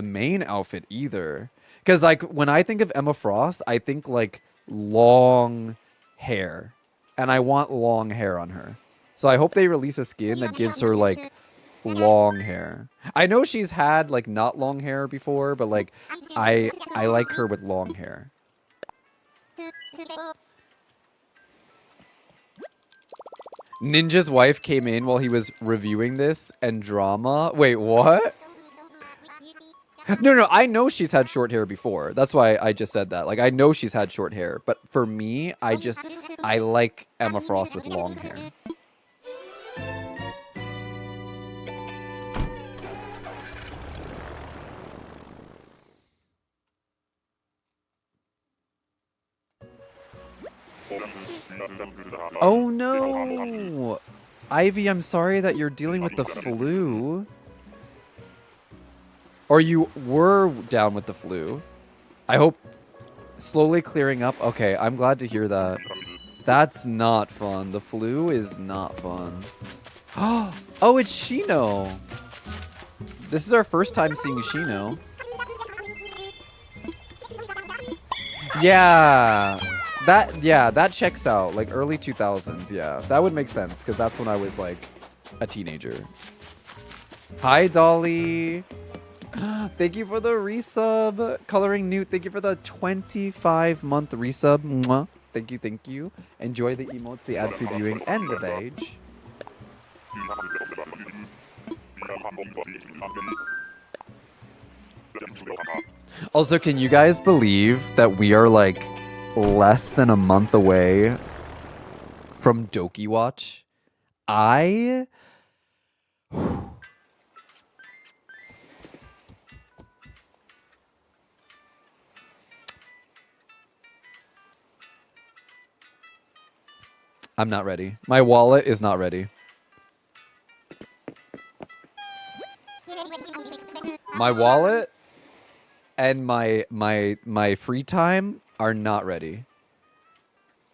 main outfit either. Cause like when I think of Emma Frost, I think like long hair. And I want long hair on her. So I hope they release a skin that gives her like long hair. I know she's had like not long hair before, but like I like her with long hair. Ninja's wife came in while he was reviewing this and drama. Wait, what? No, I know she's had short hair before. That's why I just said that. Like, I know she's had short hair. But for me, I like Emma Frost with long hair. Oh, no. Ivy, I'm sorry that you're dealing with the flu. Or you were down with the flu. I hope slowly clearing up. Okay, I'm glad to hear that. That's not fun. The flu is not fun. Oh, it's Shino. This is our first time seeing Shino. Yeah. That checks out. Like early 2000s, yeah. That would make sense because that's when I was like a teenager. Hi, Dolly. Thank you for the resub. Coloring Newt, thank you for the 25-month resub. Mwah. Thank you, thank you. Enjoy the emotes, the ad-free viewing, and the beige. Also, can you guys believe that we are like less than a month away from Doki Watch? I'm not ready. My wallet is not ready. My wallet and my free time are not ready.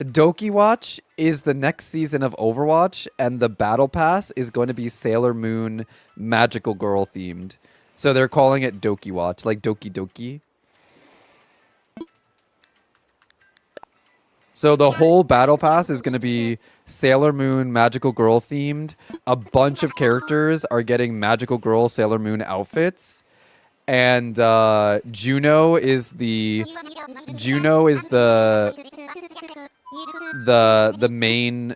Doki Watch is the next season of Overwatch, and the Battle Pass is going to be Sailor Moon Magical Girl themed. So they're calling it Doki Watch, like Doki Doki. So the whole Battle Pass is going to be Sailor Moon Magical Girl themed. A bunch of characters are getting Magical Girl Sailor Moon outfits. And Juno is the main,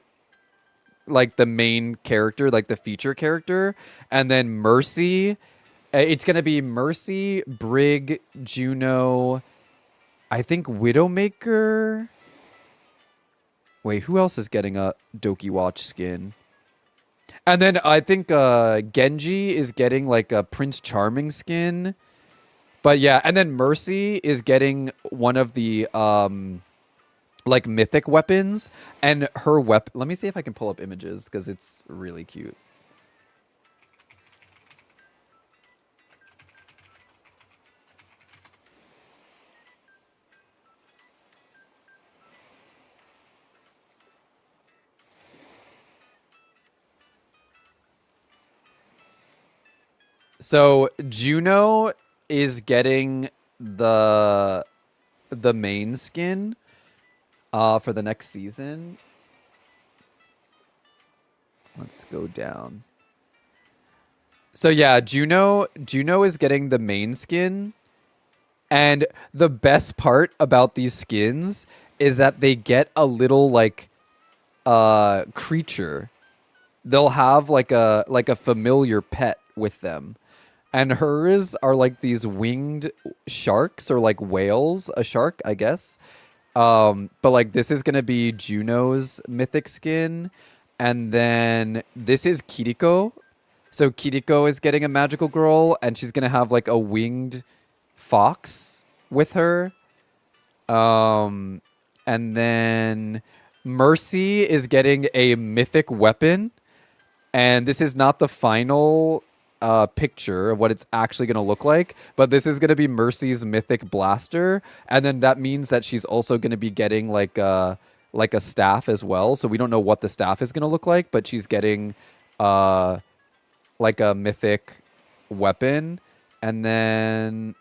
like the main character, like the feature character. And then Mercy, it's going to be Mercy, Brig, Juno, I think Widowmaker. Wait, who else is getting a Doki Watch skin? And then I think Genji is getting like a Prince Charming skin. But yeah, and then Mercy is getting one of the like mythic weapons, and her weapon. Let me see if I can pull up images because it's really cute. So Juno is getting the main skin for the next season. Let's go down. So yeah, Juno is getting the main skin. And the best part about these skins is that they get a little like creature. They'll have like a familiar pet with them. And hers are like these winged sharks or like whales, a shark, I guess. But like this is going to be Juno's mythic skin. And then this is Kiriko. So Kiriko is getting a magical girl and she's going to have like a winged fox with her. And then Mercy is getting a mythic weapon. And this is not the final picture of what it's actually going to look like, but this is going to be Mercy's mythic blaster, and then that means that she's also going to be getting like a staff as well. So we don't know what the staff is going to look like, but she's getting like a mythic weapon. And then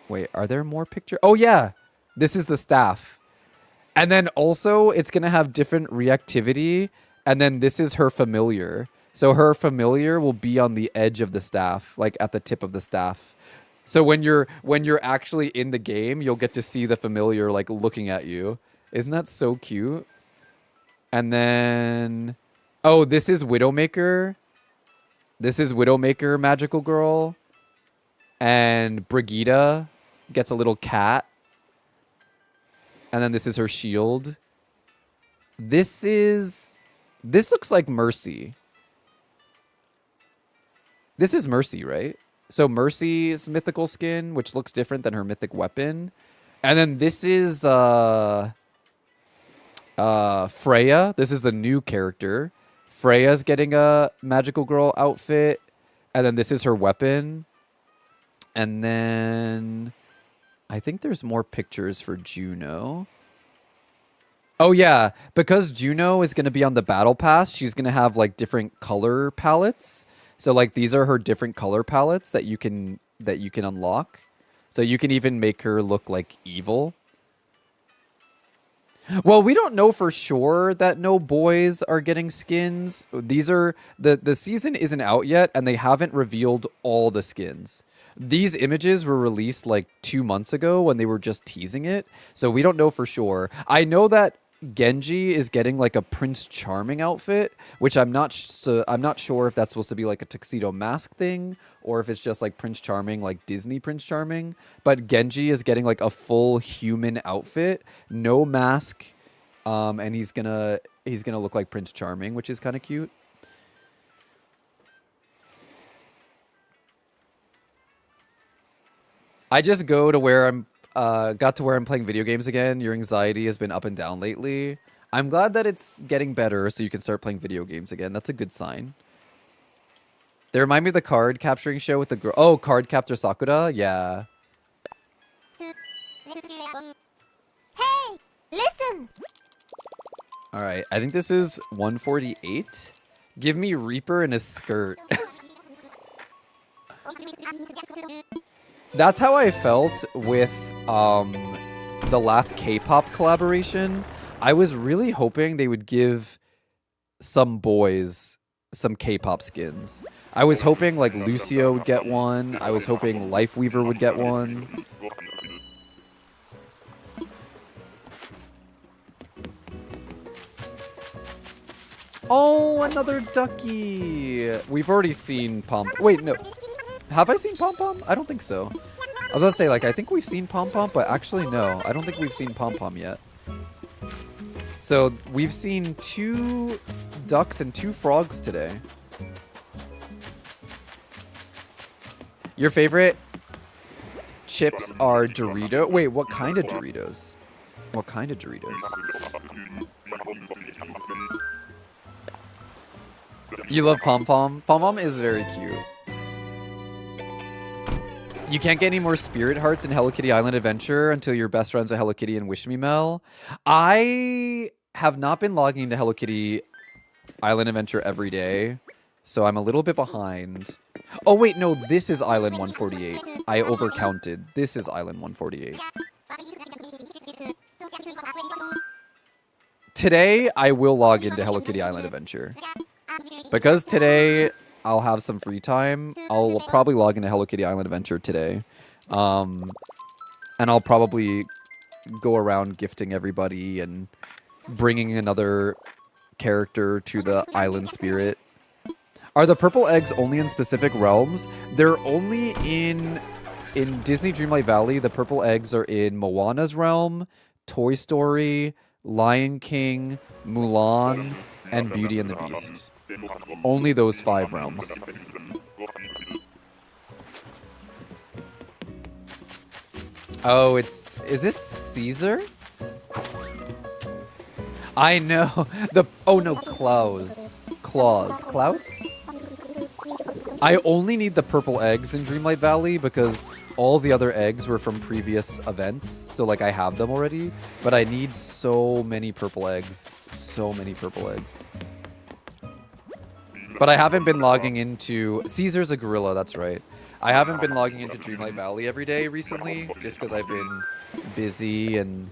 wait, are there more pictures? Oh yeah, this is the staff. And then also it's going to have different reactivity, and then this is her familiar. So her familiar will be on the edge of the staff, like at the tip of the staff. So when you're actually in the game, you'll get to see the familiar like looking at you. Isn't that so cute? And then, oh, this is Widowmaker. This is Widowmaker Magical Girl. And Brigitte gets a little cat. And then this is her shield. This looks like Mercy. This is Mercy, right? So Mercy's mythical skin, which looks different than her mythic weapon. And then this is Freya. This is the new character. Freya's getting a magical girl outfit. And then this is her weapon. And then I think there's more pictures for Juno. Oh yeah, because Juno is going to be on the battle pass, she's going to have like different color palettes. So like these are her different color palettes that you can unlock. So you can even make her look like evil. Well, we don't know for sure that no boys are getting skins. These are the season isn't out yet and they haven't revealed all the skins. These images were released like 2 months ago when they were just teasing it. So we don't know for sure. I know that Genji is getting like a Prince Charming outfit, which I'm not sure if that's supposed to be like a tuxedo mask thing or if it's just like Prince Charming, like Disney Prince Charming. But Genji is getting like a full human outfit, no mask, and he's gonna look like Prince Charming, which is kind of cute. I just go to where I'm got to where I'm playing video games again. Your anxiety has been up and down lately. I'm glad that it's getting better so you can start playing video games again. That's a good sign. They remind me of the card capturing show with the girl. Oh, Card Captor Sakura? Yeah. Hey, listen. All right. I think this is 148. Give me Reaper in a skirt. That's how I felt with the last K-pop collaboration. I was really hoping they would give some boys some K-pop skins. I was hoping like Lucio would get one. I was hoping Lifeweaver would get one. Oh, another ducky. We've already seen Pom. Wait, no. Have I seen Pom Pom? I don't think so. I was gonna say, like, I think we've seen Pom Pom, but actually, no. I don't think we've seen Pom Pom yet. So, we've seen 2 ducks and 2 frogs today. Your favorite chips are Dorito. Wait, what kind of Doritos? What kind of Doritos? You love Pom Pom? Pom Pom is very cute. You can't get any more spirit hearts in Hello Kitty Island Adventure until your best friends are Hello Kitty and Wish Me Mel. I have not been logging into Hello Kitty Island Adventure every day, so I'm a little bit behind. Oh wait, no, this is Island 148. I overcounted. This is Island 148. Today, I will log into Hello Kitty Island Adventure. Because today I'll have some free time, I'll probably log into Hello Kitty Island Adventure today. And I'll probably go around gifting everybody and bringing another character to the island spirit. Are the purple eggs only in specific realms? They're only in Disney Dreamlight Valley. The purple eggs are in Moana's realm, Toy Story, Lion King, Mulan, and Beauty and the Beast. Only those 5 realms. Oh, is this Caesar? I know. Oh no, Klaus. I only need the purple eggs in Dreamlight Valley because all the other eggs were from previous events. So like I have them already, but I need so many purple eggs. So many purple eggs. But I haven't been logging into... Caesar's a gorilla, that's right. I haven't been logging into Dreamlight Valley every day recently, just because I've been busy and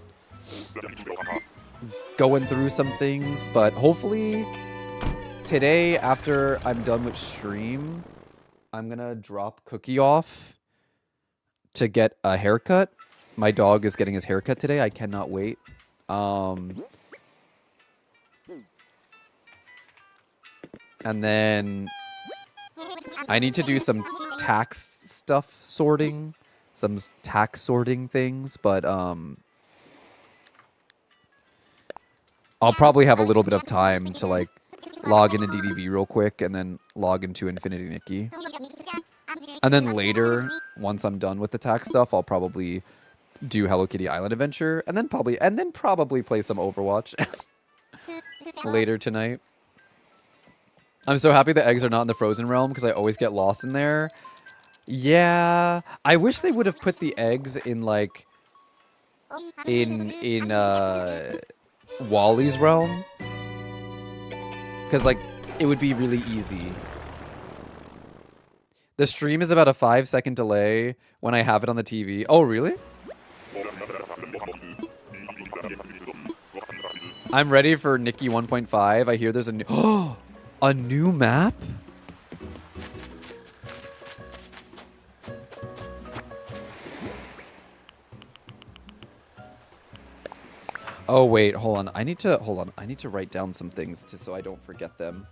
going through some things. But hopefully today, after I'm done with stream, I'm going to drop Cookie off to get a haircut. My dog is getting his haircut today. I cannot wait. And then I need to do some tax stuff sorting, some tax sorting things, but I'll probably have a little bit of time to like log into DDV real quick and then log into Infinity Nikki. And then later, once I'm done with the tax stuff, I'll probably do Hello Kitty Island Adventure and then probably play some Overwatch later tonight. I'm so happy the eggs are not in the frozen realm because I always get lost in there. Yeah, I wish they would have put the eggs in like in Wally's realm, because like it would be really easy. The stream is about a 5-second delay when I have it on the TV. Oh, really? I'm ready for Nikki 1.5. I hear there's a new a new map? Oh wait, hold on. I need to write down some things so I don't forget them.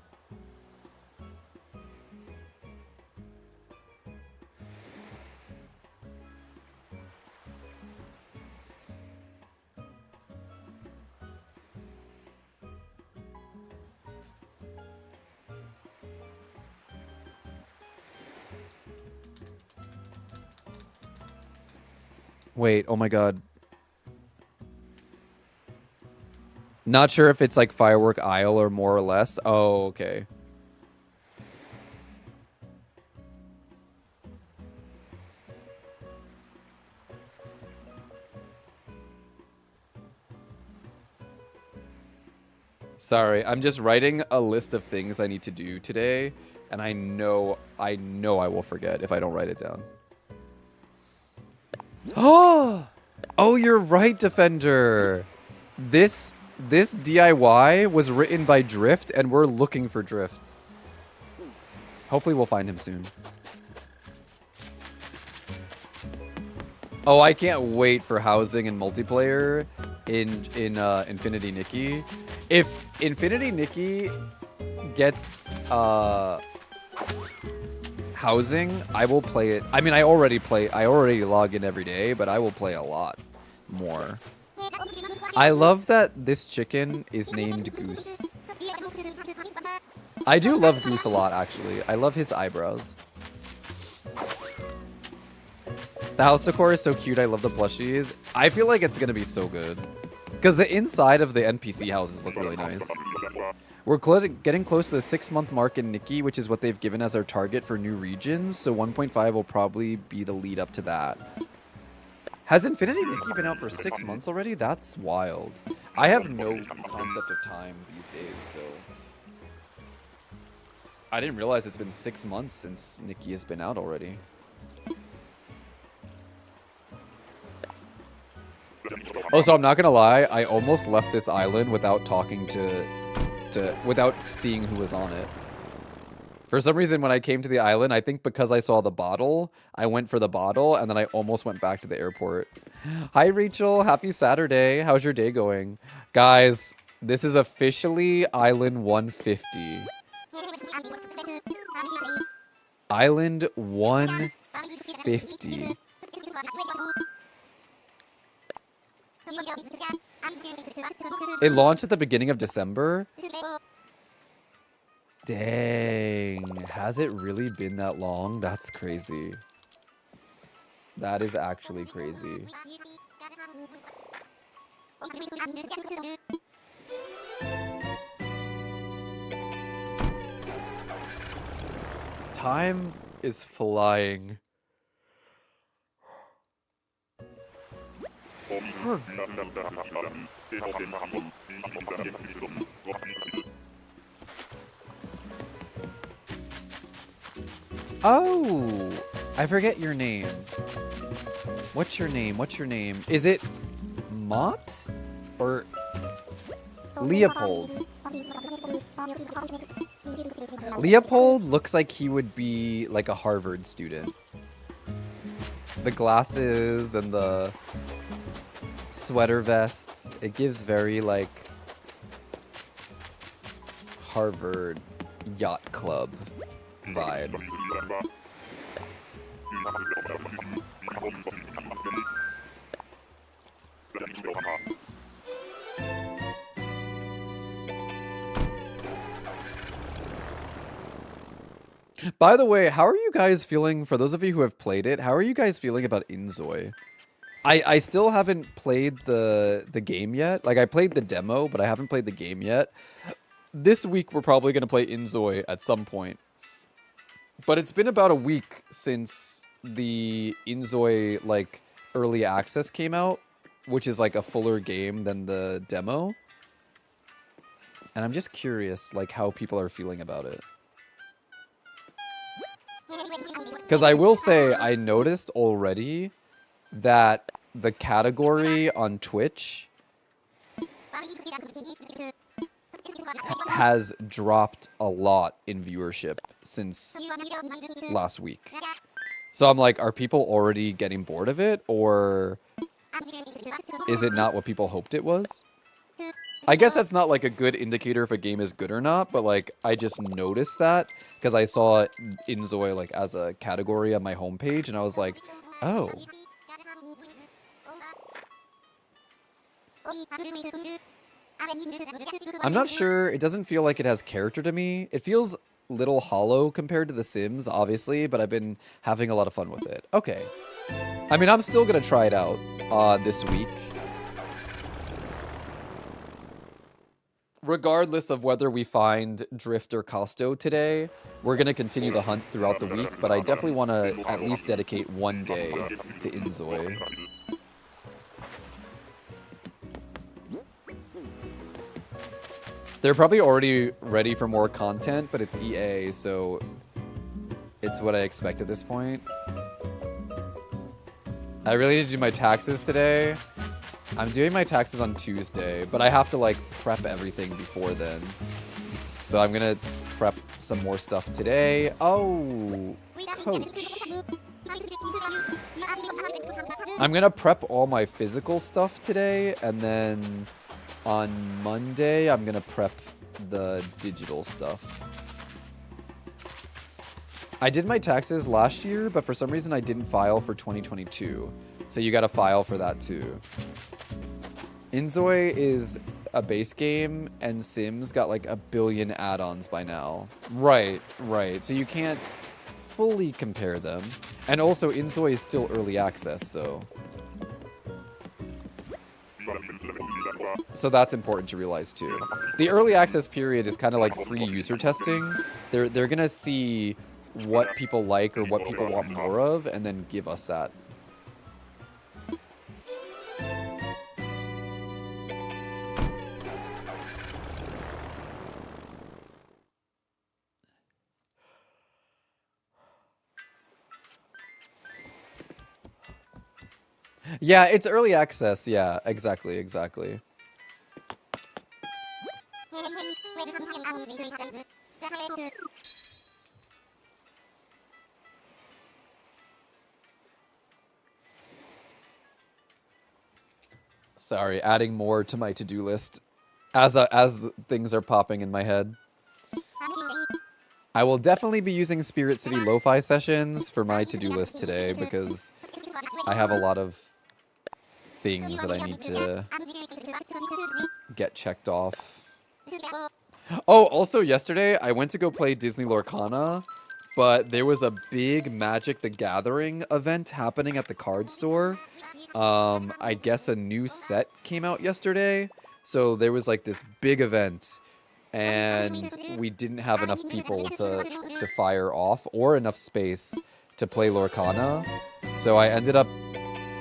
Wait, oh my god. Not sure if it's like Firework Isle or more or less. Oh, okay. Sorry, I'm just writing a list of things I need to do today, and I know I will forget if I don't write it down. Oh, you're right, Defender. This DIY was written by Drift, and we're looking for Drift. Hopefully we'll find him soon. Oh, I can't wait for housing and multiplayer in Infinity Nikki. If Infinity Nikki gets housing, I will play it. I mean, I already log in every day, but I will play a lot more. I love that this chicken is named Goose. I do love Goose a lot, actually. I love his eyebrows. The house decor is so cute. I love the plushies. I feel like it's going to be so good. Because the inside of the NPC houses look really nice. We're getting close to the 6-month mark in Nikki, which is what they've given as our target for new regions. So 1.5 will probably be the lead up to that. Has Infinity Nikki been out for 6 months already? That's wild. I have no concept of time these days, so... I didn't realize it's been 6 months since Nikki has been out already. Oh, so I'm not gonna lie, I almost left this island without talking without seeing who was on it. For some reason, when I came to the island, I think because I saw the bottle, I went for the bottle, and then I almost went back to the airport. Hi, Rachel. Happy Saturday. How's your day going? Guys, this is officially Island 150. Island 150. It launched at the beginning of December. Dang. Has it really been that long? That's crazy. That is actually crazy. Time is flying. Oh, I forget your name. What's your name? What's your name? Is it Mott or Leopold? Leopold looks like he would be like a Harvard student. The glasses and the sweater vests, it gives very like Harvard yacht club vibes. By the way, how are you guys feeling, for those of you who have played it, how are you guys feeling about Inzoi? I still haven't played the game yet. Like, I played the demo, but I haven't played the game yet. this week we're probably going to play Inzoi at some point. But it's been about a week since the Inzoi, like, early access came out, which is, like, a fuller game than the demo. And I'm just curious, like, how people are feeling about it. Because I will say, I noticed already that the category on Twitch has dropped a lot in viewership since last week. So I'm like, are people already getting bored of it? Or is it not what people hoped it was? I guess that's not like a good indicator if a game is good or not, but like I just noticed that because I saw Inzoi like as a category on my homepage and I was like, oh. I'm not sure. It doesn't feel like it has character to me. It feels a little hollow compared to The Sims, obviously, but I've been having a lot of fun with it. Okay. I mean, I'm still going to try it out this week. Regardless of whether we find Drift or Costo today, we're going to continue the hunt throughout the week, but I definitely want to at least dedicate one day to Inzoi. They're probably already ready for more content, but it's EA, so it's what I expect at this point. I really need to do my taxes today. I'm doing my taxes on Tuesday, but I have to like prep everything before then. So I'm gonna prep some more stuff today. Oh, coach. I'm gonna prep all my physical stuff today, and then on Monday, I'm gonna prep the digital stuff. I did my taxes last year, but for some reason I didn't file for 2022. So you gotta file for that too. Inzoi is a base game, and Sims got like 1 billion add-ons by now. Right, right. So you can't fully compare them. And also, Inzoi is still early access, so... So that's important to realize too. The early access period is kind of like free user testing. They're gonna see what people like or what people want more of, and then give us that. Yeah, it's early access. Yeah, exactly, exactly. Sorry, adding more to my to-do list as things are popping in my head. I will definitely be using Spirit City Lo-Fi sessions for my to-do list today because I have a lot of things that I need to get checked off. Oh, also yesterday I went to go play Disney Lorcana, but there was a big Magic the Gathering event happening at the card store. I guess a new set came out yesterday, so there was like this big event, and we didn't have enough people to fire off or enough space to play Lorcana. So I ended up,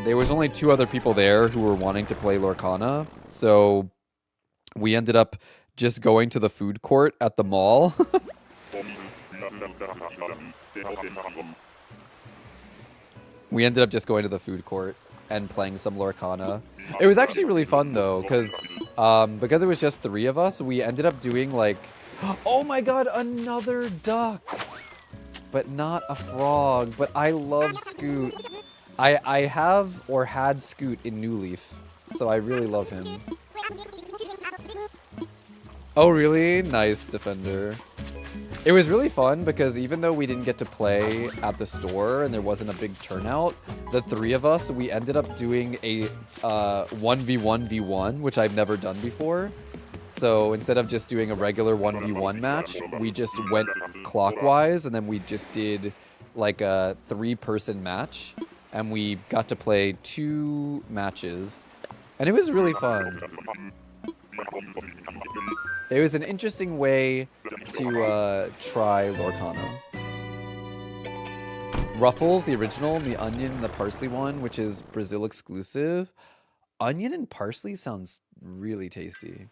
there was only 2 other people there who were wanting to play Lorcana, so we ended up just going to the food court at the mall. We ended up just going to the food court and playing some Lorcana. It was actually really fun though, because it was just 3 of us, we ended up doing like, oh my god, another duck! But not a frog, but I love Scoot. I have or had Scoot in New Leaf, so I really love him. Oh really? Nice, Defender. It was really fun because even though we didn't get to play at the store and there wasn't a big turnout, the 3 of us, we ended up doing a 1v1v1, which I've never done before. So instead of just doing a regular 1v1 match, we just went clockwise and then we just did like a 3-person match. And we got to play 2 matches. And it was really fun. It was an interesting way to try Lorcana. Ruffles, the original, the onion, and the parsley one, which is Brazil exclusive. Onion and parsley sounds really tasty.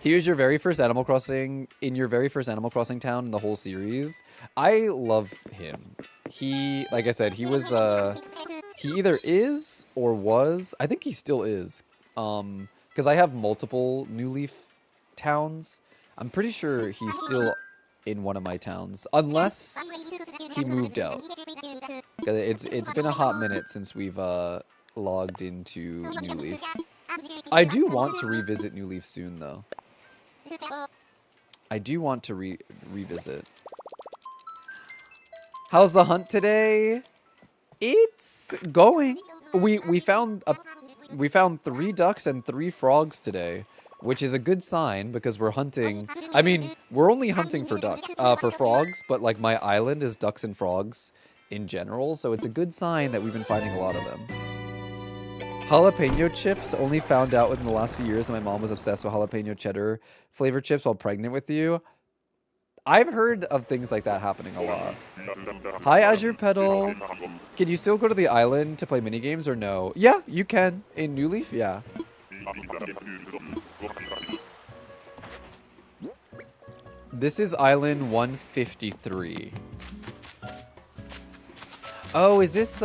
He was your very first Animal Crossing, in your very first Animal Crossing town in the whole series. I love him. He, like I said, he was, he either is or was, I think he still is. Because I have multiple New Leaf towns. I'm pretty sure he's still in one of my towns, unless he moved out. It's been a hot minute since we've logged into New Leaf. I do want to revisit New Leaf soon, though. I do want to revisit. How's the hunt today? It's going. We found 3 ducks and 3 frogs today, which is a good sign because we're hunting. I mean, we're only hunting for ducks, for frogs, but like my island is ducks and frogs in general, so it's a good sign that we've been finding a lot of them. Jalapeno chips, only found out within the last few years that my mom was obsessed with jalapeno cheddar flavored chips while pregnant with you. I've heard of things like that happening a lot. Hi, Azure Petal. Can you still go to the island to play minigames or no? Yeah, you can. In New Leaf, yeah. This is island 153. Oh, is this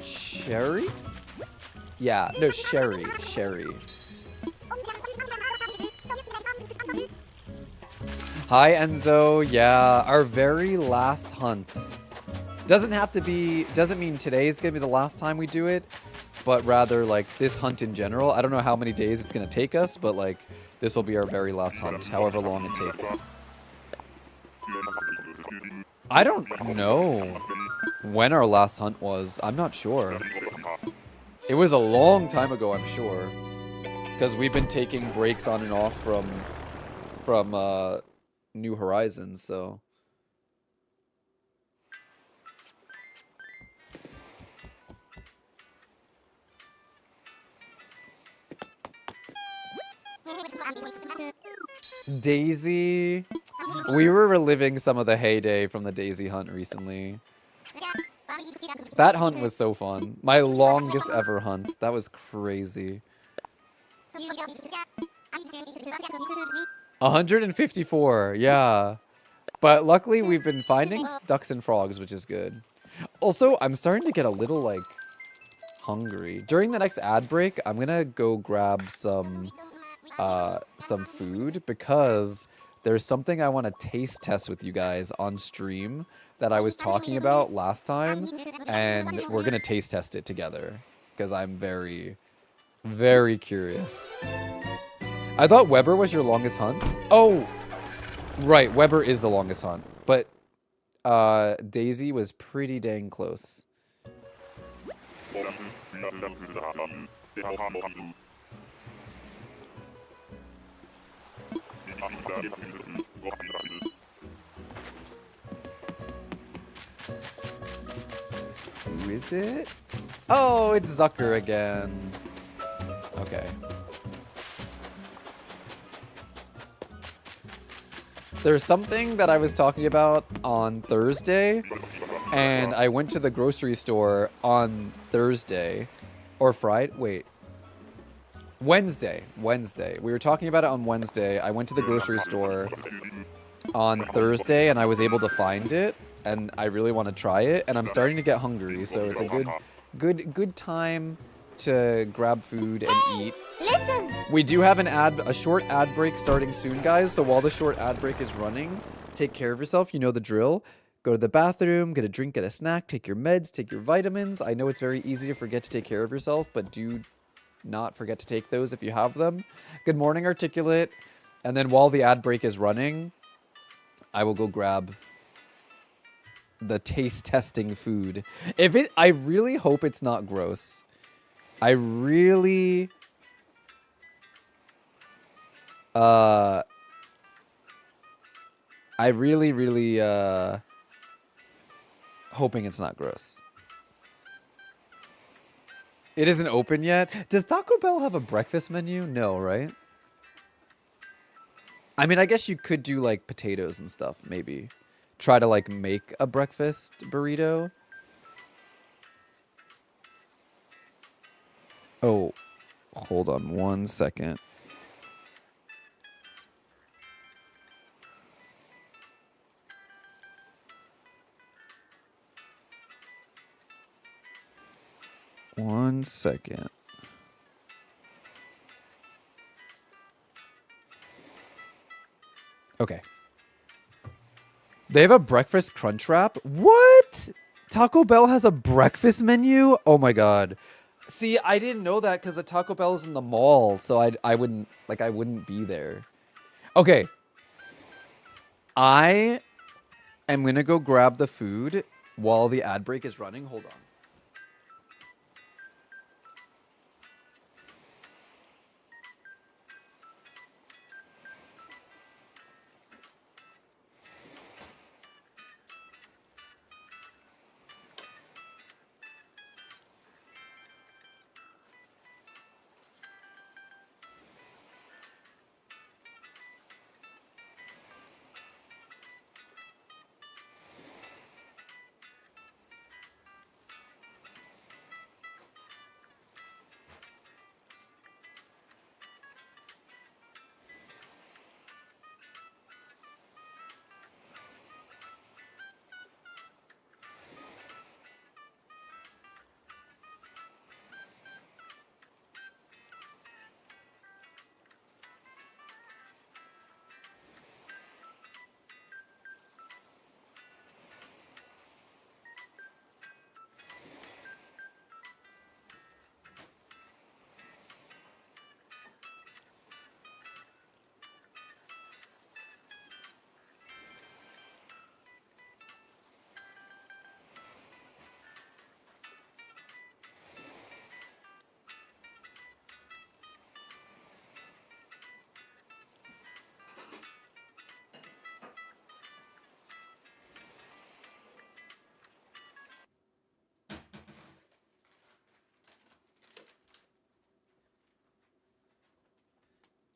Sherry? Yeah, no, Sherry. Hi, Enzo. Yeah, our very last hunt. Doesn't mean today's gonna be the last time we do it, but rather like this hunt in general. I don't know how many days it's gonna take us, but like this will be our very last hunt, however long it takes. I don't know when our last hunt was. I'm not sure. It was a long time ago, I'm sure. Because we've been taking breaks on and off from New Horizons, so. Daisy. We were reliving some of the heyday from the Daisy hunt recently. That hunt was so fun. My longest ever hunt. That was crazy. 154, yeah. But luckily we've been finding ducks and frogs, which is good. Also, I'm starting to get a little, like, hungry. During the next ad break, I'm gonna go grab some food because there's something I want to taste test with you guys on stream that I was talking about last time, and we're gonna taste test it together because I'm very, very curious. I thought Weber was your longest hunt. Oh, right, Weber is the longest hunt, but Daisy was pretty dang close. Who is it? Oh, it's Zucker again. Okay. There's something that I was talking about on Thursday, and I went to the grocery store on Thursday, or Friday, wait. Wednesday. We were talking about it on Wednesday. I went to the grocery store on Thursday, and I was able to find it, and I really want to try it, and I'm starting to get hungry, so it's a good time to grab food and eat. Listen. We do have a short ad break starting soon, guys, so while the short ad break is running, take care of yourself. You know the drill. Go to the bathroom, get a drink, get a snack, take your meds, take your vitamins. I know it's very easy to forget to take care of yourself, but do not forget to take those if you have them. Good morning, Articulate. And then while the ad break is running, I will go grab the taste testing food. I really hope it's not gross. I really hoping it's not gross. It isn't open yet. Does Taco Bell have a breakfast menu? No, right? I mean, I guess you could do like potatoes and stuff, maybe. Try to like make a breakfast burrito. Oh, hold on 1 second. One second. Okay. They have a breakfast crunch wrap? What? Taco Bell has a breakfast menu? Oh my god. See, I didn't know that because the Taco Bell is in the mall, so I wouldn't be there. Okay. I am gonna go grab the food while the ad break is running. Hold on.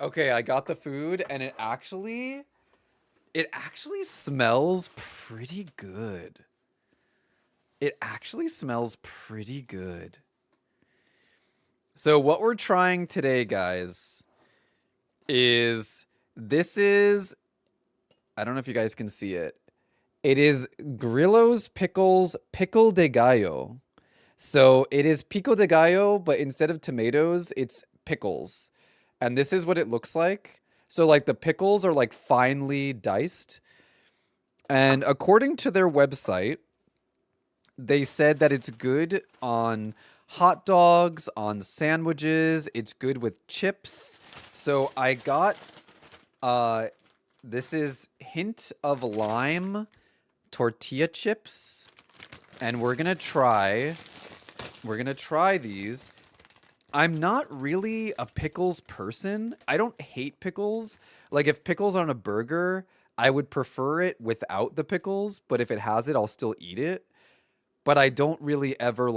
Okay, I got the food and it actually smells pretty good. It actually smells pretty good. So what we're trying today, guys, is I don't know if you guys can see it. It is Grillo's Pickles Pickle de Gallo. So it is pico de gallo, but instead of tomatoes, it's pickles. And this is what it looks like. So like the pickles are like finely diced. And according to their website, they said that it's good on hot dogs, on sandwiches, it's good with chips. So I got this is hint of lime tortilla chips, and we're gonna try these. I'm not really a pickles person. I don't hate pickles. Like if pickles are on a burger, I would prefer it without the pickles, but if it has it, I'll still eat it. But I don't really ever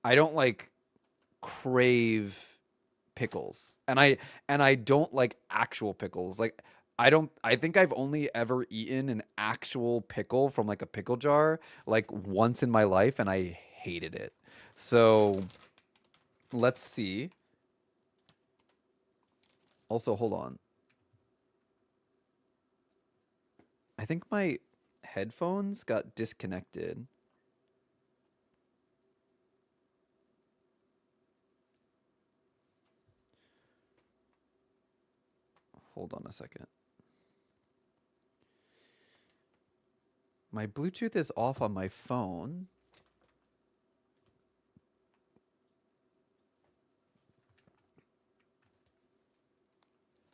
I don't like crave pickles. And I don't like actual pickles. Like I think I've only ever eaten an actual pickle from like a pickle jar like once in my life, and I hated it. So let's see. Also, hold on. I think my headphones got disconnected. Hold on a second. My Bluetooth is off on my phone.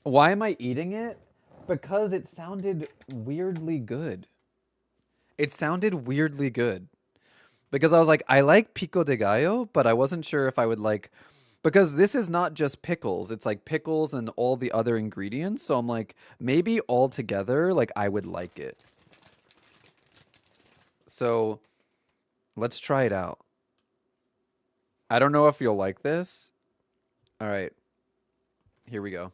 Why am I eating it? Because it sounded weirdly good. It sounded weirdly good. Because I was like, I like pico de gallo, but I wasn't sure if I would like... Because this is not just pickles. It's like pickles and all the other ingredients. So I'm like, maybe all together, like I would like it. So let's try it out. I don't know if you'll like this. All right. Here we go.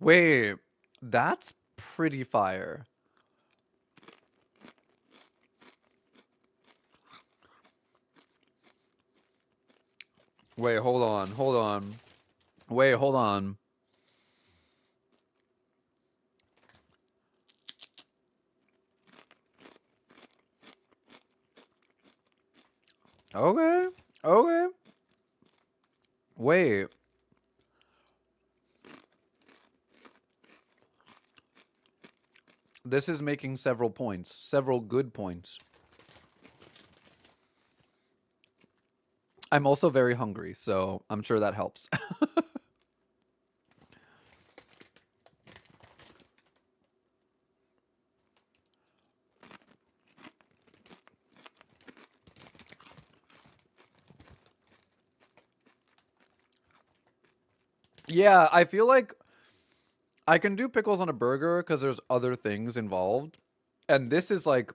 Wait, that's pretty fire. Wait, hold on, hold on. Wait, hold on. Okay, okay. Wait. This is making several points, several good points. I'm also very hungry, so I'm sure that helps. Yeah, I feel like I can do pickles on a burger because there's other things involved. And this is like,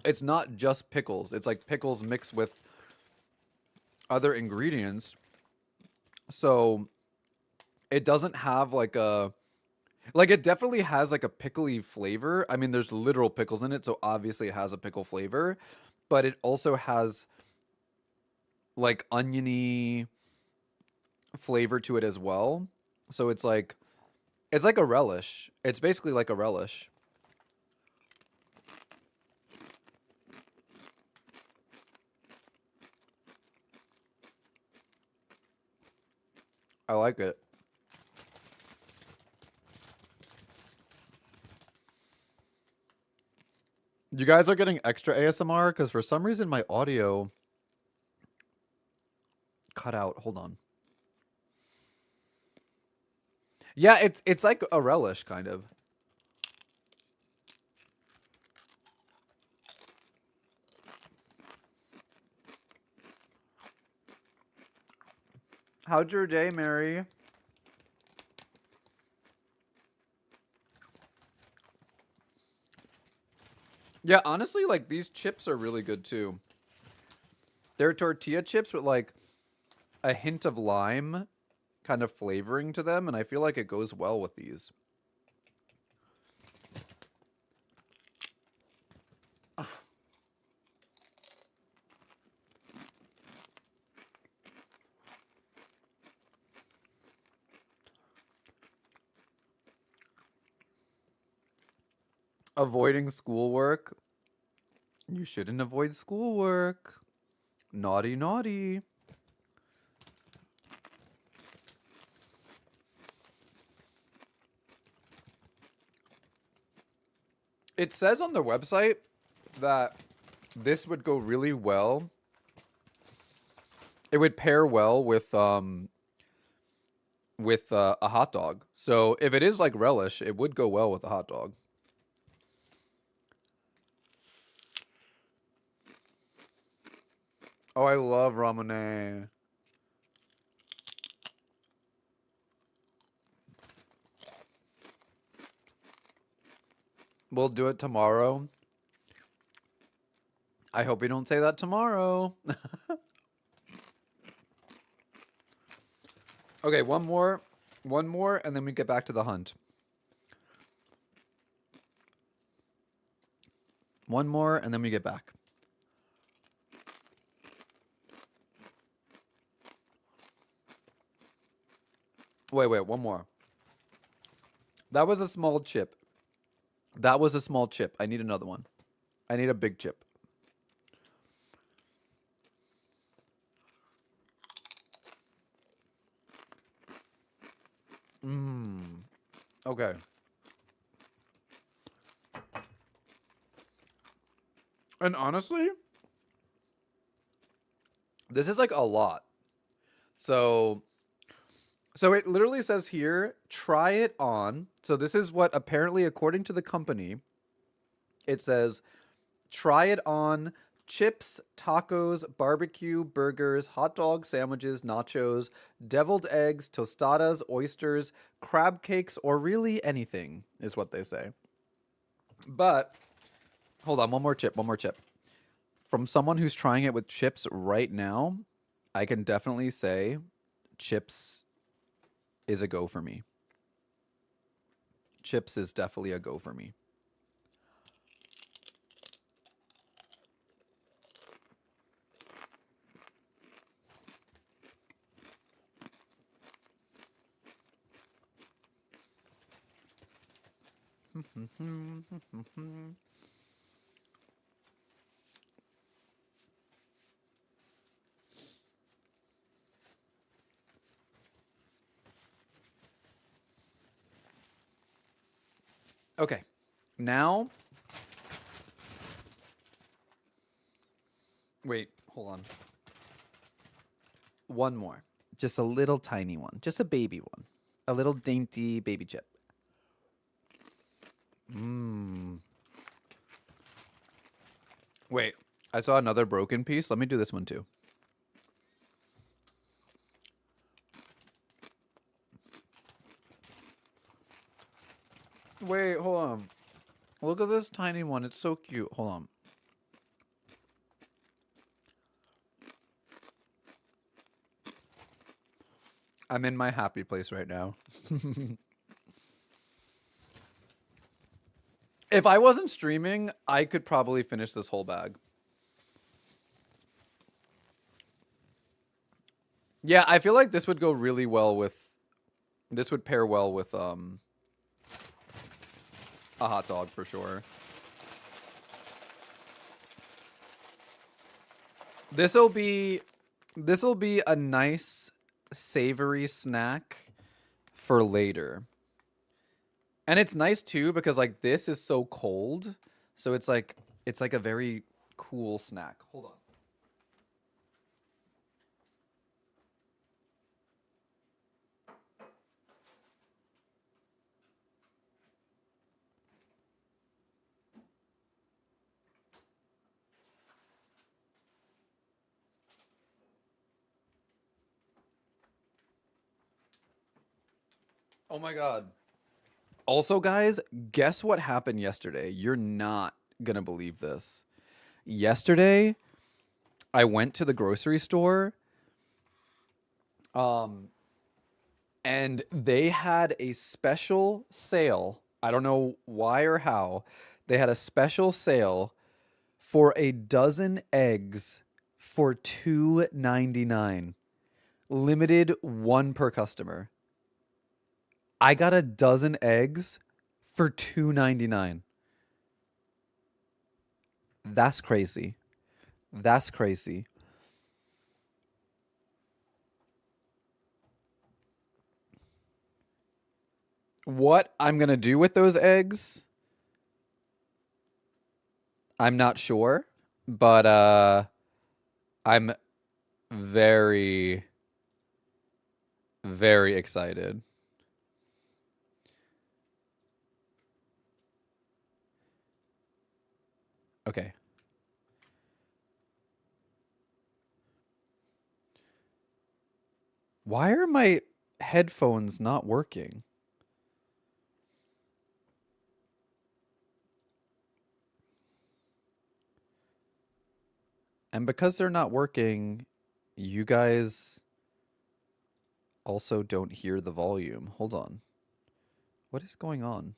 it's not just pickles. It's like pickles mixed with other ingredients. So it doesn't have like a, like it definitely has like a pickly flavor. I mean, there's literal pickles in it, so obviously it has a pickle flavor. But it also has like oniony flavor to it as well. So it's like a relish. It's basically like a relish. I like it. You guys are getting extra ASMR because for some reason my audio cut out. Hold on. Yeah, it's like a relish kind of. How'd your day, Mary? Yeah, honestly, like these chips are really good too. They're tortilla chips with like a hint of lime kind of flavoring to them, and I feel like it goes well with these. Avoiding schoolwork. You shouldn't avoid schoolwork. Naughty, naughty. It says on their website that this would go really well. It would pair well with a hot dog. So if it is like relish, it would go well with a hot dog. Oh, I love ramen. We'll do it tomorrow. I hope we don't say that tomorrow. Okay, one more, and then we get back to the hunt. One more, and then we get back. Wait, one more. That was a small chip. That was a small chip. I need another one. I need a big chip. Okay. And honestly, this is like a lot. So it literally says here, try it on. So this is what apparently, according to the company, it says, try it on chips, tacos, barbecue, burgers, hot dog sandwiches, nachos, deviled eggs, tostadas, oysters, crab cakes, or really anything, is what they say. But, hold on, one more chip. From someone who's trying it with chips right now, I can definitely say chips is a go for me. chips is definitely a go for me. Okay, now, wait, hold on. One more, just a little tiny one, just a baby one, a little dainty baby chip. Wait, I saw another broken piece. Let me do this one too. Wait, hold on. Look at this tiny one. It's so cute. Hold on. I'm in my happy place right now. If I wasn't streaming, I could probably finish this whole bag. Yeah, I feel like this would go really well with... This would pair well with a hot dog for sure. This'll be a nice savory snack for later. And it's nice too because like this is so cold, so it's like a very cool snack. Hold on. Oh my god. Also, guys, guess what happened yesterday? You're not gonna believe this. Yesterday, I went to the grocery store, and they had a special sale. I don't know why or how. They had a special sale for a dozen eggs for $2.99. Limited one per customer. I got a dozen eggs for $2.99. That's crazy. That's crazy. What I'm going to do with those eggs, I'm not sure, but I'm very, very excited. Okay. Why are my headphones not working? And because they're not working, you guys also don't hear the volume. Hold on. What is going on?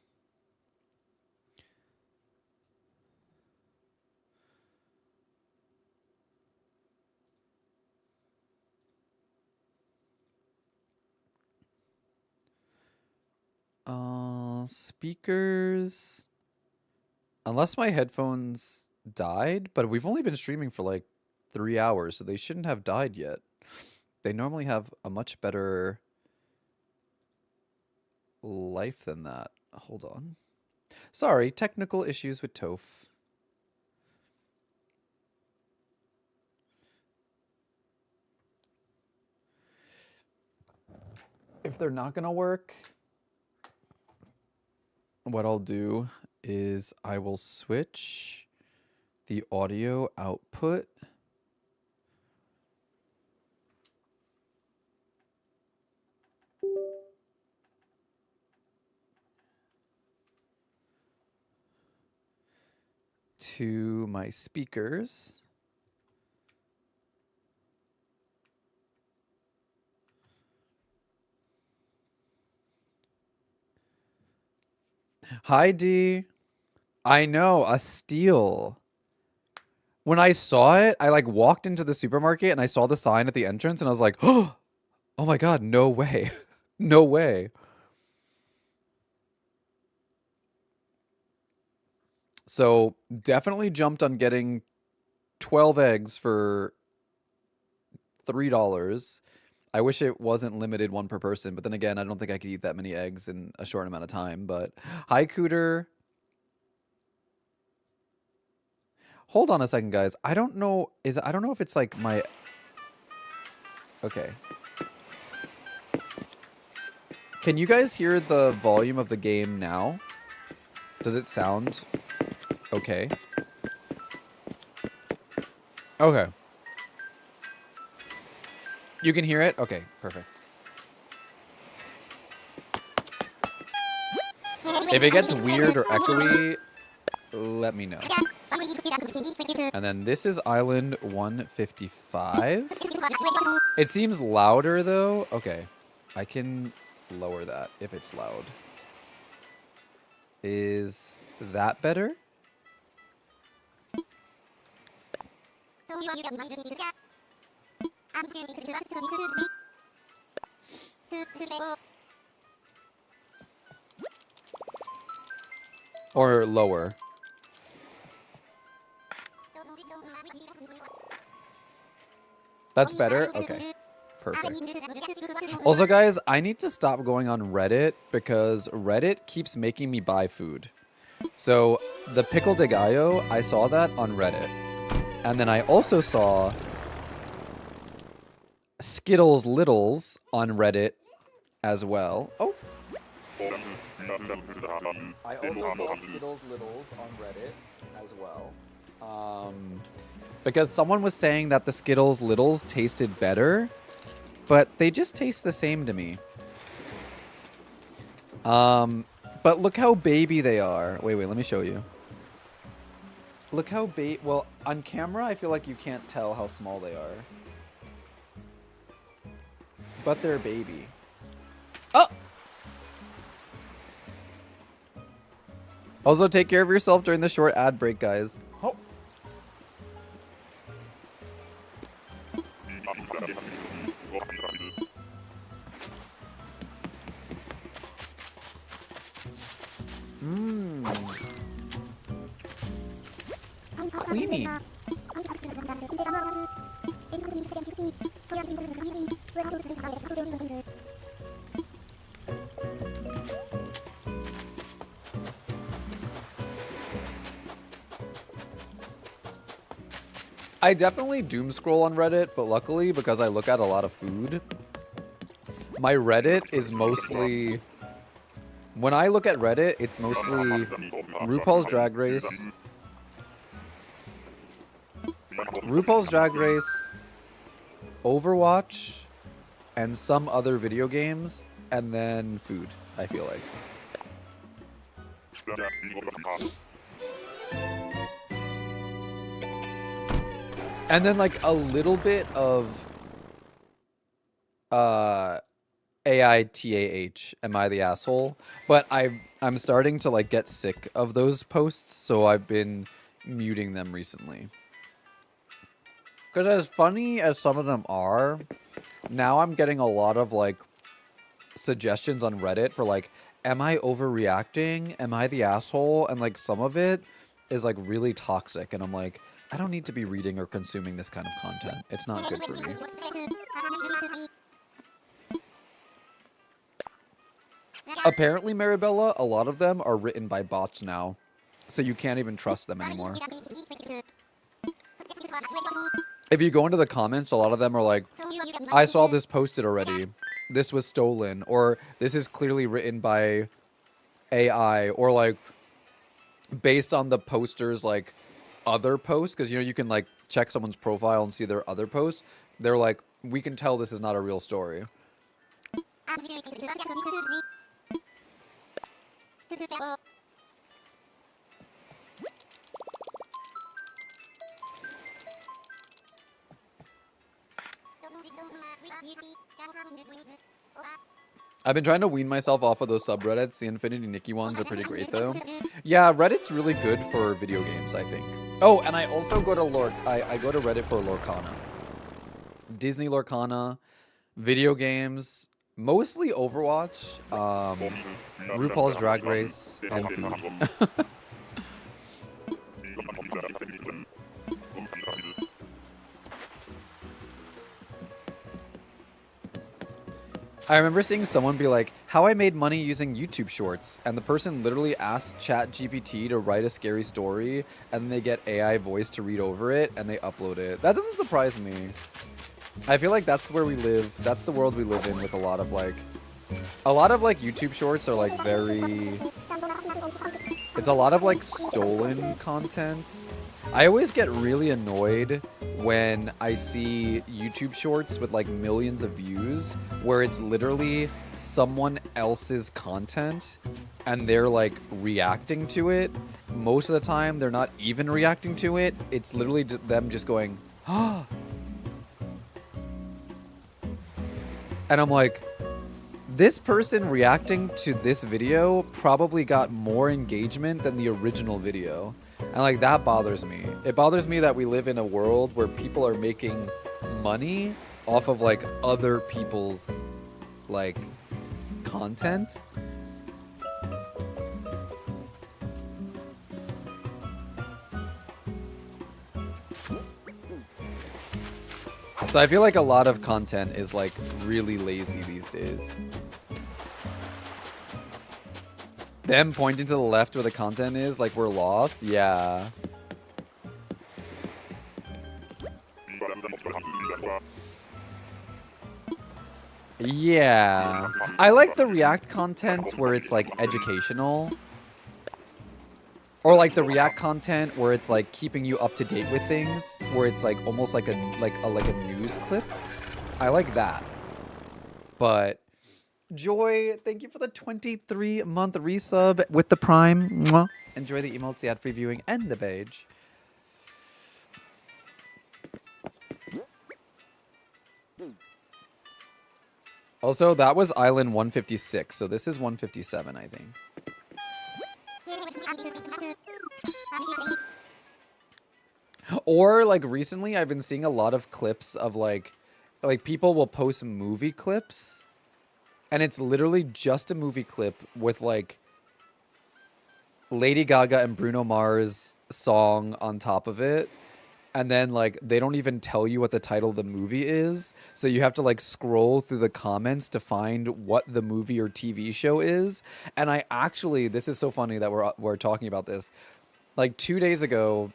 Speakers. Unless my headphones died, but we've only been streaming for like 3 hours, so they shouldn't have died yet. They normally have a much better life than that. Hold on. Sorry, technical issues with Toph. If they're not gonna work, what I'll do is I will switch the audio output to my speakers. Hi, D. I know, a steal. When I saw it, I like walked into the supermarket and I saw the sign at the entrance and I was like, oh my God, no way. No way. So definitely jumped on getting 12 eggs for $3. I wish it wasn't limited one per person, but then again, I don't think I could eat that many eggs in a short amount of time. But hi, Cooter. Hold on a second, guys. I don't know. I don't know if it's like my. Okay. Can you guys hear the volume of the game now? Does it sound okay? Okay. You can hear it? Okay, perfect. If it gets weird or echoey, let me know. And then this is island 155. It seems louder though. Okay. I can lower that if it's loud. Is that better? Or lower? That's better? Okay. Perfect. Also, guys, I need to stop going on Reddit because Reddit keeps making me buy food. So, the pickle de gallo, I saw that on Reddit. And then I also saw Skittles Littles on Reddit as well. Oh. I also saw Skittles Littles on Reddit as well. Because someone was saying that the Skittles Littles tasted better, but they just taste the same to me. But look how baby they are. Wait, let me show you. Look how well, on camera, I feel like you can't tell how small they are. But they're baby. Oh! Also, take care of yourself during the short ad break, guys. Oh. Mmm. Queenie. I definitely doom scroll on Reddit, but luckily, because I look at a lot of food, my Reddit is mostly... When I look at Reddit, it's mostly RuPaul's Drag Race, Overwatch, and some other video games, and then food, I feel like. And then like a little bit of AITAH, am I the asshole? But I'm starting to like get sick of those posts, so I've been muting them recently. Because as funny as some of them are, now I'm getting a lot of like suggestions on Reddit for like, am I overreacting? Am I the asshole? And like some of it is like really toxic, and I'm like, I don't need to be reading or consuming this kind of content. It's not good for me. Apparently, Maribella, a lot of them are written by bots now, so you can't even trust them anymore. If you go into the comments, a lot of them are like, I saw this posted already. This was stolen, or this is clearly written by AI, or like based on the poster's like other posts, because you know you can like check someone's profile and see their other posts. They're like, we can tell this is not a real story. I've been trying to wean myself off of those subreddits. The Infinity Nikki ones are pretty great though. Yeah, Reddit's really good for video games, I think. Oh, and I also go to I go to Reddit for Lorcana. Disney Lorcana, video games, mostly Overwatch, RuPaul's Drag Race, and food. I remember seeing someone be like, how I made money using YouTube Shorts, and the person literally asked ChatGPT to write a scary story, and they get AI voice to read over it, and they upload it. That doesn't surprise me. I feel like that's where we live. That's the world we live in with a lot of YouTube Shorts are like very... It's a lot of like stolen content. I always get really annoyed when I see YouTube Shorts with like millions of views where it's literally someone else's content and they're like reacting to it. Most of the time they're not even reacting to it. It's literally them just going, ah. And I'm like, this person reacting to this video probably got more engagement than the original video. And like that bothers me. It bothers me that we live in a world where people are making money off of like other people's like content. So I feel like a lot of content is like really lazy these days. Them pointing to the left where the content is, like we're lost? Yeah. Yeah. I like the React content where it's like educational. Or like the React content where it's like keeping you up to date with things, where it's like almost like a news clip. I like that. But Joy, thank you for the 23-month resub with the Prime. Mwah. Enjoy the emotes, the ad-free viewing, and the page. Also, that was Island 156, so this is 157, I think. Or, like, recently I've been seeing a lot of clips of, like people will post movie clips. And it's literally just a movie clip with, like, Lady Gaga and Bruno Mars song on top of it. And then, like, they don't even tell you what the title of the movie is. So you have to, like, scroll through the comments to find what the movie or TV show is. And I actually, this is so funny that we're talking about this. Like, 2 days ago,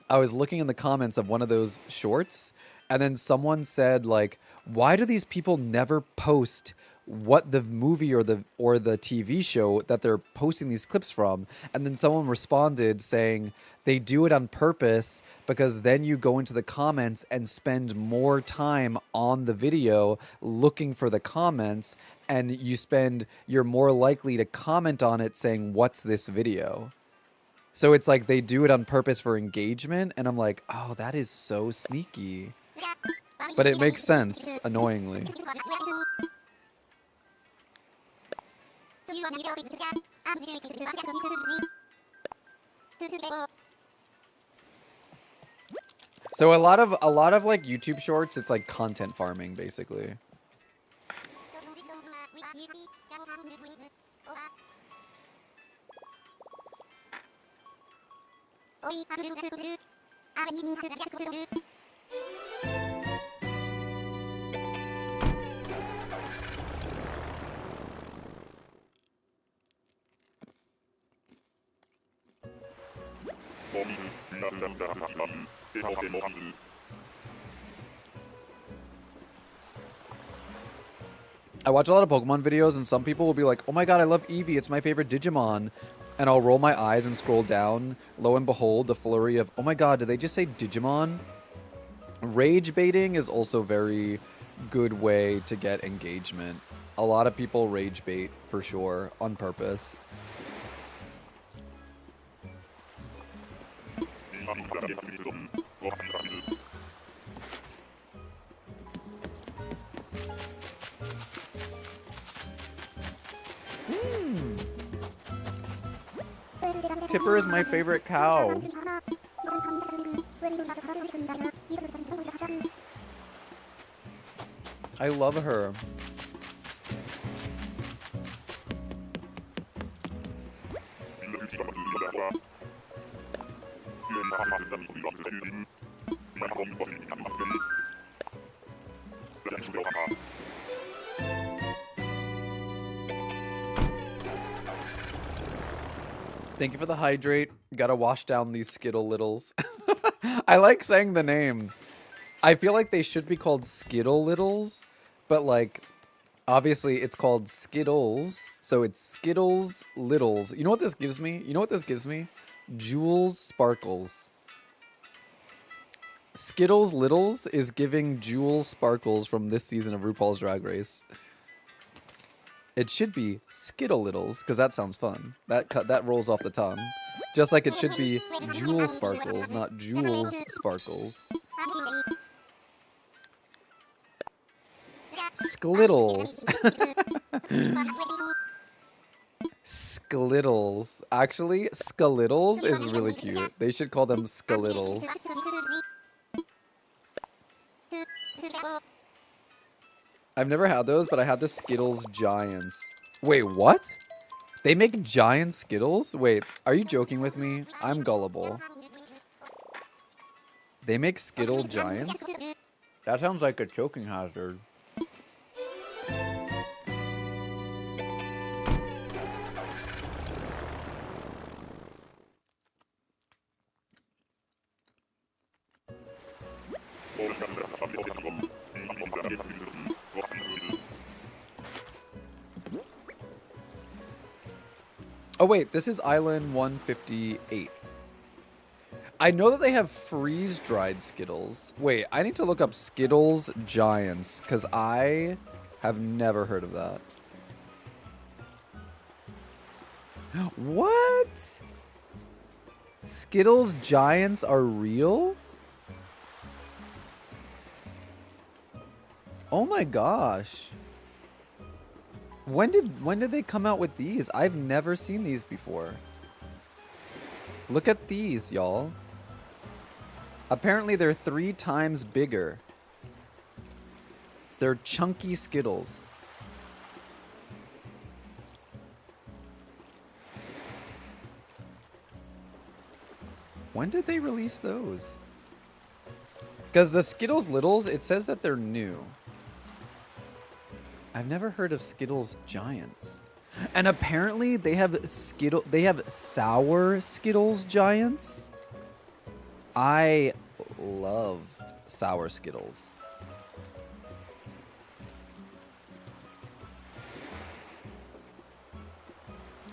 I was looking in the comments of one of those shorts. And then someone said, like, why do these people never post what the movie or the TV show that they're posting these clips from? And then someone responded saying they do it on purpose because then you go into the comments and spend more time on the video looking for the comments, and you're more likely to comment on it saying, what's this video? So it's like they do it on purpose for engagement, and I'm like, oh, that is so sneaky. But it makes sense, annoyingly. So a lot of like YouTube shorts, it's like content farming basically. I watch a lot of Pokemon videos, and some people will be like, oh my god, I love Eevee, it's my favorite Digimon. And I'll roll my eyes and scroll down. Lo and behold, the flurry of, oh my god, did they just say Digimon? Rage baiting is also a very good way to get engagement. A lot of people rage bait, for sure, on purpose. Tipper is my favorite cow. I love her. Thank you for the hydrate. Gotta wash down these Skittle Littles. I like saying the name. I feel like they should be called Skittle Littles, but like, obviously it's called Skittles, so it's Skittles Littles. You know what this gives me? You know what this gives me? Jules Sparkles. Skittles Littles is giving Jules Sparkles from this season of RuPaul's Drag Race. It should be Skittle Littles, because that sounds fun. That rolls off the tongue. Just like it should be Jewel Sparkles, not Jules Sparkles. Sklittles. Sklittles. Actually, Skalittles is really cute. They should call them Skalittles. I've never had those, but I had the Skittles Giants. Wait, what? They make giant Skittles? Wait, are you joking with me? I'm gullible. They make Skittle Giants? That sounds like a choking hazard. Oh wait, this is Island 158. I know that they have freeze-dried Skittles. Wait, I need to look up Skittles Giants, because I have never heard of that. What? Skittles Giants are real? Oh my gosh. When did they come out with these? I've never seen these before. Look at these, y'all. Apparently they're 3 times bigger. They're chunky Skittles. When did they release those? Because the Skittles Littles, it says that they're new. I've never heard of Skittles Giants. And apparently they have sour Skittles Giants. I love sour Skittles.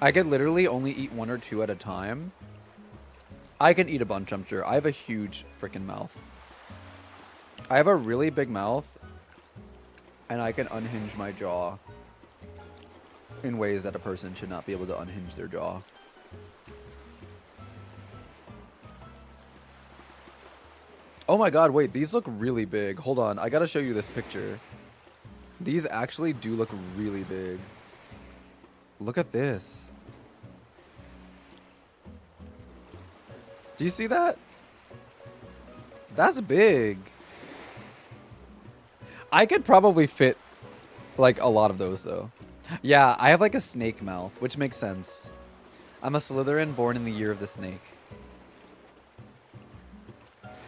I could literally only eat 1 or 2 at a time. I can eat a bunch, I'm sure. I have a huge freaking mouth. I have a really big mouth. And I can unhinge my jaw in ways that a person should not be able to unhinge their jaw. Oh my god, wait, these look really big. Hold on, I gotta show you this picture. These actually do look really big. Look at this. Do you see that? That's big. I could probably fit, like, a lot of those, though. Yeah, I have, like, a snake mouth, which makes sense. I'm a Slytherin born in the year of the snake.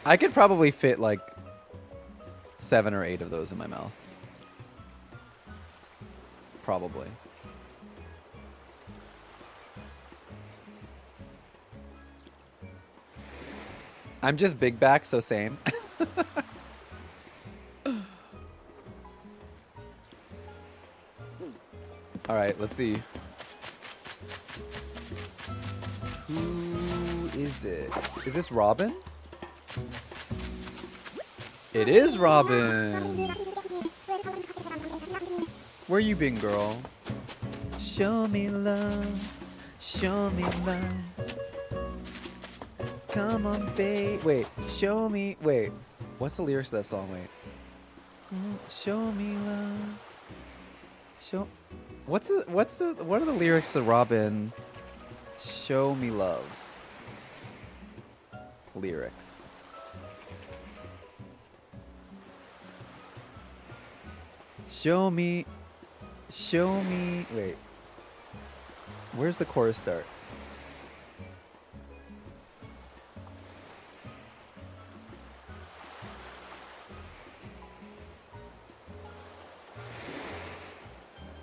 I could probably fit, like, 7 or 8 of those in my mouth. Probably. I'm just big back, so same. All right, let's see. Who is it? Is this Robin? It is Robin. Where you been, girl? Show me love. Show me love. Come on, babe. Wait, show me. Wait, what's the lyrics to that song? Wait. Show me love. Show. What are the lyrics to Robin? Show me love. Lyrics. Show me. Wait. Where's the chorus start?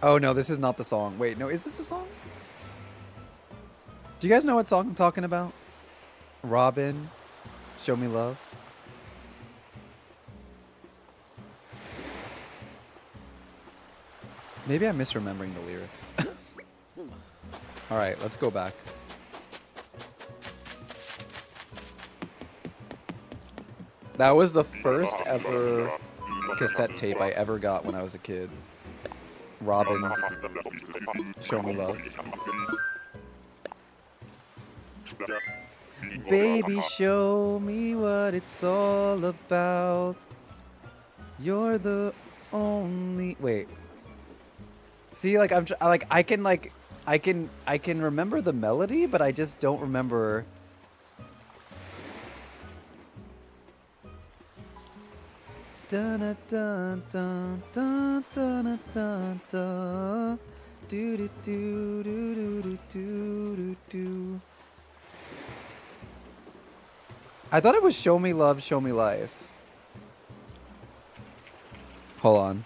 Oh no, this is not the song. Wait, no, is this a song? Do you guys know what song I'm talking about? Robin, Show Me Love. Maybe I'm misremembering the lyrics. All right, let's go back. That was the first ever cassette tape I ever got when I was a kid. Robin's Show Me Love. Baby, show me what it's all about. You're the only. Wait. See, like I can remember the melody, but I just don't remember. Dun dun dun dun dun dun dun. Do do do do do do do do. I thought it was Show Me Love, Show Me Life. Hold on.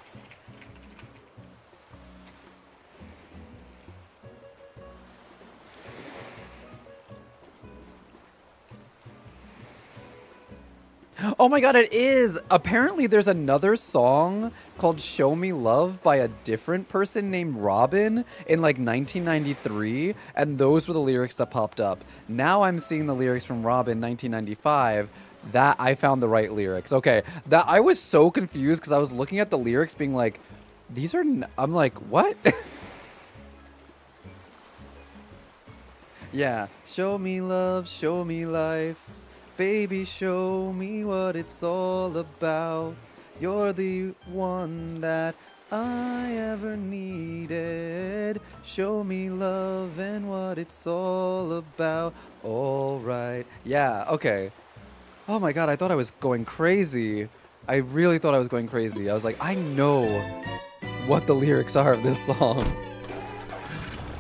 Oh my god, it is! Apparently there's another song called Show Me Love by a different person named Robin in like 1993, and those were the lyrics that popped up. Now I'm seeing the lyrics from Robin 1995. That I found the right lyrics. Okay, that I was so confused because I was looking at the lyrics being like, these are I'm like, what? Yeah, show me love, show me life. Baby, show me what it's all about. You're the one that I ever needed. Show me love and what it's all about. All right. Yeah, okay. Oh my god, I thought I was going crazy. I really thought I was going crazy. I was like, I know what the lyrics are of this song.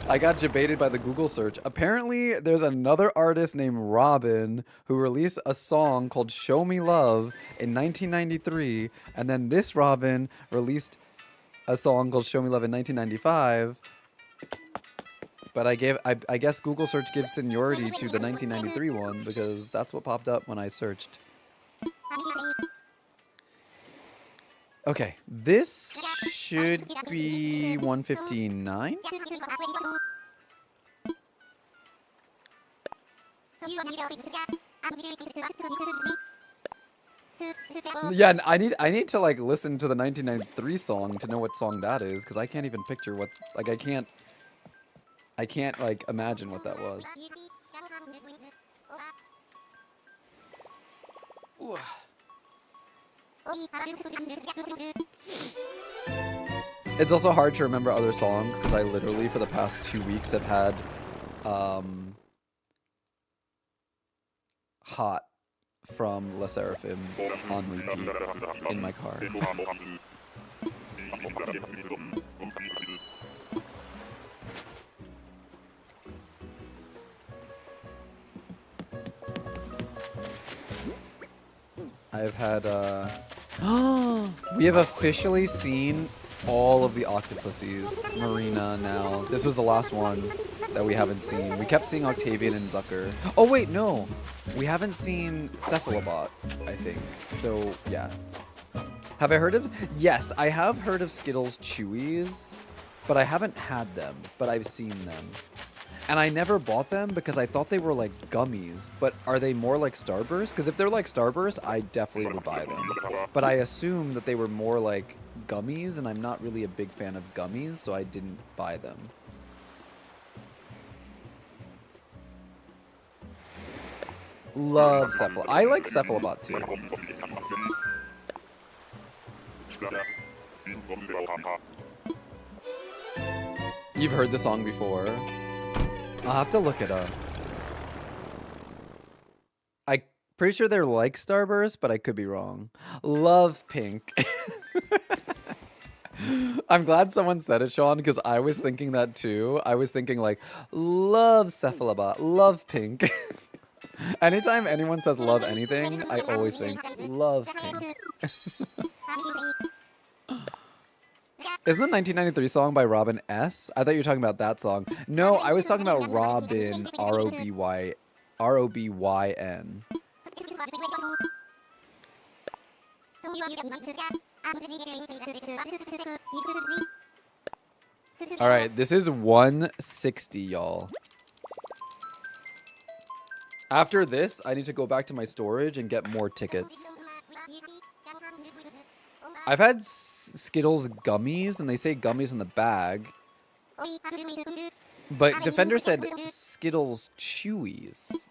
I got debated by the Google search. Apparently, there's another artist named Robin who released a song called Show Me Love in 1993. And then this Robin released a song called Show Me Love in 1995. But I guess Google search gives seniority to the 1993 one because that's what popped up when I searched. Okay, this should be 159. Yeah, I need to like listen to the 1993 song to know what song that is because I can't even picture what like I can't like imagine what that was. Ooh. It's also hard to remember other songs because I literally for the past 2 weeks have had Hot from La Seraphim on repeat in my car. I've had we have officially seen all of the octopuses. Marina now. This was the last one that we haven't seen. We kept seeing Octavian and Zucker. Oh wait, no. We haven't seen Cephalobot, I think. So, yeah. Have I heard of... Yes, I have heard of Skittles Chewies, but I haven't had them, but I've seen them. And I never bought them because I thought they were like gummies. But are they more like Starburst? Because if they're like Starburst, I definitely would buy them. But I assume that they were more like gummies, and I'm not really a big fan of gummies, so I didn't buy them. Love Cephalobot. I like Cephalobot too. You've heard the song before. I'll have to look it up. I pretty sure they're like Starburst, but I could be wrong. Love pink. I'm glad someone said it, Sean, because I was thinking that too. I was thinking like, love Cephalobot, love pink. Anytime anyone says love anything, I always think love pink. Isn't the 1993 song by Robin S? I thought you were talking about that song. No, I was talking about Robin, R-O-B-Y-N. All right, this is 160, y'all. After this, I need to go back to my storage and get more tickets. I've had Skittles gummies, and they say gummies in the bag. But Defender said Skittles Chewies.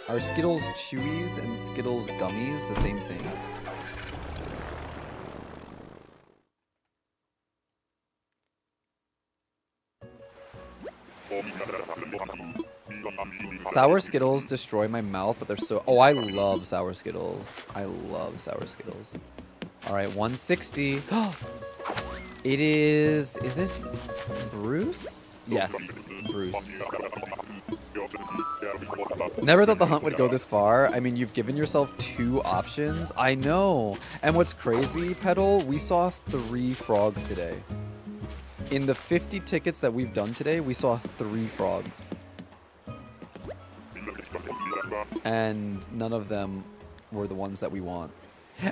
Are Skittles Chewies and Skittles gummies the same thing? Sour Skittles destroy my mouth, but they're so... Oh, I love Sour Skittles. I love Sour Skittles. All right, 160. It is... Is this Bruce? Yes, Bruce. Never thought the hunt would go this far. I mean, you've given yourself 2 options. I know. And what's crazy, Petal, we saw 3 frogs today. In the 50 tickets that we've done today, we saw 3 frogs. And none of them were the ones that we want.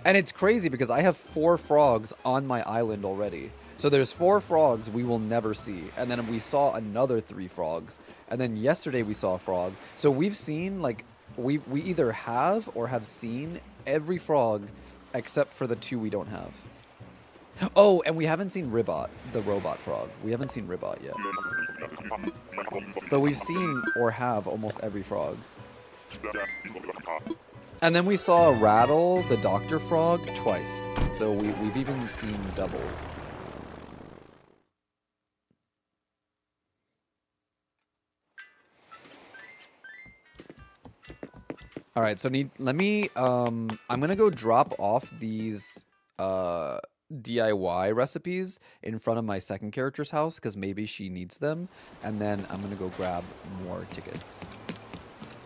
And it's crazy because I have 4 frogs on my island already. So there's 4 frogs we will never see. And then we saw another 3 frogs. And then yesterday we saw a frog. So we've seen, like, we either have or have seen every frog except for the 2 we don't have. Oh, and we haven't seen Ribbot, the robot frog. We haven't seen Ribbot yet. But we've seen or have almost every frog. And then we saw Rattle, the Doctor Frog, twice. So we've even seen doubles. All right, so let me, I'm going to go drop off these DIY recipes in front of my second character's house because maybe she needs them. And then I'm going to go grab more tickets.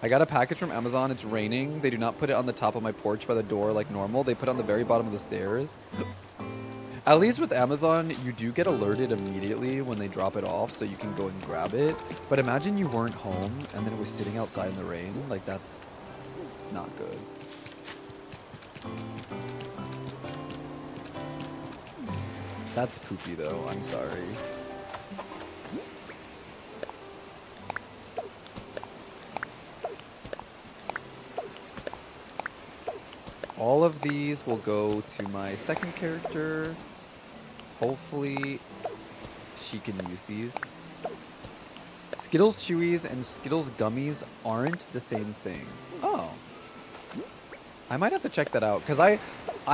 I got a package from Amazon. It's raining. They do not put it on the top of my porch by the door like normal. They put it on the very bottom of the stairs. At least with Amazon, you do get alerted immediately when they drop it off, so you can go and grab it. But imagine you weren't home and then it was sitting outside in the rain. Like, that's not good. That's poopy, though. I'm sorry. All of these will go to my second character. Hopefully, she can use these. Skittles Chewies and Skittles Gummies aren't the same thing. Oh. I might have to check that out, because I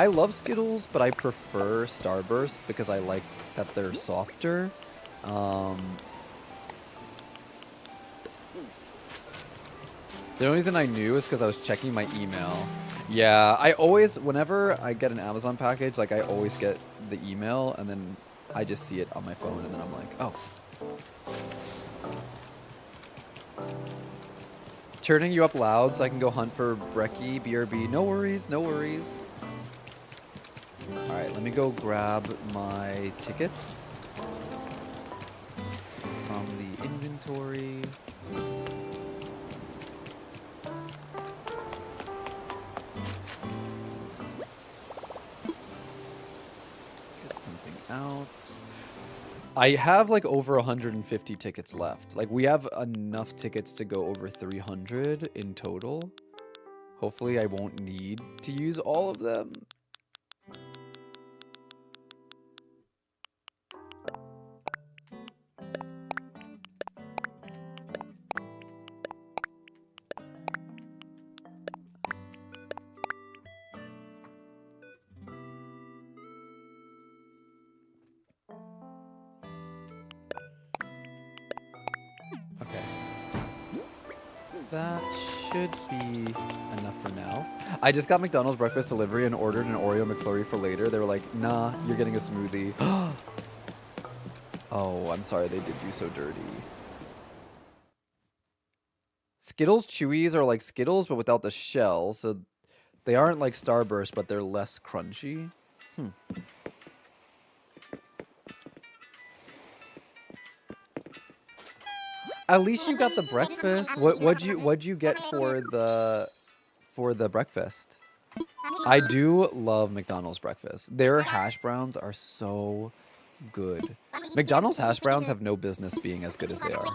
love Skittles, but I prefer Starburst because I like that they're softer. The only reason I knew is because I was checking my email. Yeah, I always, whenever I get an Amazon package, like I always get the email and then I just see it on my phone and then I'm like, oh. Turning you up loud so I can go hunt for Brekkie, BRB. No worries, no worries. Alright, let me go grab my tickets from the inventory. Something out. I have like over 150 tickets left. Like we have enough tickets to go over 300 in total. Hopefully I won't need to use all of them. Okay. that should be enough for now. I just got McDonald's breakfast delivery and ordered an Oreo McFlurry for later. They were like, nah, you're getting a smoothie. Oh, I'm sorry they did you so dirty. Skittles Chewies are like Skittles, but without the shell. So they aren't like Starburst, but they're less crunchy. At least you got the breakfast. What'd you get for the breakfast? I do love McDonald's breakfast. Their hash browns are so good. McDonald's hash browns have no business being as good as they are.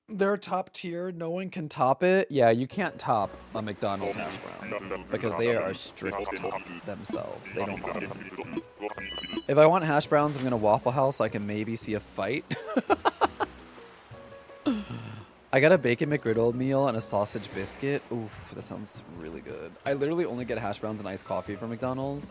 They're top tier. No one can top it. Yeah, you can't top a McDonald's hash brown because they are strict themselves. They don't bother. If I want hash browns, I'm gonna Waffle House. So I can maybe see a fight. I got a bacon McGriddle meal and a sausage biscuit. Oof, that sounds really good. I literally only get hash browns and iced coffee from McDonald's.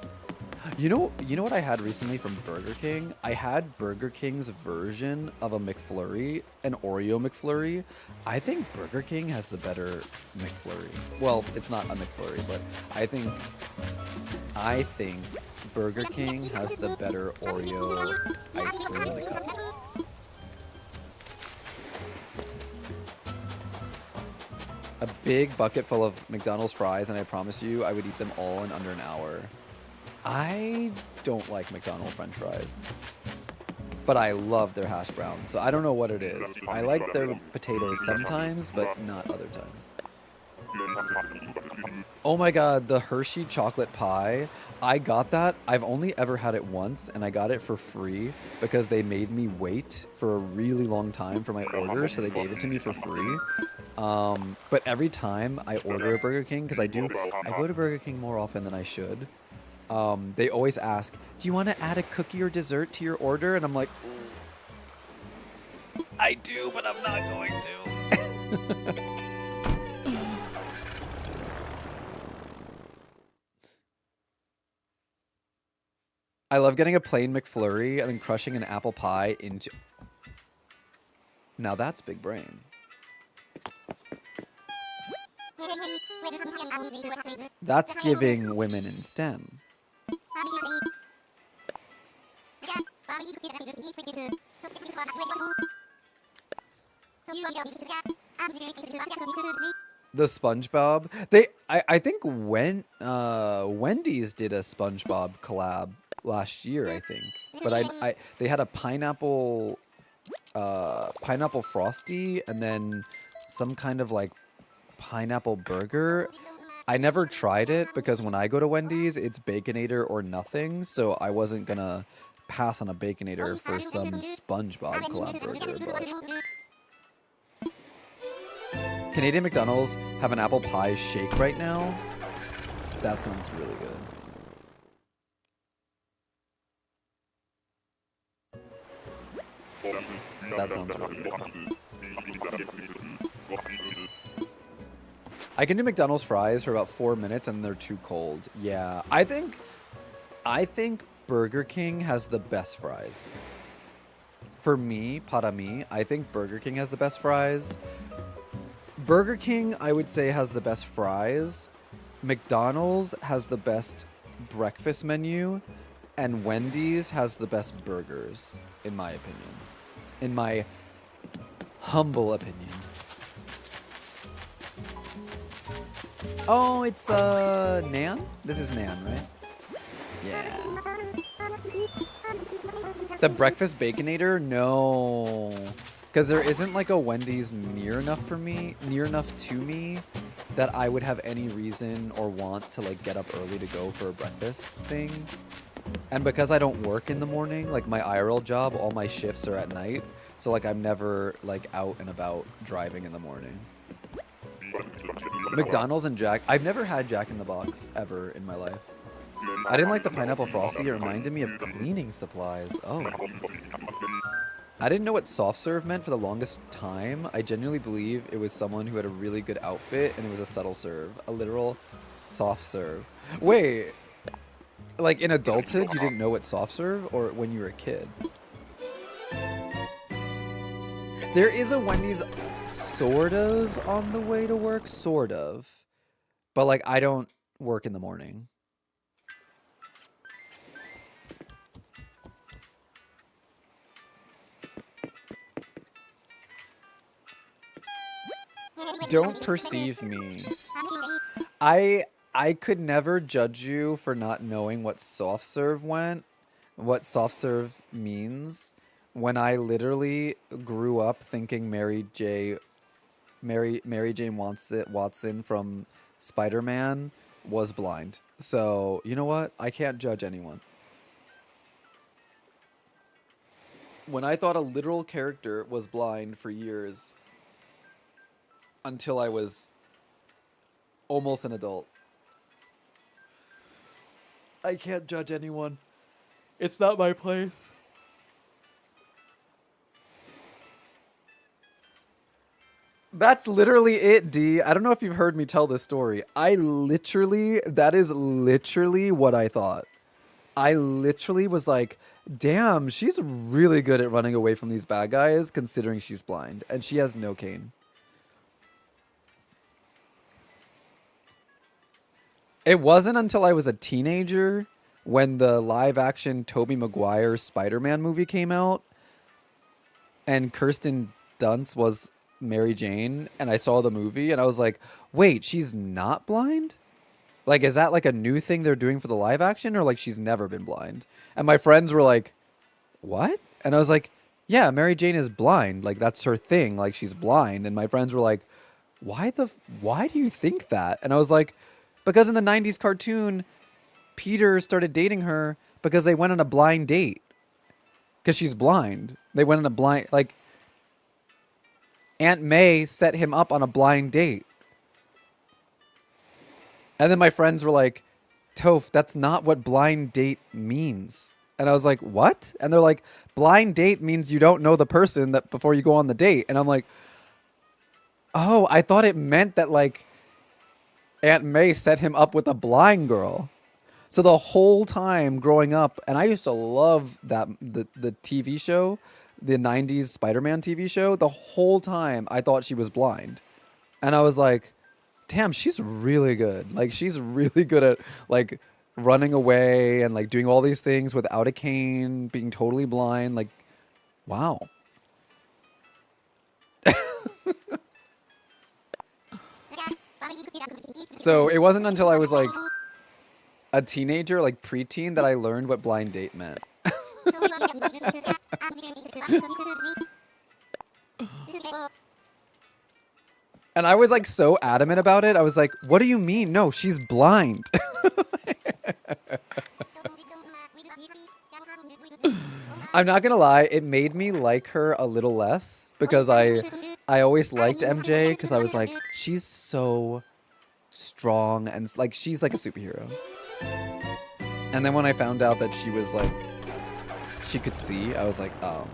You know what I had recently from Burger King? I had Burger King's version of a McFlurry, an Oreo McFlurry. I think Burger King has the better McFlurry. Well, it's not a McFlurry, but I think Burger King has the better Oreo ice cream in the cup. A big bucket full of McDonald's fries, and I promise you I would eat them all in under an hour. I don't like McDonald's french fries, but I love their hash browns, so I don't know what it is. I like their potatoes sometimes, but not other times. Oh my god, the Hershey chocolate pie. I got that. I've only ever had it once, and I got it for free because they made me wait for a really long time for my order, so they gave it to me for free. But every time I order at Burger King, because I go to Burger King more often than I should, they always ask, do you want to add a cookie or dessert to your order? And I'm like, I do, but I'm not going to. I love getting a plain McFlurry and then crushing an apple pie into... Now that's big brain. That's giving women in STEM. The SpongeBob. I think Wendy's did a SpongeBob collab last year, I think. But they had a pineapple frosty and then some kind of like pineapple burger. I never tried it because when I go to Wendy's, it's Baconator or nothing, so I wasn't gonna pass on a Baconator for some SpongeBob collab burger, but... Canadian McDonald's have an apple pie shake right now. That sounds really good. That sounds really good. I can do McDonald's fries for about 4 minutes and they're too cold. Yeah, I think Burger King has the best fries. For me, para mí, I think Burger King has the best fries. Burger King, I would say, has the best fries. McDonald's has the best breakfast menu. And Wendy's has the best burgers, in my opinion. In my humble opinion. Oh, it's Nan? This is Nan, right? Yeah. The breakfast Baconator? No. Because there isn't like a Wendy's near enough to me that I would have any reason or want to like get up early to go for a breakfast thing. And because I don't work in the morning, like my IRL job, all my shifts are at night. So like I'm never like out and about driving in the morning. McDonald's and Jack. I've never had Jack in the Box ever in my life. I didn't like the pineapple frosty. It reminded me of cleaning supplies. Oh. I didn't know what soft serve meant for the longest time. I genuinely believe it was someone who had a really good outfit and it was a subtle serve. A literal soft serve. Wait. Like in adulthood, you didn't know what soft serve, or when you were a kid? There is a Wendy's sort of on the way to work, sort of. But like I don't work in the morning. Don't perceive me. I could never judge you for not knowing what soft serve means, when I literally grew up thinking Mary Jane Watson from Spider-Man was blind. So, you know what? I can't judge anyone. When I thought a literal character was blind for years, until I was almost an adult. I can't judge anyone. It's not my place. That's literally it, D. I don't know if you've heard me tell this story. That is literally what I thought. I literally was like, damn, she's really good at running away from these bad guys, considering she's blind. And she has no cane. It wasn't until I was a teenager when the live-action Tobey Maguire Spider-Man movie came out and Kirsten Dunst was Mary Jane, and I saw the movie and I was like, wait, she's not blind? Like, is that like a new thing they're doing for the live action, or like she's never been blind? And my friends were like, what? And I was like, yeah, Mary Jane is blind. Like, that's her thing. Like, she's blind. And my friends were like, why do you think that? And I was like, because in the 90s cartoon, Peter started dating her because they went on a blind date. Because she's blind. They went on a blind, like, Aunt May set him up on a blind date. And then my friends were like, Toph, that's not what blind date means. And I was like, what? And they're like, blind date means you don't know the person that before you go on the date. And I'm like, oh, I thought it meant that like Aunt May set him up with a blind girl. So the whole time growing up, and I used to love that the TV show, the 90s Spider-Man TV show, the whole time I thought she was blind. And I was like, damn, she's really good. Like, she's really good at like running away and like doing all these things without a cane, being totally blind. Like, wow. So it wasn't until I was like a teenager, like preteen, that I learned what blind date meant. And I was like so adamant about it. I was like, what do you mean? No, she's blind. I'm not gonna lie, it made me like her a little less because I always liked MJ because I was like, she's so strong and like she's like a superhero. And then when I found out that she was like, she could see, I was like, oh.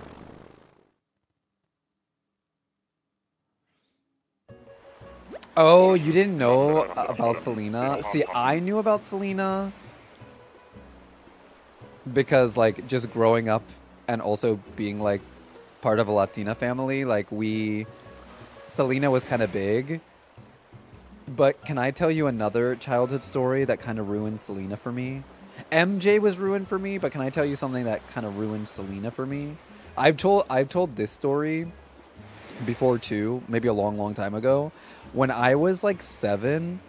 Oh, you didn't know about Selena? See, I knew about Selena because like just growing up and also being like part of a Latina family, like Selena was kind of big. But can I tell you another childhood story that kind of ruined Selena for me? MJ was ruined for me, but can I tell you something that kind of ruined Selena for me? I've told this story before too, maybe a long, long time ago. When I was like 7,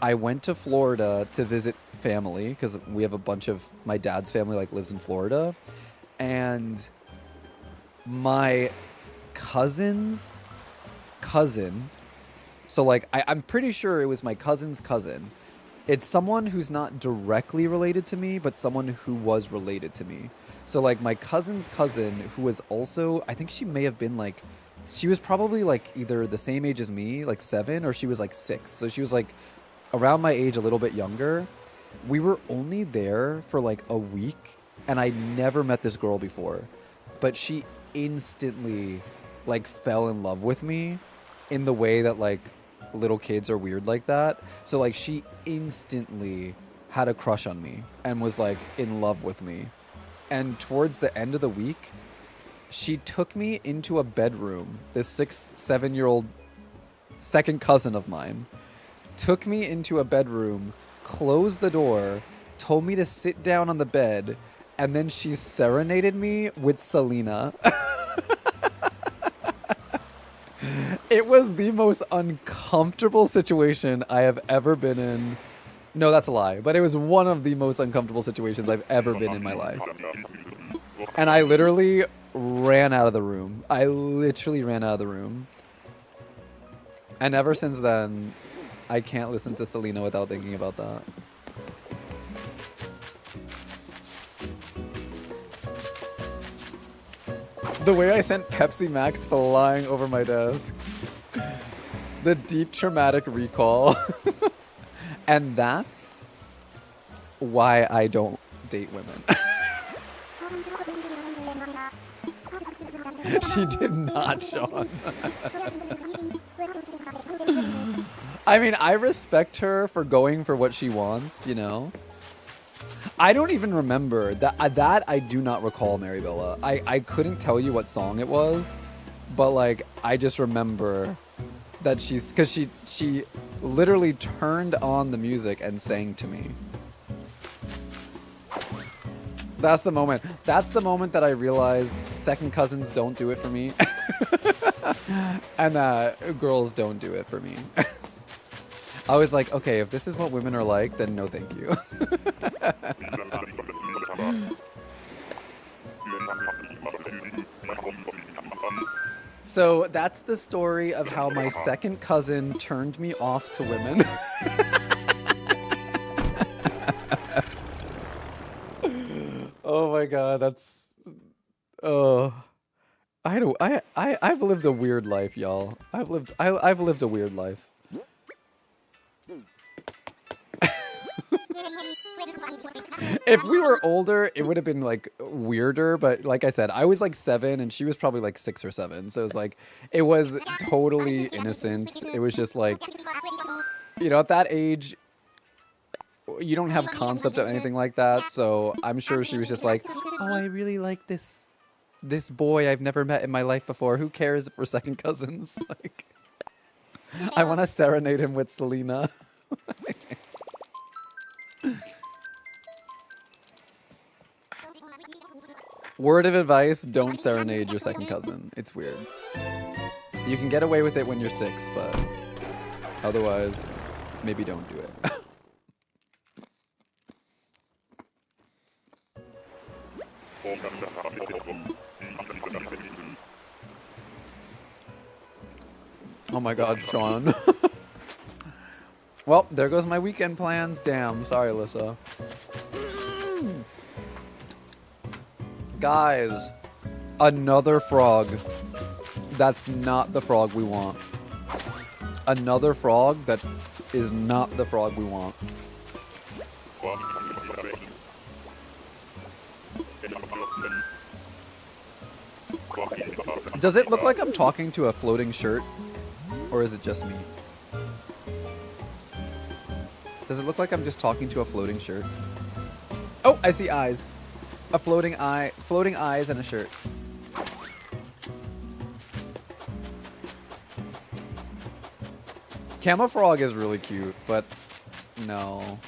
I went to Florida to visit family because we have a bunch of my dad's family like lives in Florida, and my cousin's cousin. So like I'm pretty sure it was my cousin's cousin. It's someone who's not directly related to me, but someone who was related to me. So like my cousin's cousin, who was also, I think she may have been like she was probably like either the same age as me, like 7, or she was like 6. So she was like around my age, a little bit younger. We were only there for like a week, and I never met this girl before, but she instantly like fell in love with me in the way that like little kids are weird like that. So like she instantly had a crush on me and was like in love with me. And towards the end of the week, she took me into a bedroom. This 6-7-year-old second cousin of mine took me into a bedroom, closed the door, told me to sit down on the bed, and then she serenaded me with Selena. It was the most uncomfortable situation I have ever been in. No, that's a lie. But it was one of the most uncomfortable situations I've ever been in my life. And I literally ran out of the room. I literally ran out of the room. And ever since then, I can't listen to Selena without thinking about that. The way I sent Pepsi Max flying over my desk. The deep traumatic recall. And that's why I don't date women. She did not, Sean. I mean, I respect her for going for what she wants, you know? I don't even remember. That I do not recall, Maribella. I couldn't tell you what song it was, but like, I just remember that because she literally turned on the music and sang to me. That's the moment. That's the moment that I realized second cousins don't do it for me. And that girls don't do it for me. I was like, okay, if this is what women are like, then no thank you. So that's the story of how my second cousin turned me off to women. Oh my god, that's I've lived a weird life, y'all. I've lived a weird life. If we were older, it would have been like weirder, but like I said, I was like 7 and she was probably like 6 or 7. So it was like, it was totally innocent. It was just like, you know, at that age, you don't have concept of anything like that. So I'm sure she was just like, oh, I really like this boy I've never met in my life before. Who cares if we're second cousins? Like, I want to serenade him with Selena. Word of advice, don't serenade your second cousin. It's weird. You can get away with it when you're 6, but otherwise, maybe don't do it. Oh my god, Sean. Well, there goes my weekend plans. Damn, sorry, Alyssa. Guys, another frog. That's not the frog we want. Another frog that is not the frog we want. Does it look like I'm talking to a floating shirt? Or is it just me? Does it look like I'm just talking to a floating shirt? Oh, I see eyes. A floating eyes and a shirt. Camo frog is really cute, but no.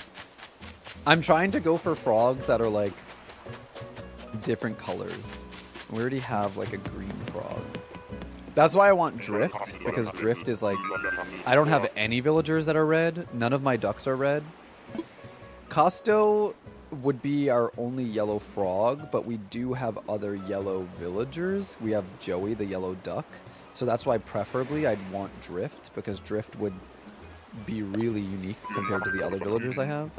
I'm trying to go for frogs that are like different colors. We already have like a green frog. That's why I want drift, because drift is like, I don't have any villagers that are red. None of my ducks are red. Costo would be our only yellow frog, but we do have other yellow villagers. We have Joey, the yellow duck. So that's why preferably I'd want drift, because drift would be really unique compared to the other villagers I have.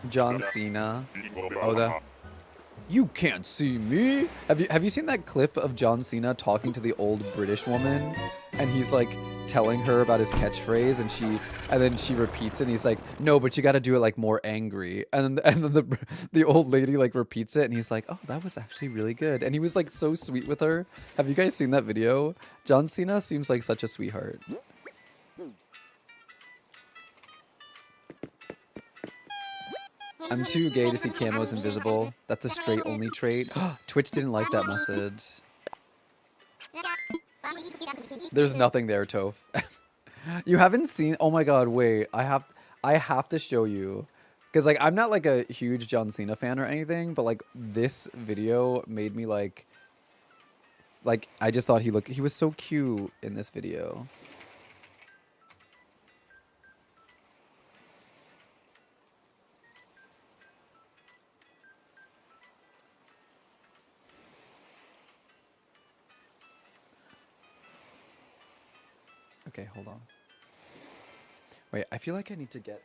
John Cena. Oh, You can't see me. Have you seen that clip of John Cena talking to the old British woman, and he's like telling her about his catchphrase, and then she repeats it, and he's like, no, but you got to do it like more angry, and then the old lady like repeats it, and he's like, oh, that was actually really good, and he was like so sweet with her. Have you guys seen that video? John Cena seems like such a sweetheart. I'm too gay to see camos invisible. That's a straight only trait. Twitch didn't like that message. There's nothing there, Toph. You haven't seen, oh my god, wait. I have to show you. Cause like I'm not like a huge John Cena fan or anything, but like this video made me like I just thought he was so cute in this video. Okay, hold on. Wait, I feel like I need to get...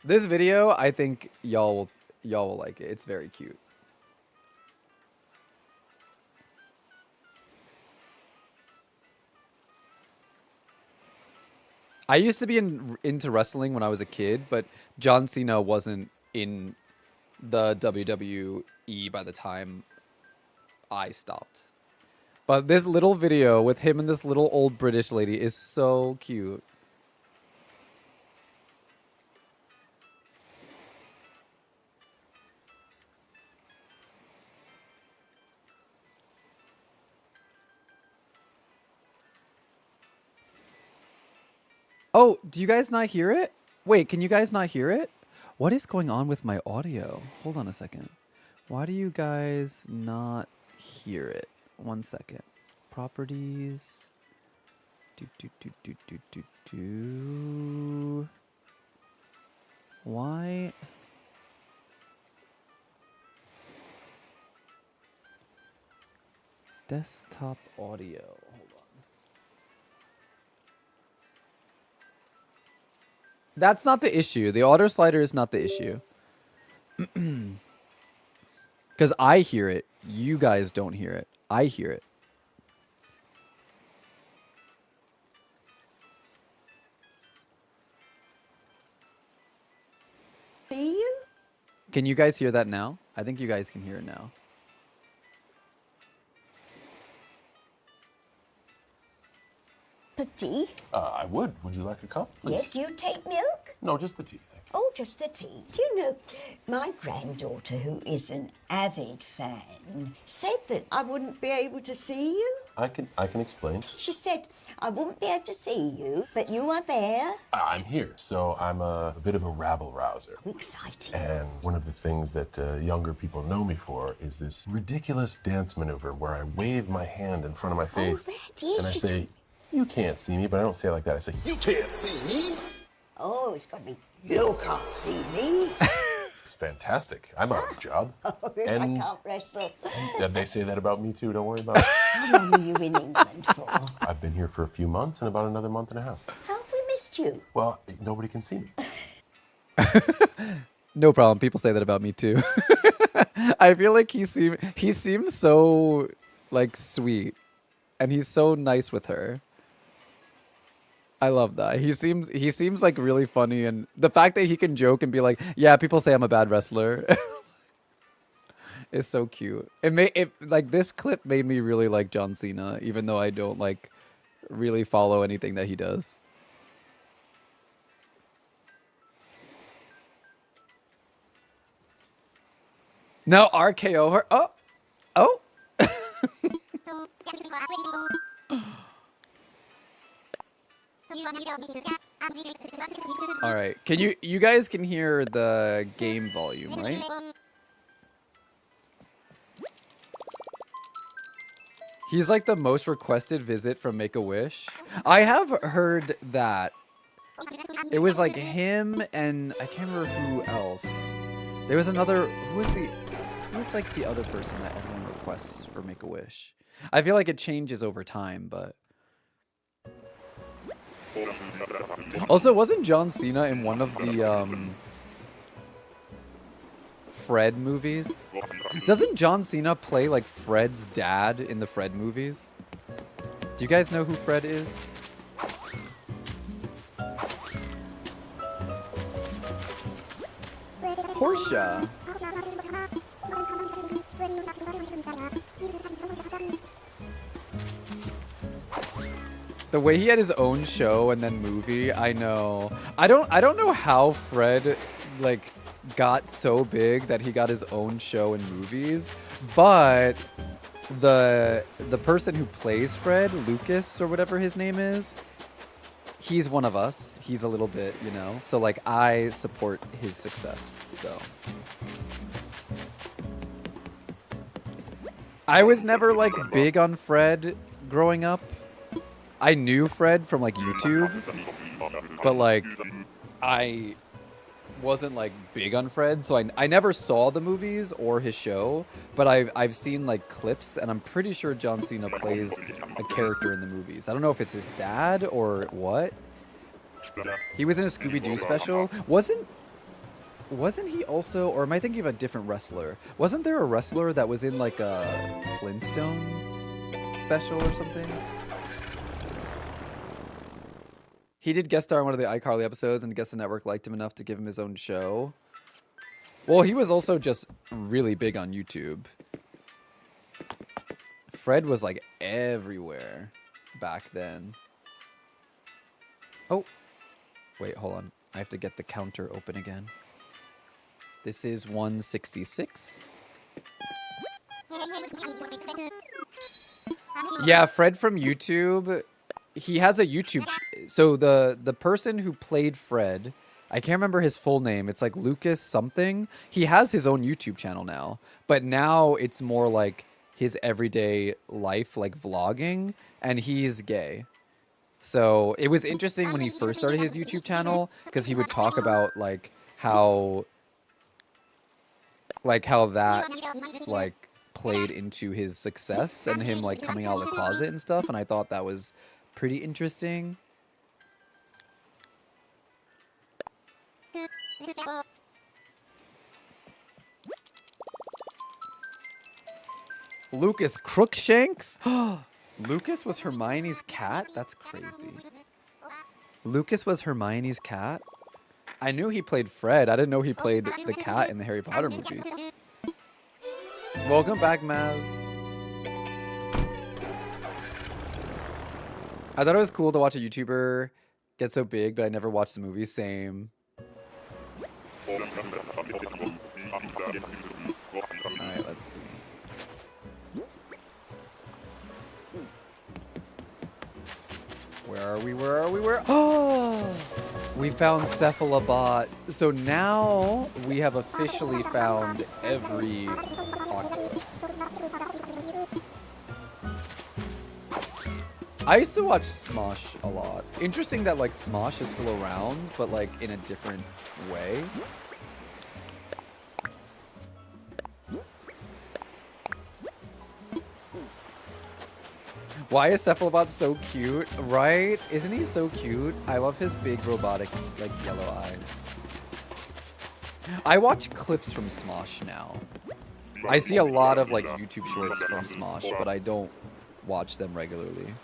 This video, I think y'all will like it. It's very cute. I used to be into wrestling when I was a kid, but John Cena wasn't in the WWE by the time I stopped. But this little video with him and this little old British lady is so cute. Oh, do you guys not hear it? Wait, can you guys not hear it? What is going on with my audio? Hold on a second. Why do you guys not hear it? 1 second. Properties. Why? Desktop audio. Hold on. That's not the issue. The auto slider is not the issue. Because I hear it. You guys don't hear it. I hear it. See you? Can you guys hear that now? I think you guys can hear it now. Tea? I would. Would you like a cup? Please? Yeah, do you take milk? No, just the tea, thank you. Oh, just the tea. Do you know, my granddaughter, who is an avid fan, said that I wouldn't be able to see you. I can explain. She said, I wouldn't be able to see you, but you are there. I'm here, so I'm a bit of a rabble-rouser. Exciting. And one of the things that younger people know me for is this ridiculous dance maneuver where I wave my hand in front of my face yes, and I you say, you can't see me, but I don't say it like that. I say, you can't see me. Oh, it's got to be, you can't see me. It's fantastic. I'm out of a job. I can't wrestle. They say that about me too, don't worry about it. How long are you in England for? I've been here for a few months and about another month and a half. How have we missed you? Well, nobody can see me. No problem. People say that about me too. I feel like he seems so like sweet, and he's so nice with her. I love that. He seems like really funny, and the fact that he can joke and be like, "Yeah, people say I'm a bad wrestler," is so cute. Like this clip made me really like John Cena, even though I don't like really follow anything that he does. Now RKO her. Oh. All right. Can you guys can hear the game volume, right? He's like the most requested visit from Make-A-Wish. I have heard that. It was like him and I can't remember who else. There was another. Who was like the other person that everyone requests for Make-A-Wish? I feel like it changes over time, but. Also, wasn't John Cena in one of the Fred movies? Doesn't John Cena play like Fred's dad in the Fred movies? Do you guys know who Fred is? Portia. The way he had his own show and then movie, I know. I don't know how Fred like got so big that he got his own show and movies, but the person who plays Fred, Lucas or whatever his name is, he's one of us. He's a little bit, you know. So like I support his success. So I was never like big on Fred growing up. I knew Fred from like YouTube, but like I wasn't like big on Fred, so I never saw the movies or his show, but I've seen like clips, and I'm pretty sure John Cena plays a character in the movies. I don't know if it's his dad or what. He was in a Scooby-Doo special. Wasn't he also, or am I thinking of a different wrestler? Wasn't there a wrestler that was in like a Flintstones special or something? He did guest star in one of the iCarly episodes, and I guess the network liked him enough to give him his own show. Well, he was also just really big on YouTube. Fred was like everywhere back then. Oh, wait, hold on. I have to get the counter open again. This is 166. Yeah, Fred from YouTube. He has a YouTube. So the person who played Fred, I can't remember his full name. It's like Lucas something. He has his own YouTube channel now, but now it's more like his everyday life, like vlogging, and he's gay. So it was interesting when he first started his YouTube channel because he would talk about like how that like played into his success and him like coming out of the closet and stuff, and I thought that was pretty interesting. Lucas Crookshanks? Lucas was Hermione's cat? That's crazy. Lucas was Hermione's cat? I knew he played Fred. I didn't know he played the cat in the Harry Potter movies. Welcome back, Maz. I thought it was cool to watch a YouTuber get so big, but I never watched the movie. Same. Alright, let's see. Where are we? Where are we? Where? Oh! We found Cephalobot. So now we have officially found every octopus. I used to watch Smosh a lot. Interesting that like Smosh is still around, but like in a different way. Why is Cephalobot so cute? Right? Isn't he so cute? I love his big robotic like yellow eyes. I watch clips from Smosh now. I see a lot of like YouTube shorts from Smosh, but I don't watch them regularly.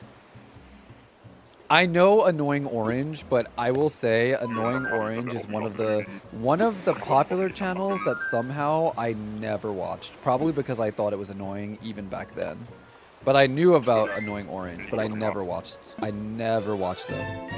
I know Annoying Orange, but I will say Annoying Orange is one of the popular channels that somehow I never watched. Probably because I thought it was annoying even back then. But I knew about Annoying Orange, but I never watched them.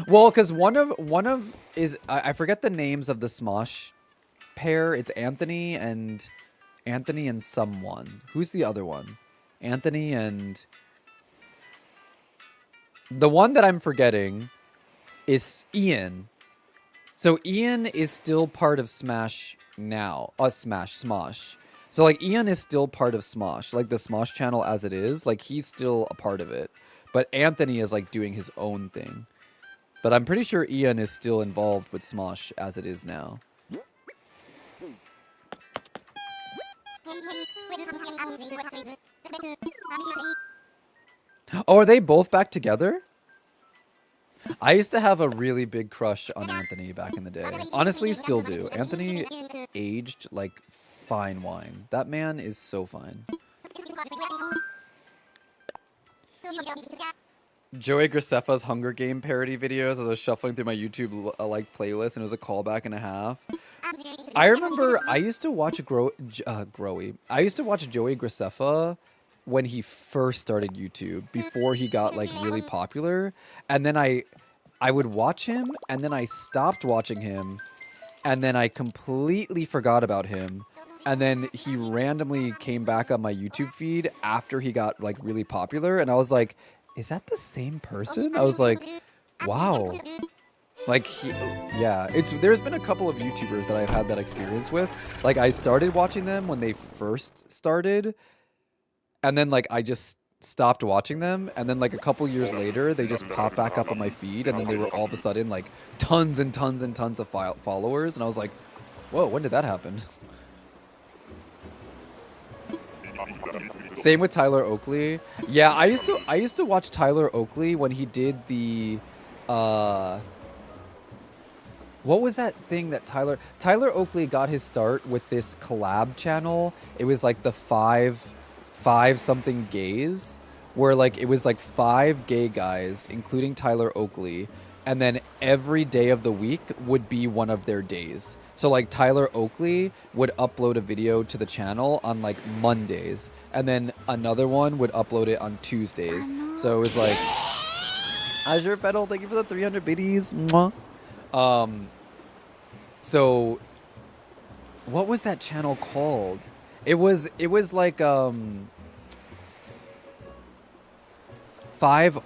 Well, because one of is I forget the names of the Smosh pair. It's Anthony and someone. Who's the other one? Anthony and the one that I'm forgetting is Ian. So Ian is still part of Smash now. Smosh. So like Ian is still part of Smosh, like the Smosh channel as it is, like he's still a part of it. But Anthony is like doing his own thing. But I'm pretty sure Ian is still involved with Smosh as it is now. Oh, are they both back together? I used to have a really big crush on Anthony back in the day. Honestly, still do. Anthony aged like fine wine. That man is so fine. Joey Graceffa's Hunger Game parody videos as I was shuffling through my YouTube like playlist, and it was a callback and a half. I remember I used to watch I used to watch Joey Graceffa when he first started YouTube, before he got like really popular, and then I would watch him, and then I stopped watching him, and then I completely forgot about him, and then he randomly came back on my YouTube feed after he got like really popular, and I was like, is that the same person? I was like, wow. Like, there's been a couple of YouTubers that I've had that experience with. Like, I started watching them when they first started, and then like I just stopped watching them, and then like a couple years later they just popped back up on my feed, and then they were all of a sudden like tons and tons and tons of followers, and I was like, whoa, when did that happen? Same with Tyler Oakley. Yeah, I used to watch Tyler Oakley when he did the what was that thing that Tyler Oakley got his start with, this collab channel. It was like the five something gays, where like it was like 5 gay guys, including Tyler Oakley, and then every day of the week would be one of their days. So like Tyler Oakley would upload a video to the channel on like Mondays, and then another one would upload it on Tuesdays. So it was like, Azure Pedal, thank you for the 300 biddies. Mwah. So what was that channel called? It was like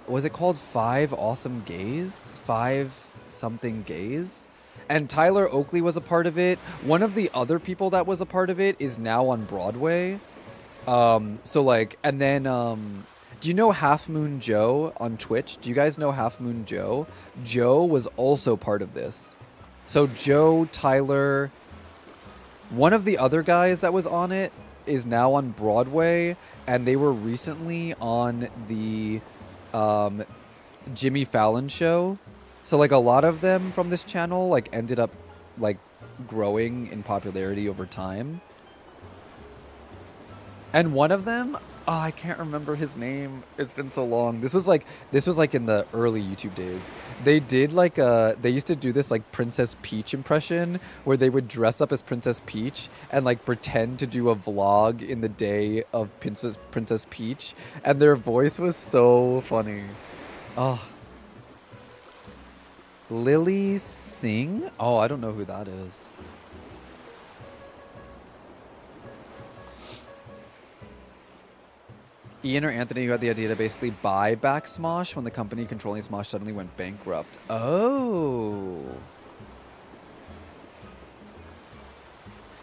was it called 5 Awesome Gays? 5 something gays? And Tyler Oakley was a part of it. One of the other people that was a part of it is now on Broadway. So like, and then do you know Half Moon Joe on Twitch? Do you guys know Half Moon Joe? Joe was also part of this. So Joe, Tyler, one of the other guys that was on it is now on Broadway, and they were recently on the Jimmy Fallon show. So like a lot of them from this channel like ended up like growing in popularity over time. And one of them, I can't remember his name. It's been so long. This was like in the early YouTube days. They did like they used to do this like Princess Peach impression, where they would dress up as Princess Peach and like pretend to do a vlog in the day of Princess Peach, and their voice was so funny. Oh. Lily Singh? Oh, I don't know who that is. Ian or Anthony, who had the idea to basically buy back Smosh when the company controlling Smosh suddenly went bankrupt. Oh.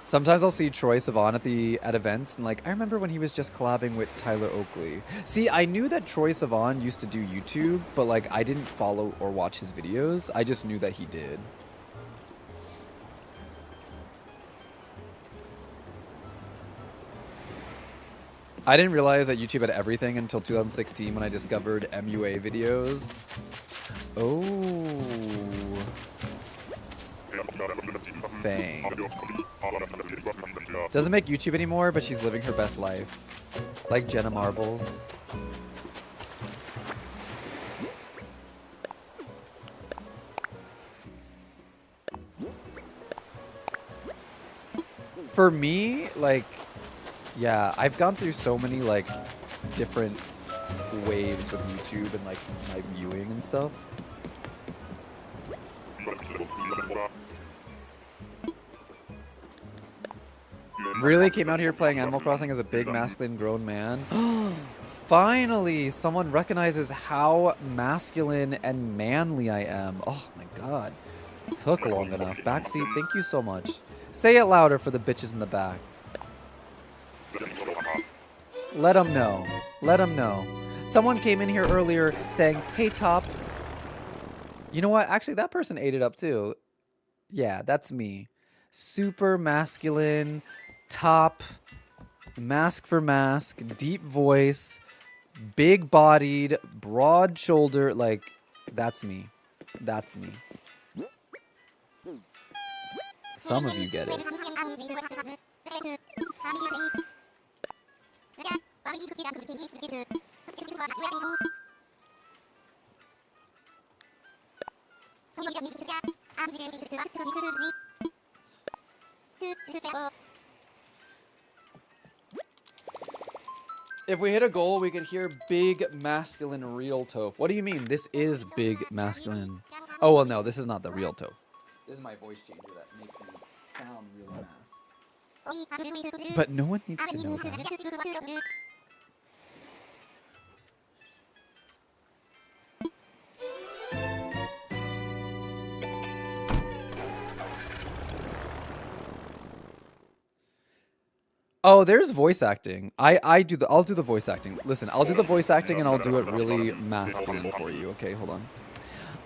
Sometimes I'll see Troye Sivan at events, and like, I remember when he was just collabing with Tyler Oakley. See, I knew that Troye Sivan used to do YouTube, but like, I didn't follow or watch his videos. I just knew that he did. I didn't realize that YouTube had everything until 2016 when I discovered MUA videos. Oh. Fang. Doesn't make YouTube anymore, but she's living her best life. Like Jenna Marbles. For me, like, yeah, I've gone through so many like different waves with YouTube and like my viewing and stuff. Really came out here playing Animal Crossing as a big masculine grown man. Finally, someone recognizes how masculine and manly I am. Oh my god. Took long enough. Backseat, thank you so much. Say it louder for the bitches in the back. Let them know. Let them know. Someone came in here earlier saying, hey, Top. You know what? Actually, that person ate it up too. Yeah, that's me. Super masculine, top, mask for mask, deep voice, big bodied, broad shoulder. Like, that's me. That's me. Some of you get it. If we hit a goal, we could hear big masculine real Toph. What do you mean? This is big masculine. Oh, well, no, this is not the real Toph. This is my voice changer that makes me sound real mask. But no one needs to know that. Oh, there's voice acting. I'll do the voice acting. Listen, I'll do the voice acting and I'll do it really masculine for you. Okay, hold on.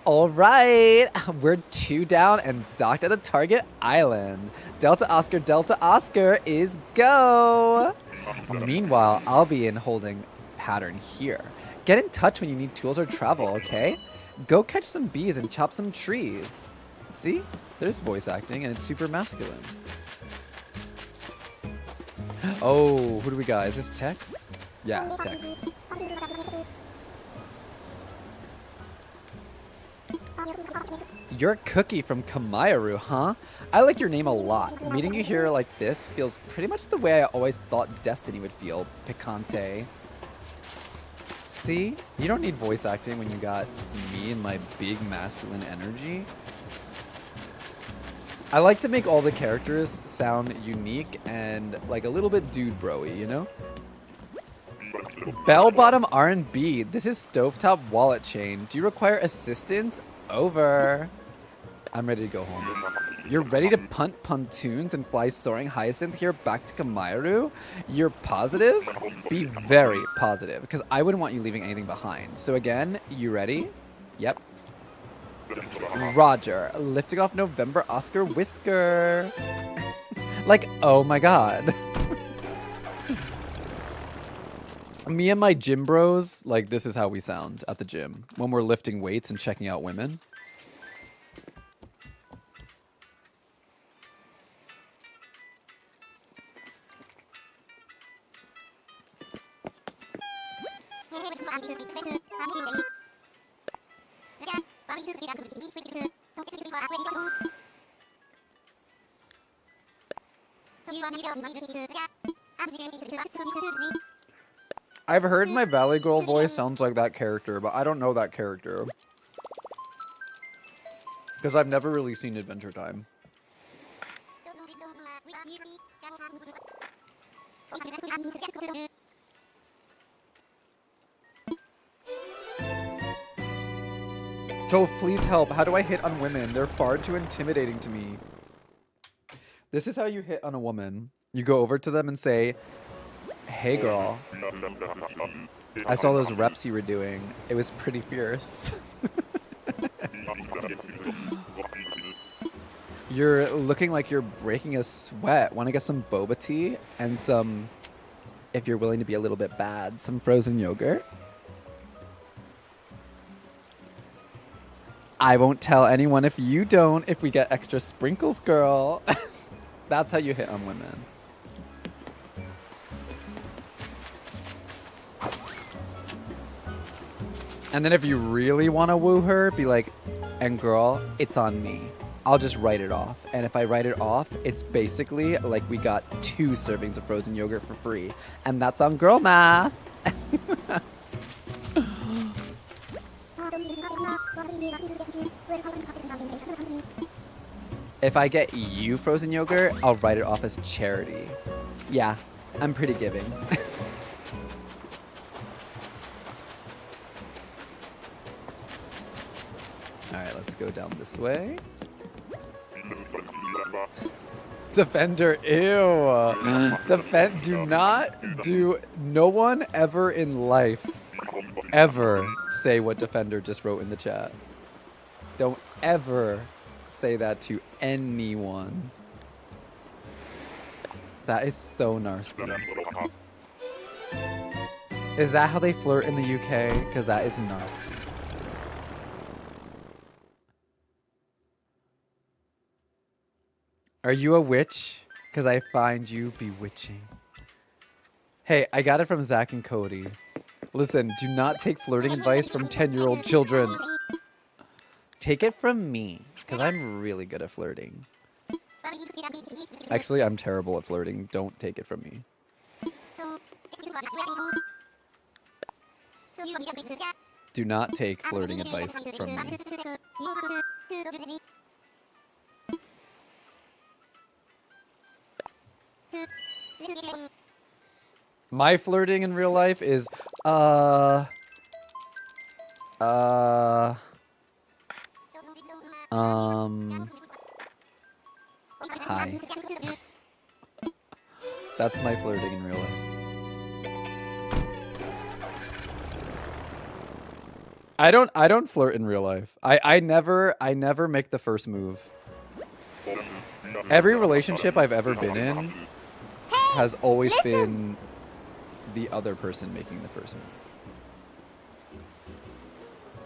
All right, we're 2 down and docked at the target island. Delta Oscar is go. Meanwhile, I'll be in holding pattern here. Get in touch when you need tools or travel, okay? Go catch some bees and chop some trees. See? There's voice acting and it's super masculine. Oh, who do we got? Is this Tex? Yeah, Tex. You're Cookie from Kamayaru, huh? I like your name a lot. Meeting you here like this feels pretty much the way I always thought Destiny would feel. Picante. See? You don't need voice acting when you got me and my big masculine energy. I like to make all the characters sound unique and like a little bit dude bro-y, you know? Bell bottom R&B. This is Stovetop Wallet Chain. Do you require assistance? Over. I'm ready to go home. You're ready to punt pontoons and fly soaring hyacinth here back to Kamayaru? You're positive? Be very positive, because I wouldn't want you leaving anything behind. So again, you ready? Yep. Roger. Lifting off November Oscar Whisker. Like, oh my god. Me and my gym bros, like, this is how we sound at the gym when we're lifting weights and checking out women. I've heard my Valley Girl voice sounds like that character, but I don't know that character. Because I've never really seen Adventure Time. Toph, please help. How do I hit on women? They're far too intimidating to me. This is how you hit on a woman. You go over to them and say, hey girl, I saw those reps you were doing. It was pretty fierce. You're looking like you're breaking a sweat. Want to get some boba tea and some, if you're willing to be a little bit bad, some frozen yogurt? I won't tell anyone if you don't, if we get extra sprinkles, girl. That's how you hit on women. And then if you really want to woo her, be like, and girl, it's on me. I'll just write it off. And if I write it off, it's basically like we got 2 servings of frozen yogurt for free. And that's on girl math. If I get you frozen yogurt, I'll write it off as charity. Yeah, I'm pretty giving. Alright, let's go down this way. Defender, ew. No one ever in life ever say what Defender just wrote in the chat. Don't ever say that to anyone. That is so nasty. Is that how they flirt in the UK? Because that is nasty. Are you a witch? Because I find you bewitching. Hey, I got it from Zach and Cody. Listen, do not take flirting advice from 10-year-old children. Take it from me, because I'm really good at flirting. Actually, I'm terrible at flirting. Don't take it from me. Do not take flirting advice from me. My flirting in real life is, hi. That's my flirting in real life. I don't flirt in real life. I never make the first move. Every relationship I've ever been in has always been the other person making the first move.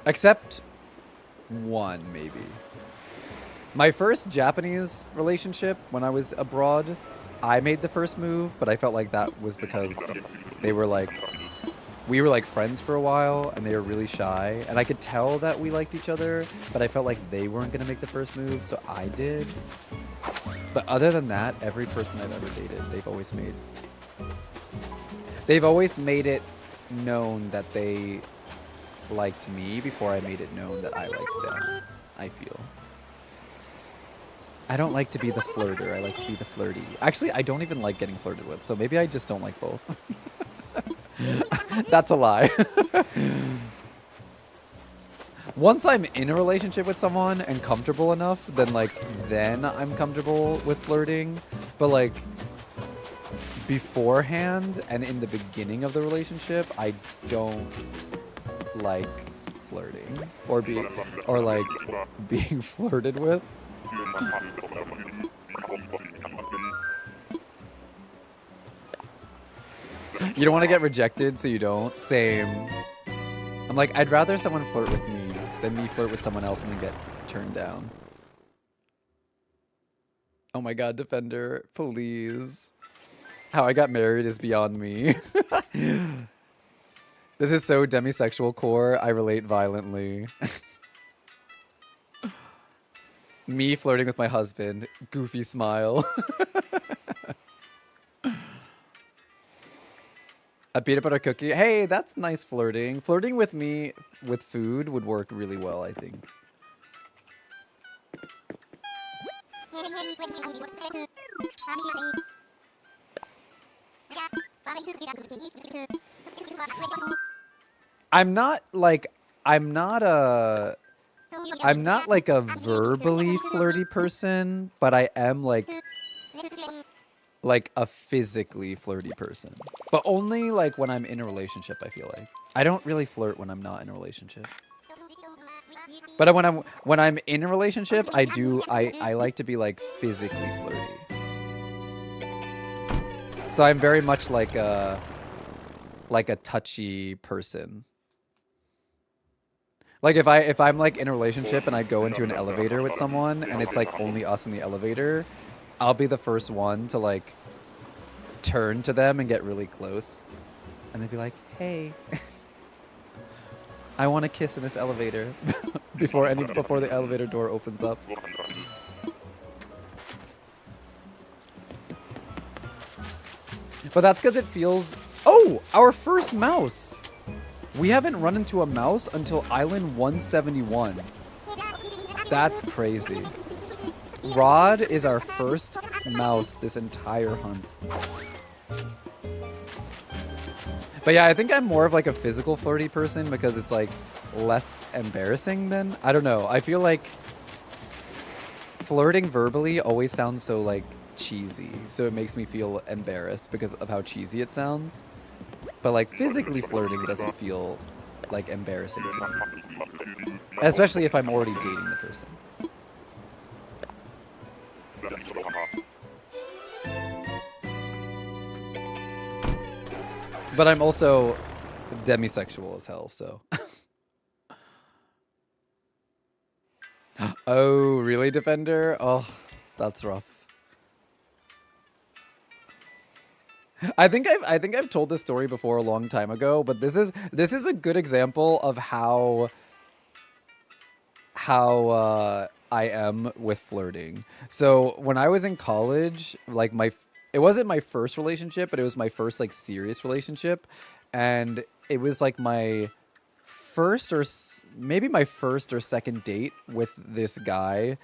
Except one, maybe. My first Japanese relationship when I was abroad, I made the first move, but I felt like that was because we were like friends for a while and they were really shy. And I could tell that we liked each other, but I felt like they weren't going to make the first move, so I did. But other than that, every person I've ever dated, they've always made it known that they liked me before I made it known that I liked them, I feel. I don't like to be the flirter, I like to be the flirty. Actually, I don't even like getting flirted with, so maybe I just don't like both. That's a lie. Once I'm in a relationship with someone and comfortable enough, then I'm comfortable with flirting. But like beforehand and in the beginning of the relationship, I don't like flirting or being flirted with. You don't want to get rejected, so you don't. Same. I'm like, I'd rather someone flirt with me than me flirt with someone else and then get turned down. Oh my god, Defender, please. How I got married is beyond me. This is so demisexual core, I relate violently. Me flirting with my husband, goofy smile. A peanut butter cookie. Hey, that's nice flirting. Flirting with me with food would work really well, I think. I'm not like a verbally flirty person, but I am like a physically flirty person. But only like when I'm in a relationship, I feel like. I don't really flirt when I'm not in a relationship. But when I'm in a relationship, I like to be like physically flirty. So I'm very much like a touchy person. Like if I'm like in a relationship and I go into an elevator with someone and it's like only us in the elevator, I'll be the first one to like turn to them and get really close. And they'd be like, hey, I want to kiss in this elevator before the elevator door opens up. But that's because it feels... Oh, our first mouse. We haven't run into a mouse until Island 171. That's crazy. Rod is our first mouse this entire hunt. But yeah, I think I'm more of like a physical flirty person because it's like less embarrassing than... I don't know. I feel like flirting verbally always sounds so like cheesy, so it makes me feel embarrassed because of how cheesy it sounds. But like physically flirting doesn't feel like embarrassing to me, especially if I'm already dating the person. But I'm also demisexual as hell, so. Oh, really, Defender? Oh, that's rough. I think I've told this story before a long time ago, but this is a good example of how I am with flirting. So when I was in college, like it wasn't my first relationship, but it was my first like serious relationship, and it was like my first or maybe my first or second date with this guy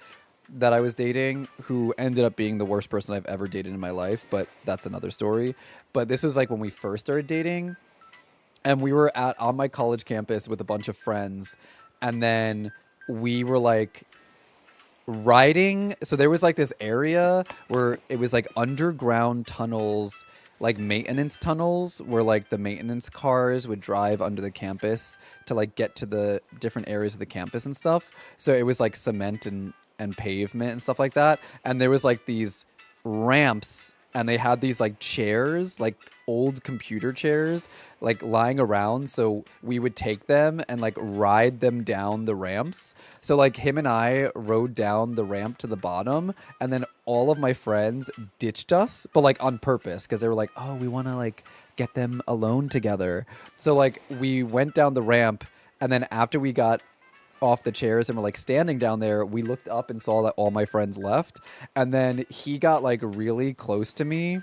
that I was dating, who ended up being the worst person I've ever dated in my life, but that's another story. But this was like when we first started dating, and we were on my college campus with a bunch of friends, and then we were like riding. So there was like this area where it was like underground tunnels, like maintenance tunnels, where like the maintenance cars would drive under the campus to like get to the different areas of the campus and stuff. So it was like cement and pavement and stuff like that. And there was like these ramps, and they had these like chairs, like old computer chairs, like lying around. So we would take them and like ride them down the ramps. So like him and I rode down the ramp to the bottom, and then all of my friends ditched us, but like on purpose, because they were like, oh, we want to like get them alone together. So like we went down the ramp, and then after we got off the chairs and we're like standing down there, we looked up and saw that all my friends left, and then he got like really close to me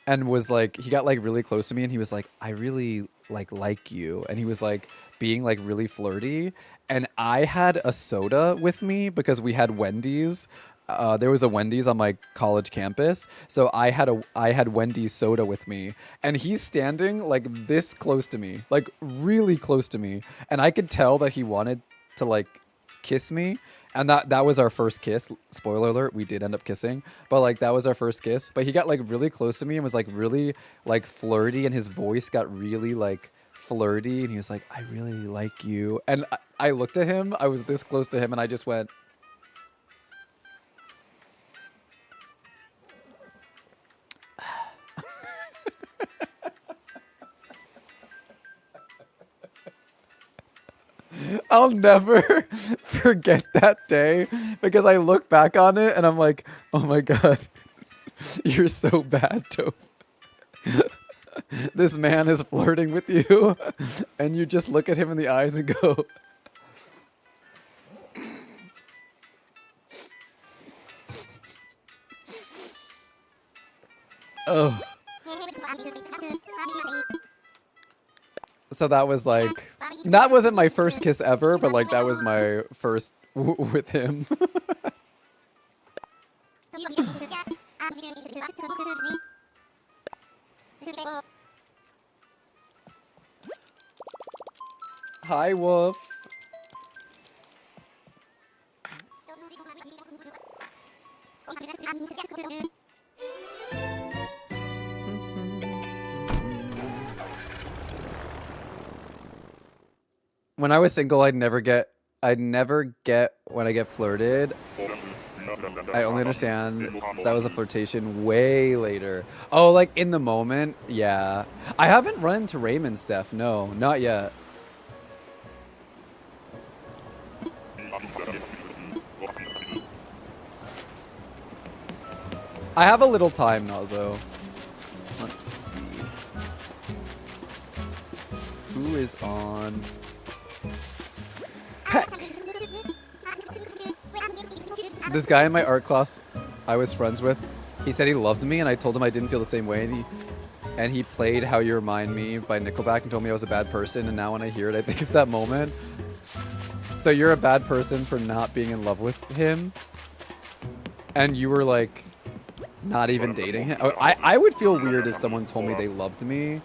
and was like, he got like really close to me and he was like, I really like you, and he was like being like really flirty, and I had a soda with me because we had Wendy's. There was a Wendy's on my college campus, so I had Wendy's soda with me, and he's standing like this close to me, like really close to me, and I could tell that he wanted to like kiss me, and that was our first kiss. Spoiler alert, we did end up kissing, but like that was our first kiss. But he got like really close to me and was like really like flirty, and his voice got really like flirty, and he was like, I really like you, and I looked at him, I was this close to him, and I just went, I'll never forget that day, because I look back on it and I'm like, oh my God, you're so bad, Toph. This man is flirting with you, and you just look at him in the eyes and go, oh. So that was like, that wasn't my first kiss ever, but like that was my first with him. Hi, Wolf. When I was single, I'd never get when I get flirted. I only understand that was a flirtation way later. Oh, like in the moment? Yeah. I haven't run into Raymond, Steph. No, not yet. I have a little time, Nazo. Let's see. Who is on? Peck. This guy in my art class I was friends with, he said he loved me, and I told him I didn't feel the same way, and he played How You Remind Me by Nickelback and told me I was a bad person, and now when I hear it, I think of that moment. So you're a bad person for not being in love with him, and you were like not even dating him? I would feel weird if someone told me they loved me.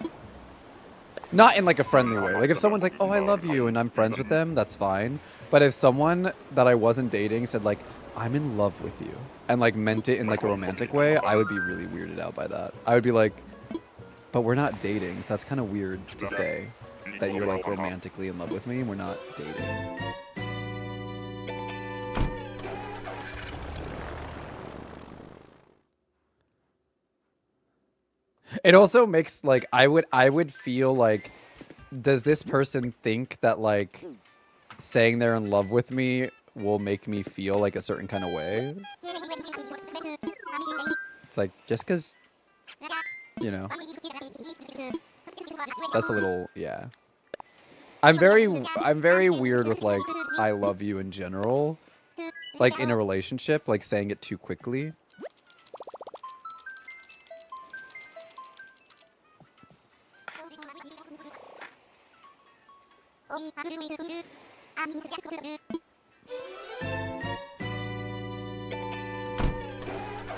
Not in like a friendly way. Like if someone's like, oh, I love you, and I'm friends with them, that's fine. But if someone that I wasn't dating said like, I'm in love with you and like meant it in like a romantic way, I would be really weirded out by that. I would be like, but we're not dating, so that's kind of weird to say that you're like romantically in love with me and we're not dating. It also makes like I would feel like, does this person think that like saying they're in love with me will make me feel like a certain kind of way? It's like just because, you know, that's a little, yeah. I'm very weird with like I love you in general, like in a relationship, like saying it too quickly.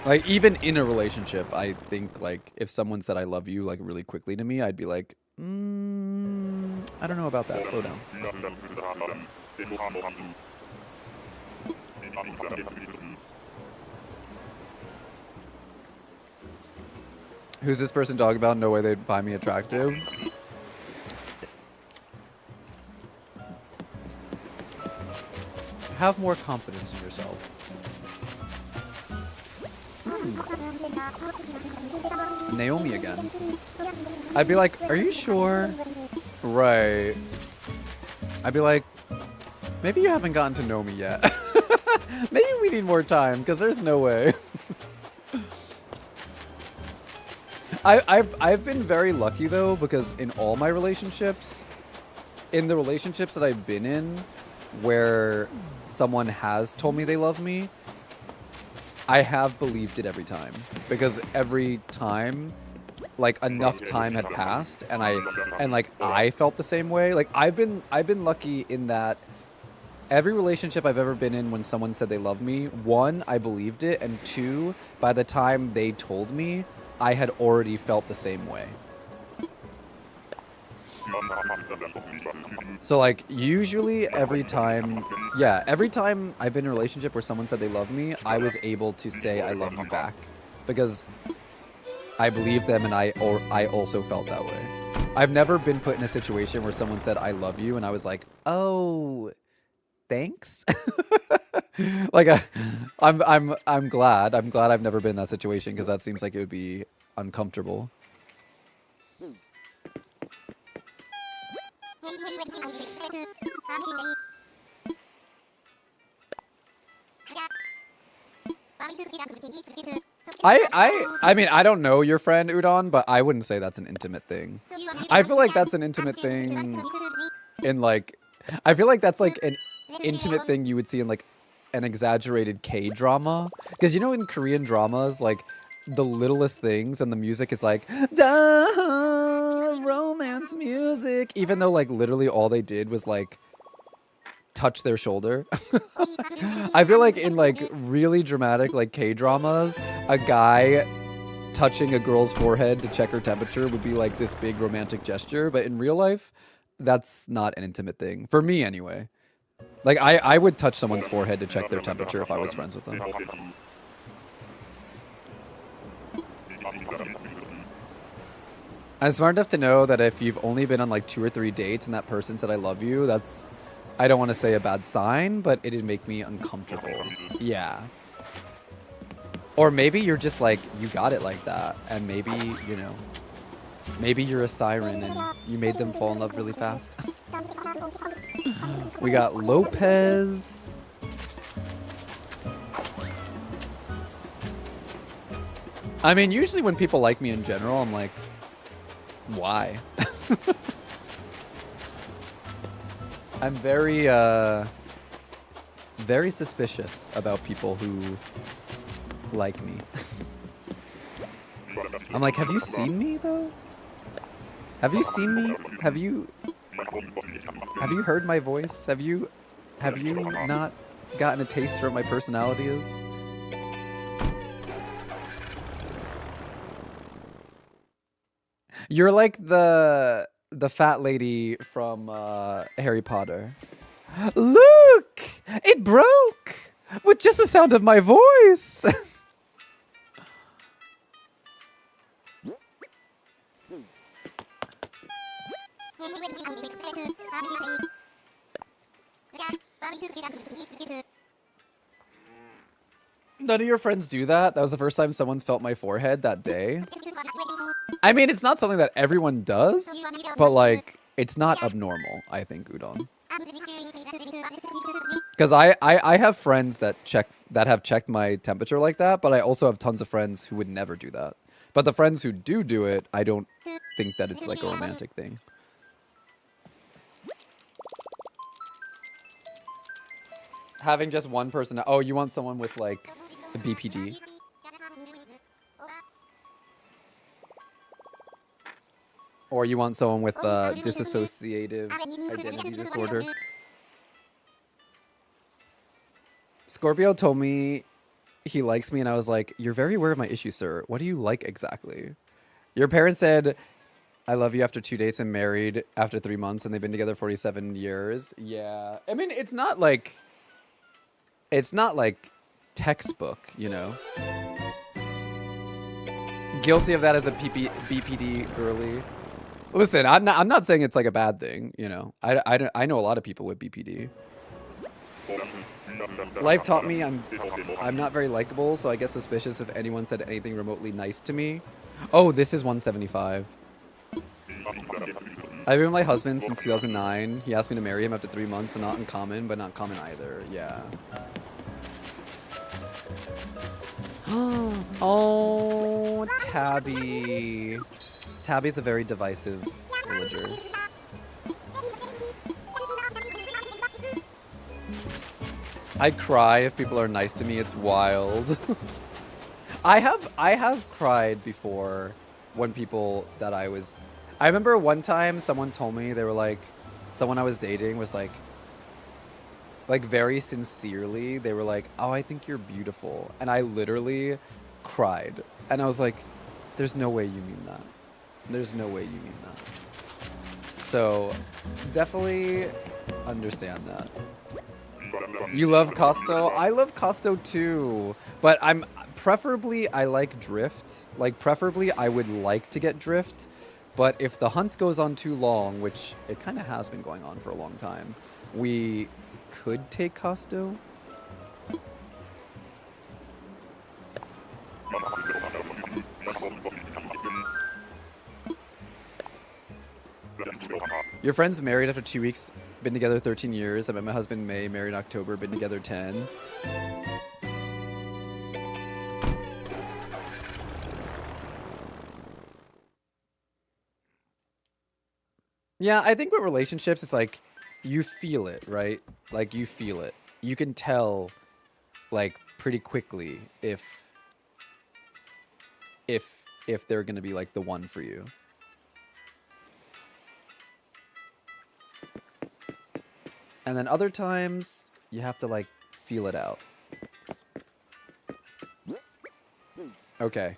Like even in a relationship, I think like if someone said I love you like really quickly to me, I'd be like, I don't know about that. Slow down. Who's this person talking about? No way they'd find me attractive. Have more confidence in yourself. Naomi again. I'd be like, are you sure? Right. I'd be like, maybe you haven't gotten to know me yet. Maybe we need more time, because there's no way. I've been very lucky though, because in all my relationships, in the relationships that I've been in, where someone has told me they love me, I have believed it every time, because every time, like enough time had passed, and I felt the same way. Like I've been lucky in that every relationship I've ever been in, when someone said they love me, one, I believed it, and two, by the time they told me, I had already felt the same way. So like usually every time I've been in a relationship where someone said they love me, I was able to say I love you back, because I believed them and I also felt that way. I've never been put in a situation where someone said I love you and I was like, oh, thanks. Like I'm glad I've never been in that situation, because that seems like it would be uncomfortable. I mean, I don't know your friend Udon, but I wouldn't say that's an intimate thing. I feel like that's an intimate thing in like, I feel like that's like an intimate thing you would see in like an exaggerated K-drama. Because you know in Korean dramas, like the littlest things and the music is like, da, romance music. Even though like literally all they did was like touch their shoulder. I feel like in like really dramatic like K-dramas, a guy touching a girl's forehead to check her temperature would be like this big romantic gesture, but in real life, that's not an intimate thing. For me anyway. Like I would touch someone's forehead to check their temperature if I was friends with them. I'm smart enough to know that if you've only been on like 2 or 3 dates and that person said I love you, that's, I don't want to say a bad sign, but it'd make me uncomfortable. Yeah. Or maybe you're just like, you got it like that. And maybe, you know, maybe you're a siren and you made them fall in love really fast. We got Lopez. I mean, usually when people like me in general, I'm like, why? I'm very suspicious about people who like me. I'm like, have you seen me though? Have you seen me? Have you heard my voice? Have you not gotten a taste for what my personality is? You're like the fat lady from Harry Potter. Look! It broke! With with just the sound of my voice. None of your friends do that? That was the first time someone's felt my forehead that day. I mean, it's not something that everyone does, but like, it's not abnormal, I think, Udon. Because I have friends that have checked my temperature like that, but I also have tons of friends who would never do that. But the friends who do it, I don't think that it's like a romantic thing. Having just one person. Oh, you want someone with like a BPD? Or you want someone with dissociative identity disorder? Scorpio told me he likes me, and I was like, "You're very aware of my issues, sir. What do you like exactly?" Your parents said, "I love you after 2 days and married after 3 months, and they've been together 47 years." Yeah, I mean, it's not like textbook, you know. Guilty of that as a BPD girly. Listen, I'm not saying it's like a bad thing, you know. I know a lot of people with BPD. Life taught me I'm not very likable, so I get suspicious if anyone said anything remotely nice to me. Oh, this is 175. I've been with my husband since 2009. He asked me to marry him after 3 months, so not uncommon, but not common either. Yeah. Oh, Tabby. Tabby's a very divisive villager. I cry if people are nice to me. It's wild. I have cried before when people that I remember one time someone told me, they were like, someone I was dating was like very sincerely, they were like, "Oh, I think you're beautiful." And I literally cried. And I was like, there's no way you mean that. There's no way you mean that. So definitely understand that. You love Costo? I love Costo too. But preferably I like Drift. Like preferably I would like to get Drift. But if the hunt goes on too long, which it kind of has been going on for a long time, we could take Costo. Your friend's married after 2 weeks, been together 13 years. I met my husband in May, married in October, been together 10. Yeah, I think with relationships, it's like, you feel it, right? Like, you feel it. You can tell, like, pretty quickly if they're gonna be, like, the one for you. And then other times, you have to, like, feel it out. Okay.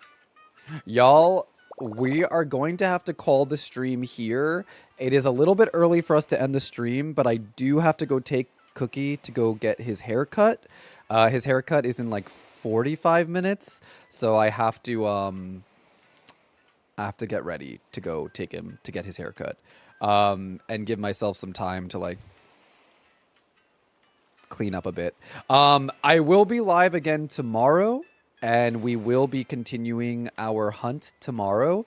Y'all, we are going to have to call the stream here. It is a little bit early for us to end the stream, but I do have to go take Cookie to go get his haircut. His haircut is in, like, 45 minutes, so I have to get ready to go take him to get his haircut. And give myself some time to, like, clean up a bit. I will be live again tomorrow, and we will be continuing our hunt tomorrow.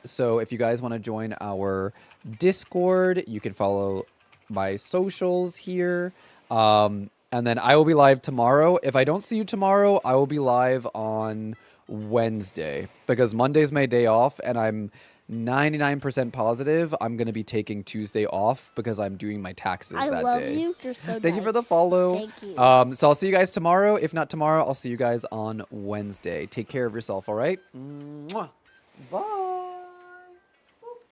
So if you guys want to join our Discord, you can follow my socials here. And then I will be live tomorrow. If I don't see you tomorrow, I will be live on Wednesday, because Monday's my day off, and I'm 99% positive I'm going to be taking Tuesday off because I'm doing my taxes that day. I love you. You're so Thank you for the follow. Thank you. So I'll see you guys tomorrow. If not tomorrow, I'll see you guys on Wednesday. Take care of yourself, all right? Mwah. Bye.